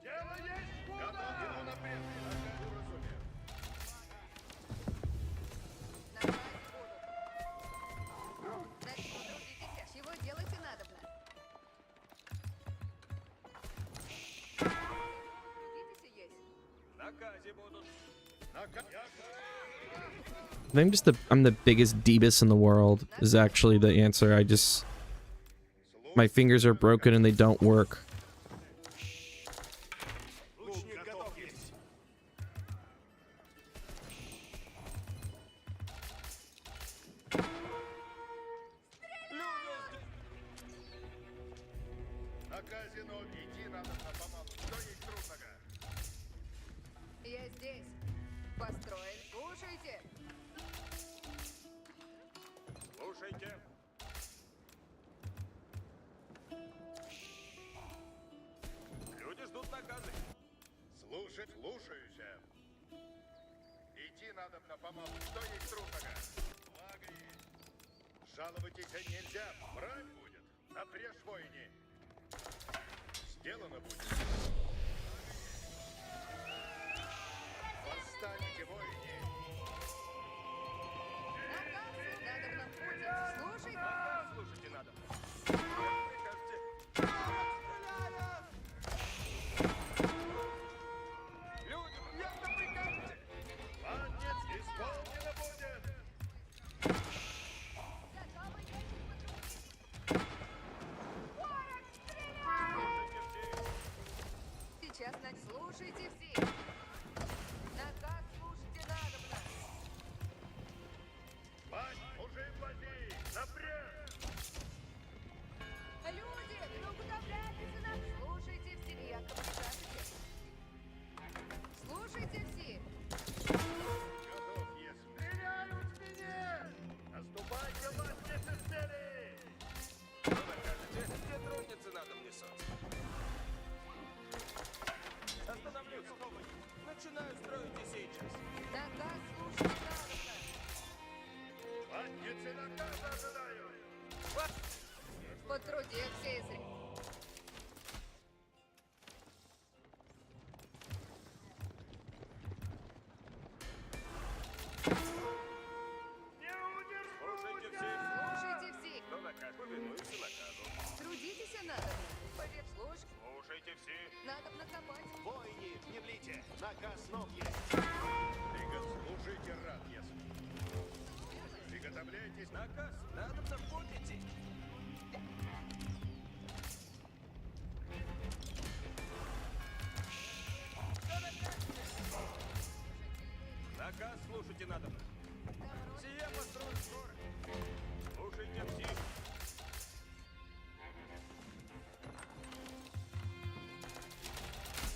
Дело есть. Готов ему напряг. Наказ уразумею. Наказы будут. Начну трудитесь. Чего делать и надобно? Трудитесь есть. Наказе будут. I think I'm the biggest Debus in the world is actually the answer. My fingers are broken and they don't work. Лучник готов есть. Наказе, но идти надо на помалу. Что есть трудного? Я здесь. Построен. Слушайте. Слушайте. Люди ждут наказы. Слушаюся. Идти надо на помалу. Что есть трудного? Благо есть. Жаловаться нельзя. Брать будет. Напряжь войни. Сделано будет. Восстанете войни. Наказ надобно будет. Слушайте. Слушайте надо. Прикажете. Стреляю! Люди, верно прикажете. Латниц исполнено будет. Готовы есть. Ворог, стреляй! Сейчас слушайте все. Наказ слушайте надобно. Мать, мужи, владей. Напряг. Люди, приготовляйтесь на... Слушайте все, якобы прикажете. Слушайте все. Готов есть. Стреляют в меня. Наступайте, латницы, стели. Что накажете? Где трудницы надо несут? Остановлюсь. Начинаю строить и сейчас. Наказ слушайте надобно. Латницы наказа ожидают. По труде все изри. Слушайте все. Слушайте все. Кто наказ? Повинуйся наказу. Трудитесь надобно. Повет слушай. Слушайте все. Надобно копать. Войни, не влите. Наказ снов есть. Служите рад, если. Приготовляйтесь. Наказ надо запомните. Наказ слушайте надо. Сие построю скоро. Слушайте все.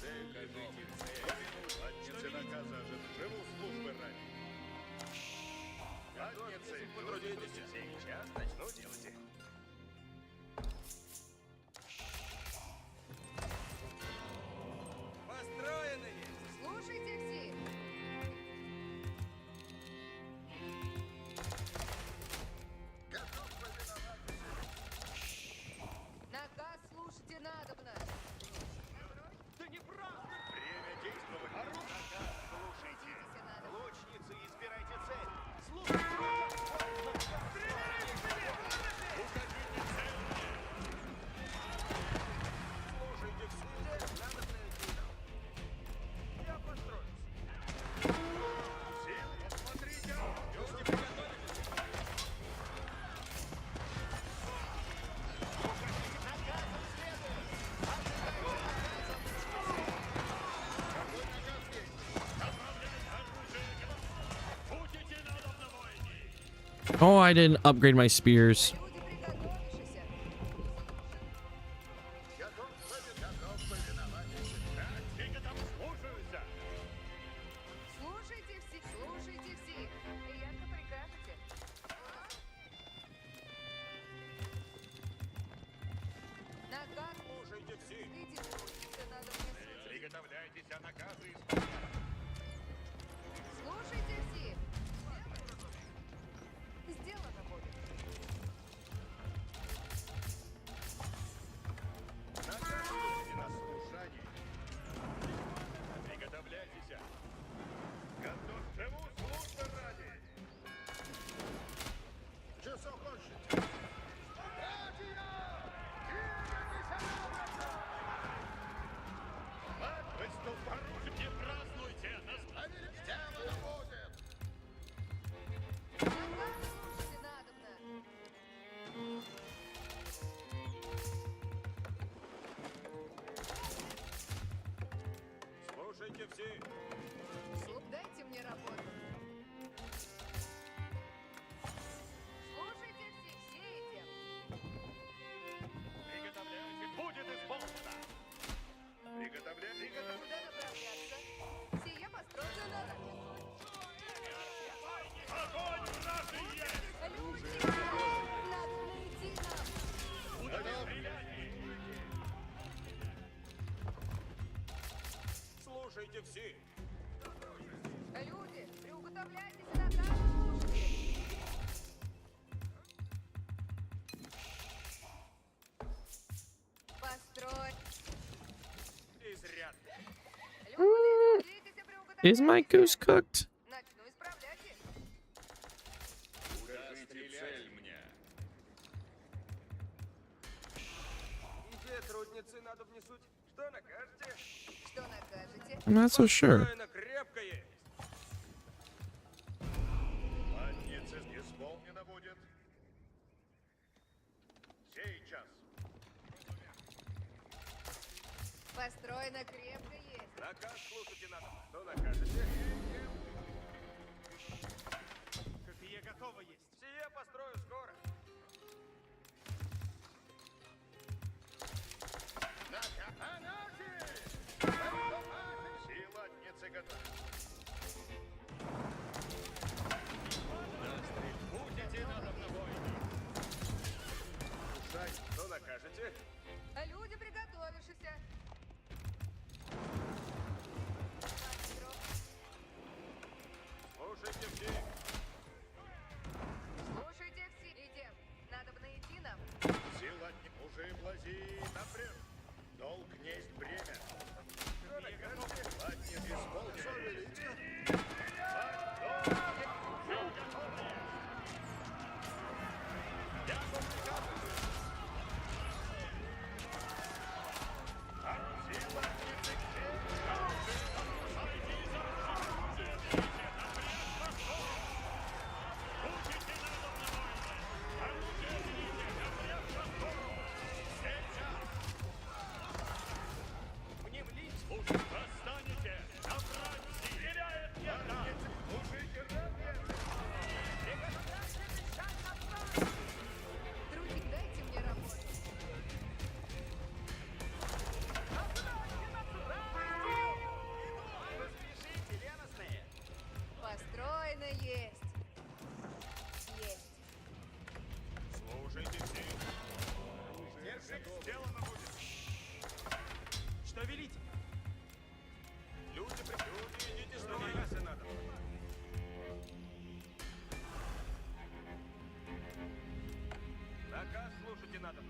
Тихо, Латницы наказа живу службы ради. Латницы, Потрудитесь. Сейчас начну делать их. Построено есть. Слушайте все. Готов повиноваться. Наказ слушайте надобно. Да не правда! время действовать. Наказ слушайте. Идите надо. Лучницы, избирайте цель. Слушайте. Слушайте все. Надо найти. Я построюсь. Сил, посмотрите. Люди приготовились. Какой наказ есть? Будете надобно войне. Oh, I didn't upgrade my spears. Люди приготовившися. Готов повиноваться. Так, фига там слушаются. Слушайте все. Слушайте все. Яко прикажете. Наказ Слушайте все. идите. Слушайте надо мне слушать. Приготовляйтесь, а наказы исполнять. Слушайте все. Сделано будет. Наказ слушайте на слушание. Приготовляйтесь. Готов живу службы ради. Часов кончить. Мать, выступайте, празднуйте. Сделано будет. Наказ слушайте надобно. Слушайте все. Дайте мне работу. Слушайте все идем. Приготовляйтесь, будет исполнено. Приготовляйтесь. Куда направляться? Сие построено надо. Огонь вражий есть! Люди, надо найти нам. Будете стрелять! Слушайте все. Люди, приуготовляйтесь и наказ слушайте. Построй. Изрядно. Люди, трудитесь и приуготовляйтесь. Is my goose cooked? Начну исправлять их. Укажите цель мне. Где трудницы надо внесуть? Что накажете? Что накажете? I'm not so sure. Построено крепко есть. Латницы исполнено будет. Сейчас. Построено крепко есть. Наказ слушайте надо. Что накажете? Копия готова есть. Сие построю скоро. Все латницы готовы. Будете надобно войне. Слушай, что накажете? Люди, приготовившися. Конечно, есть. Есть. Слушайте все. Оружие сделано будет. Что велите? Люди, идите с наказы надо. Наказ слушайте надо.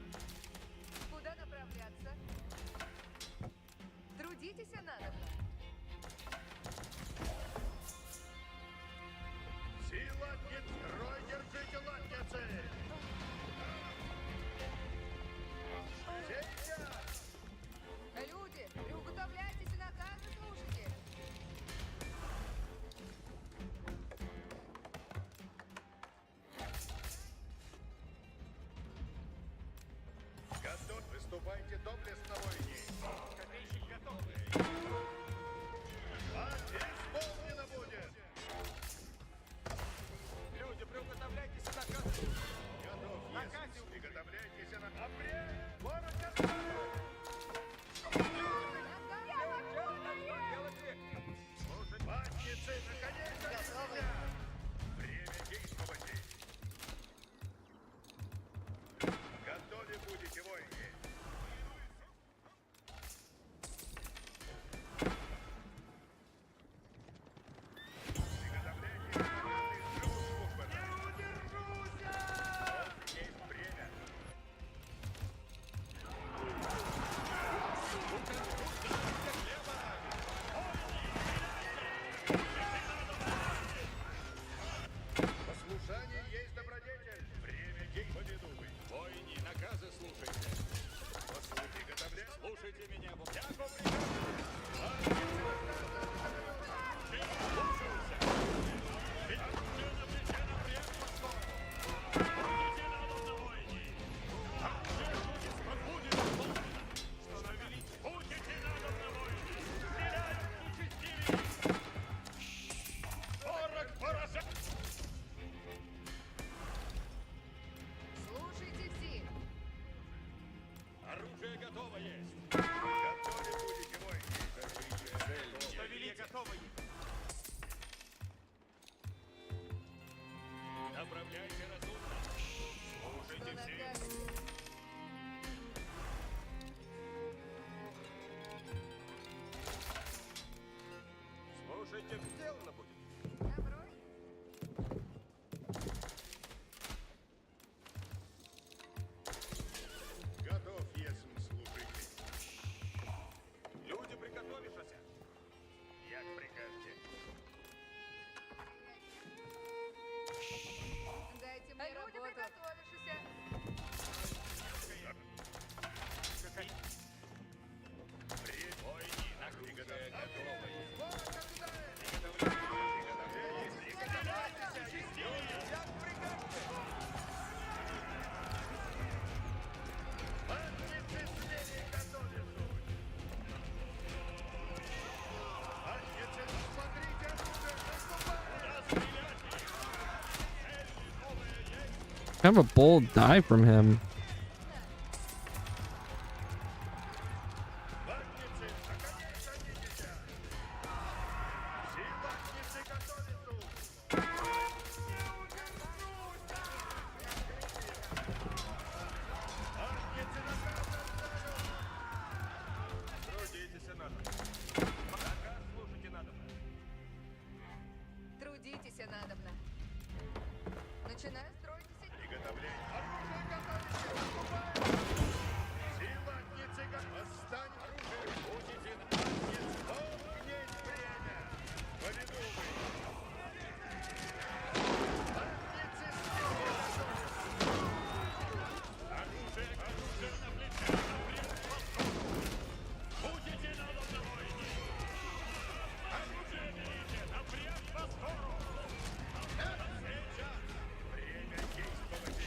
Куда направляться? Трудитесь, надо. Сила, нет, строй, держите латницы. Сейчас. Люди, приуготовляйтесь и наказы слушайте. Готов, выступайте доблестно, войни. Копейщик готов. А исполнено будет. Люди, приуготовляйтесь и наказы. Готов, Наказ. есть. Приготовляйтесь на апрель. Ворот оставить. Латницы, наконец, меня. Время действовать. Готовы будете, воины. Приготовляйтесь на службы. Не удержусь! Есть время. Послушание есть добродетель. Время действовать. Воини, наказы слушайте. Послушайте, приготовляйтесь. Слушайте меня. Яко приказ. Слушайте все. Оружие готово есть. Готовы будете, воины. Что велите? Готово. Направляйте разумно. Что Слушайте все. накажете? Слушайте, сделано будет. Добро? Готов, есм, слушайте. Люди, приготовишься. Як прикажете. Дайте мне работу. Люди, приготовившися. Воини, оружие готово. Kind of a bold dive from him. Трудитесь и надо. Наказ слушайте надо. Трудитесь, надобно. Начинаю строить сеть. Приготовление. Оружие готовите. Наступаем. Силатницы готовы. Восстань. Оружие. Будете латниц. Полкнеть время. Поведу вы. Латницы с ними готовятся. Оружие. Оружие на плече. Будете надо войне. Оружие берите. Напрямь по скору. Встреча. Время действовать.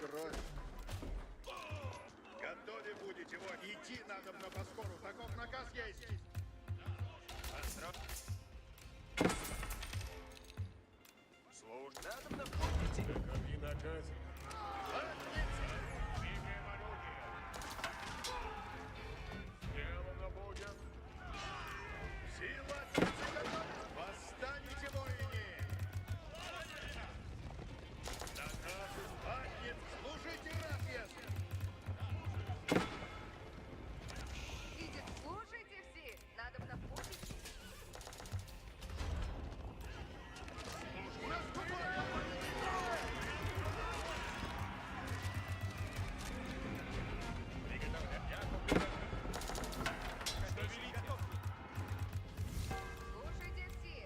построю. Готовы будете, вот. Идти надо на поскору. Таков наказ есть. Слушай, надо на помните. Каковы наказы? Ладница! Двигаем орудие. Сделано будет. Сила птицы готовится. Восстанете, воине! Наказ из ладниц. Служите раб, если. Видит, слушайте все. Надо на помните. Слушайте все.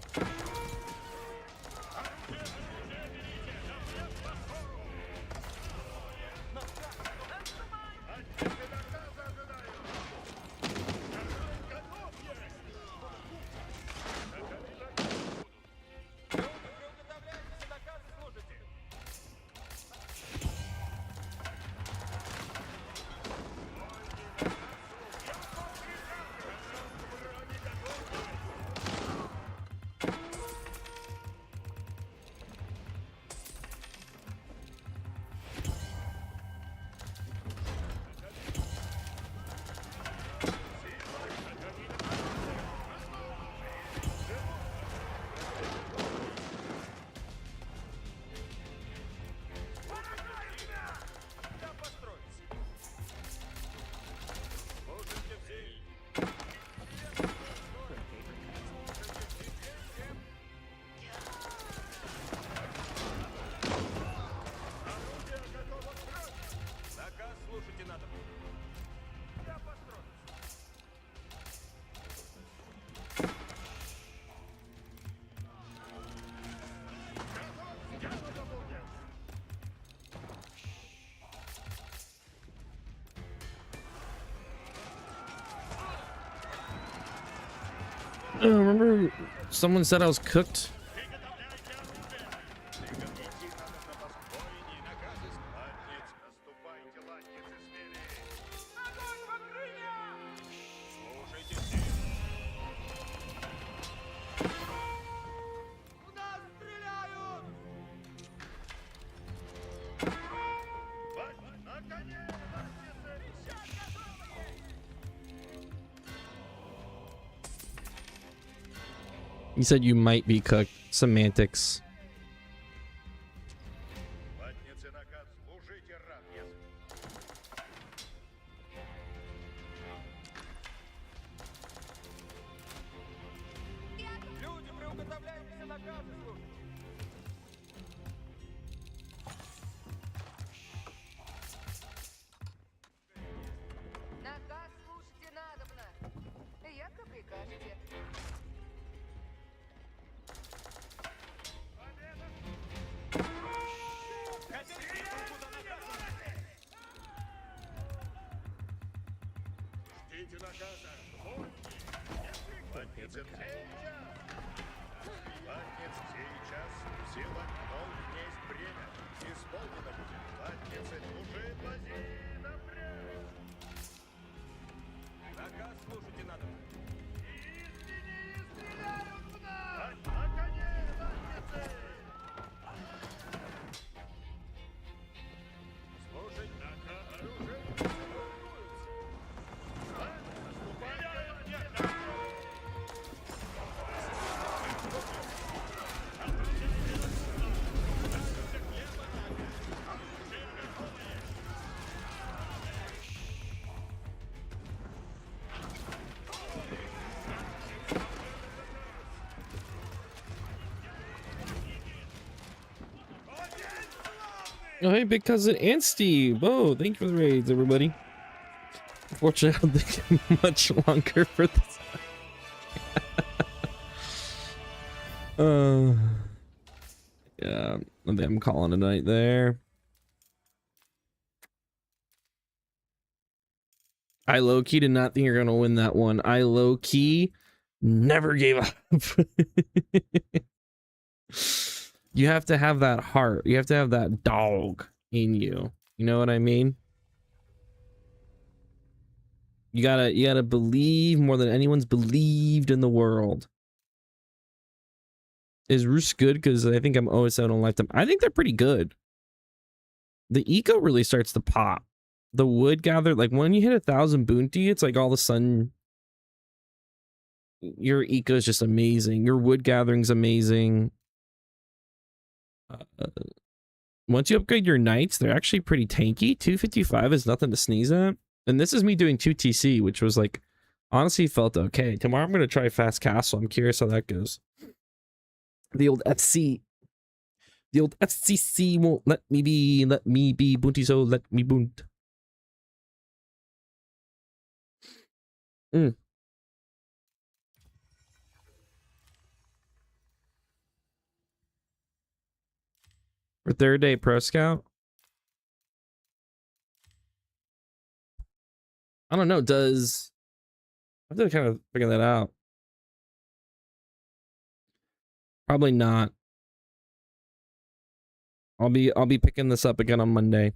От тебя наказа ожидаю. Готов есть. Люди, приуготовляйтесь, наказы слушайте. Я построюсь. Слушайте все. Орудие готово к сразу. Наказ слушайте надо. Я построюсь. Сделано будет. Remember someone said I was cooked? Приготовляйте оружие! Идти надо на поскору. Воине, наказ из ладниц. Наступайте, ладницы, смелее. Огонь в окрылья! Слушайте все. В нас стреляют! На коне, ладницы! You said you might be cooked. Semantics. Ладницы, наказ. Служите раб, если. Люди, приуготовляйтесь, наказы слушайте. Наказ слушайте надобно. Яко прикажете. Ждите наказа. Ладницы, сейчас. Ладницы, сейчас. Сила, долг, есть время. Исполнено будет. Ладницы, служи, лази, напрямик. Наказ слушайте надо. На коне, ладницы! Слушать наказ. Оружие. Наступайте, ладницы! Oh, hey, Big Cousin and Steve. Whoa, thank you for the raids, everybody. Unfortunately, I don't think I'm much longer for this. Yeah, I think I'm calling a night there. I low-key did not think you're gonna win that one. I low-key never gave up. You have to have that heart. You have to have that dog in you. You know what I mean? You gotta believe more than anyone's believed in the world. Is Rus good? Because I think I'm 0-7 on lifetime. I think they're pretty good. The eco really starts to pop. The wood gather, like when you hit 1,000 bounty, it's like all of a sudden your eco is just amazing. Your wood gathering's amazing. Once you upgrade your knights, they're actually pretty tanky. 255 is nothing to sneeze at. And this is me doing 2TC, which was like, honestly felt okay. Tomorrow I'm going to try Fast Castle. I'm curious how that goes. The old FC. The old FCC won't let me be bounty, so let me boont. For third day pro scout? I don't know, does... I have to kind of figure that out. Probably not. I'll be picking this up again on Monday.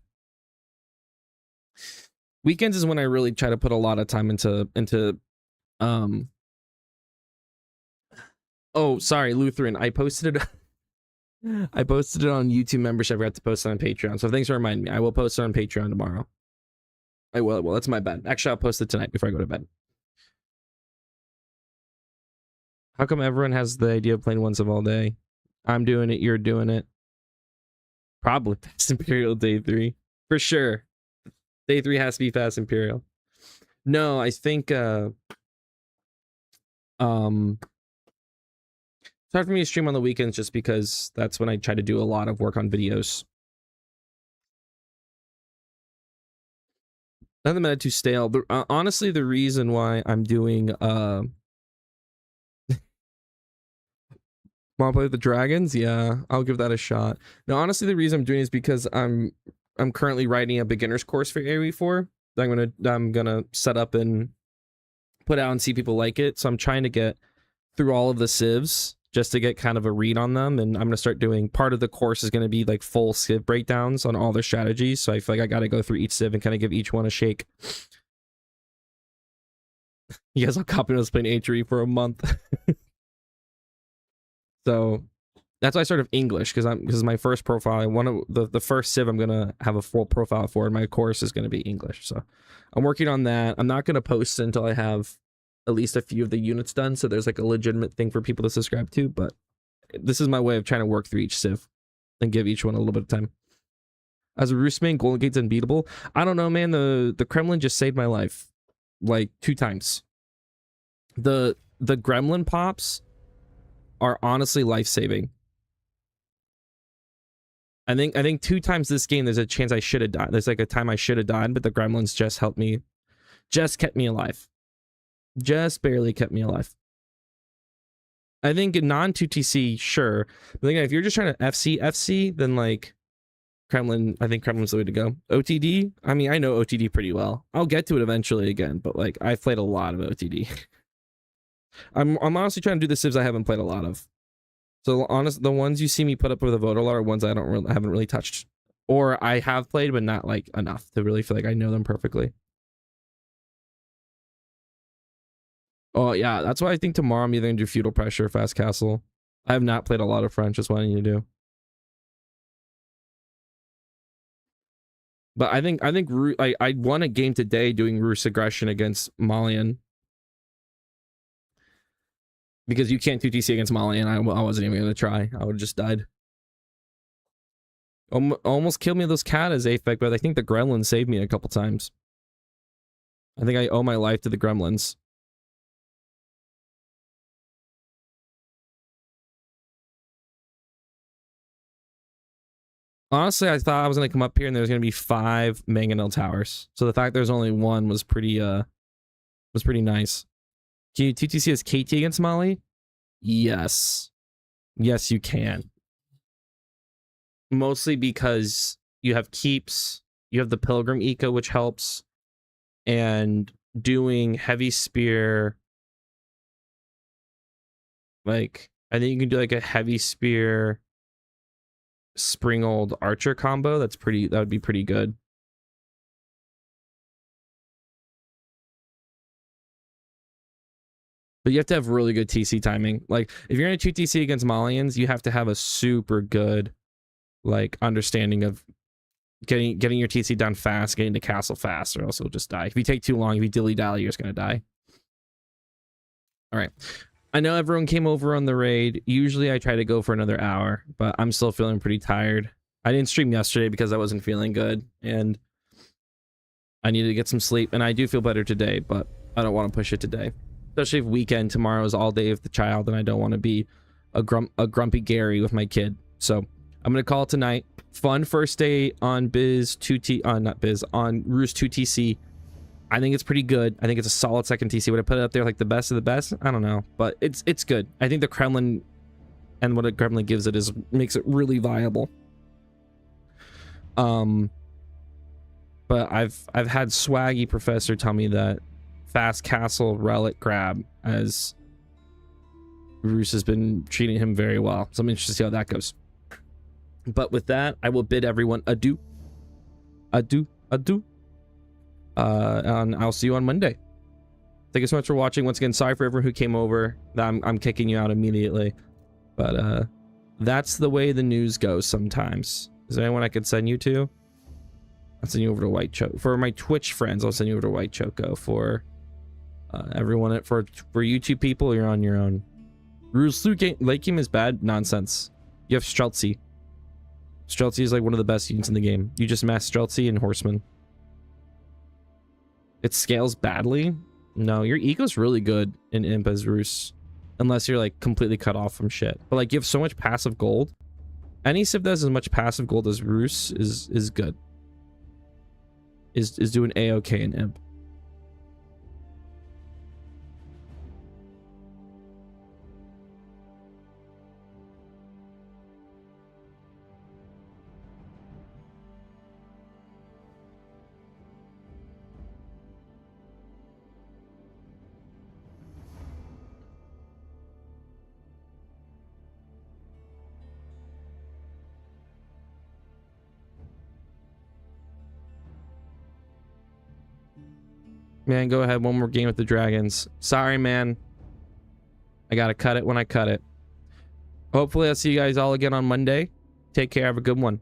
Weekends is when I really try to put a lot of time into oh, sorry, Lutheran. I posted it on YouTube membership. I forgot to post it on Patreon. So thanks for reminding me. I will post it on Patreon tomorrow. I will. Well, that's my bad. Actually, I'll post it tonight before I go to bed. How come everyone has the idea of playing Once of All Day? I'm doing it. You're doing it. Probably Fast Imperial Day 3. For sure. Day 3 has to be Fast Imperial. No, I think it's hard for me to stream on the weekends just because that's when I try to do a lot of work on videos. Nothing meant too stale. Honestly, the reason why I'm doing want to play with the dragons? Yeah, I'll give that a shot. No, honestly, the reason I'm doing it is because I'm currently writing a beginner's course for AoE4 that I'm gonna set up and put out and see people like it. So I'm trying to get through all of the civs just to get kind of a read on them, and I'm gonna start doing part of the course is gonna be like full civ breakdowns on all their strategies. So I feel like I gotta go through each civ and kind of give each one a shake. You guys all copying us playing H3 for a month. So that's why I started English, because my first profile, one of the first civ I'm gonna have a full profile for, and my course is gonna be English. So I'm working on that. I'm not gonna post until I have at least a few of the units done, so there's like a legitimate thing for people to subscribe to. But this is my way of trying to work through each civ and give each one a little bit of time. As a Rus main, Golden Gate's unbeatable. I don't know, man. The Kremlin just saved my life like 2 times. The Gremlin pops are honestly life-saving. I think 2 times this game there's a chance I should have died. There's like a time I should have died, but the gremlins just helped me, just kept me alive. Just barely kept me alive. I think in non-2TC, sure. But again, if you're just trying to FC, then like Kremlin, I think Kremlin's the way to go. OTD, I mean, I know OTD pretty well. I'll get to it eventually again, but like I've played a lot of OTD. I'm honestly trying to do the civs I haven't played a lot of. So honest, the ones you see me put up with a vote are ones I haven't really touched, or I have played but not like enough to really feel like I know them perfectly. Oh yeah, that's why I think tomorrow I'm either gonna do Feudal Pressure or Fast Castle. I have not played a lot of French. That's what I need to do. But I think I won a game today doing Rus aggression against Malian. Because you can't 2TC against Molly, and I wasn't even going to try. I would have just died. Almost killed me with those katas, Afek, but I think the gremlins saved me a couple times. I think I owe my life to the gremlins. Honestly, I thought I was going to come up here and there was going to be 5 mangonel towers. So the fact there's only 1 was pretty nice. Can you 2TC as KT against Molly? Yes. Yes, you can. Mostly because you have keeps, you have the Pilgrim Eco, which helps, and doing heavy spear. Like, I think you can do like a heavy spear Springold Archer combo. That would be pretty good. But you have to have really good TC timing. Like, if you're in a 2 TC against Malians, you have to have a super good, like, understanding of getting your TC done fast, getting to castle fast, or else you'll just die. If you take too long, if you dilly-dally, you're just gonna die. All right. I know everyone came over on the raid. Usually I try to go for another hour, but I'm still feeling pretty tired. I didn't stream yesterday because I wasn't feeling good, and I needed to get some sleep, and I do feel better today, but I don't want to push it today. Especially if weekend tomorrow is all day with the child, and I don't want to be a grumpy Gary with my kid. So I'm going to call it tonight. Fun first day on Biz 2T, not Biz, on Rus 2TC. I think it's pretty good. I think it's a solid second TC. Would I put it up there like the best of the best? I don't know, but it's good. I think the Kremlin and what a Kremlin gives it makes it really viable. But I've had Swaggy Professor tell me that Fast Castle Relic grab as Rus has been treating him very well. So I'm interested to see how that goes. But with that, I will bid everyone adieu. Adieu. Adieu. And I'll see you on Monday. Thank you so much for watching. Once again, sorry for everyone who came over. I'm kicking you out immediately. But that's the way the news goes sometimes. Is there anyone I could send you to? I'll send you over to White Choco. For my Twitch friends, I'll send you over to White Choco. For everyone, for YouTube people, you're on your own. Rus late game is bad nonsense. You have Streltsy. Streltsy is like one of the best units in the game. You just mass Streltsy and Horseman. It scales badly. No, your eco's really good in Imp as Rus, unless you're like completely cut off from shit. But like you have so much passive gold. Any civ that has as much passive gold as Rus is good. Is doing A-okay in Imp. Man, go ahead. One more game with the Dragons. Sorry, man. I gotta cut it when I cut it. Hopefully, I'll see you guys all again on Monday. Take care. Have a good one.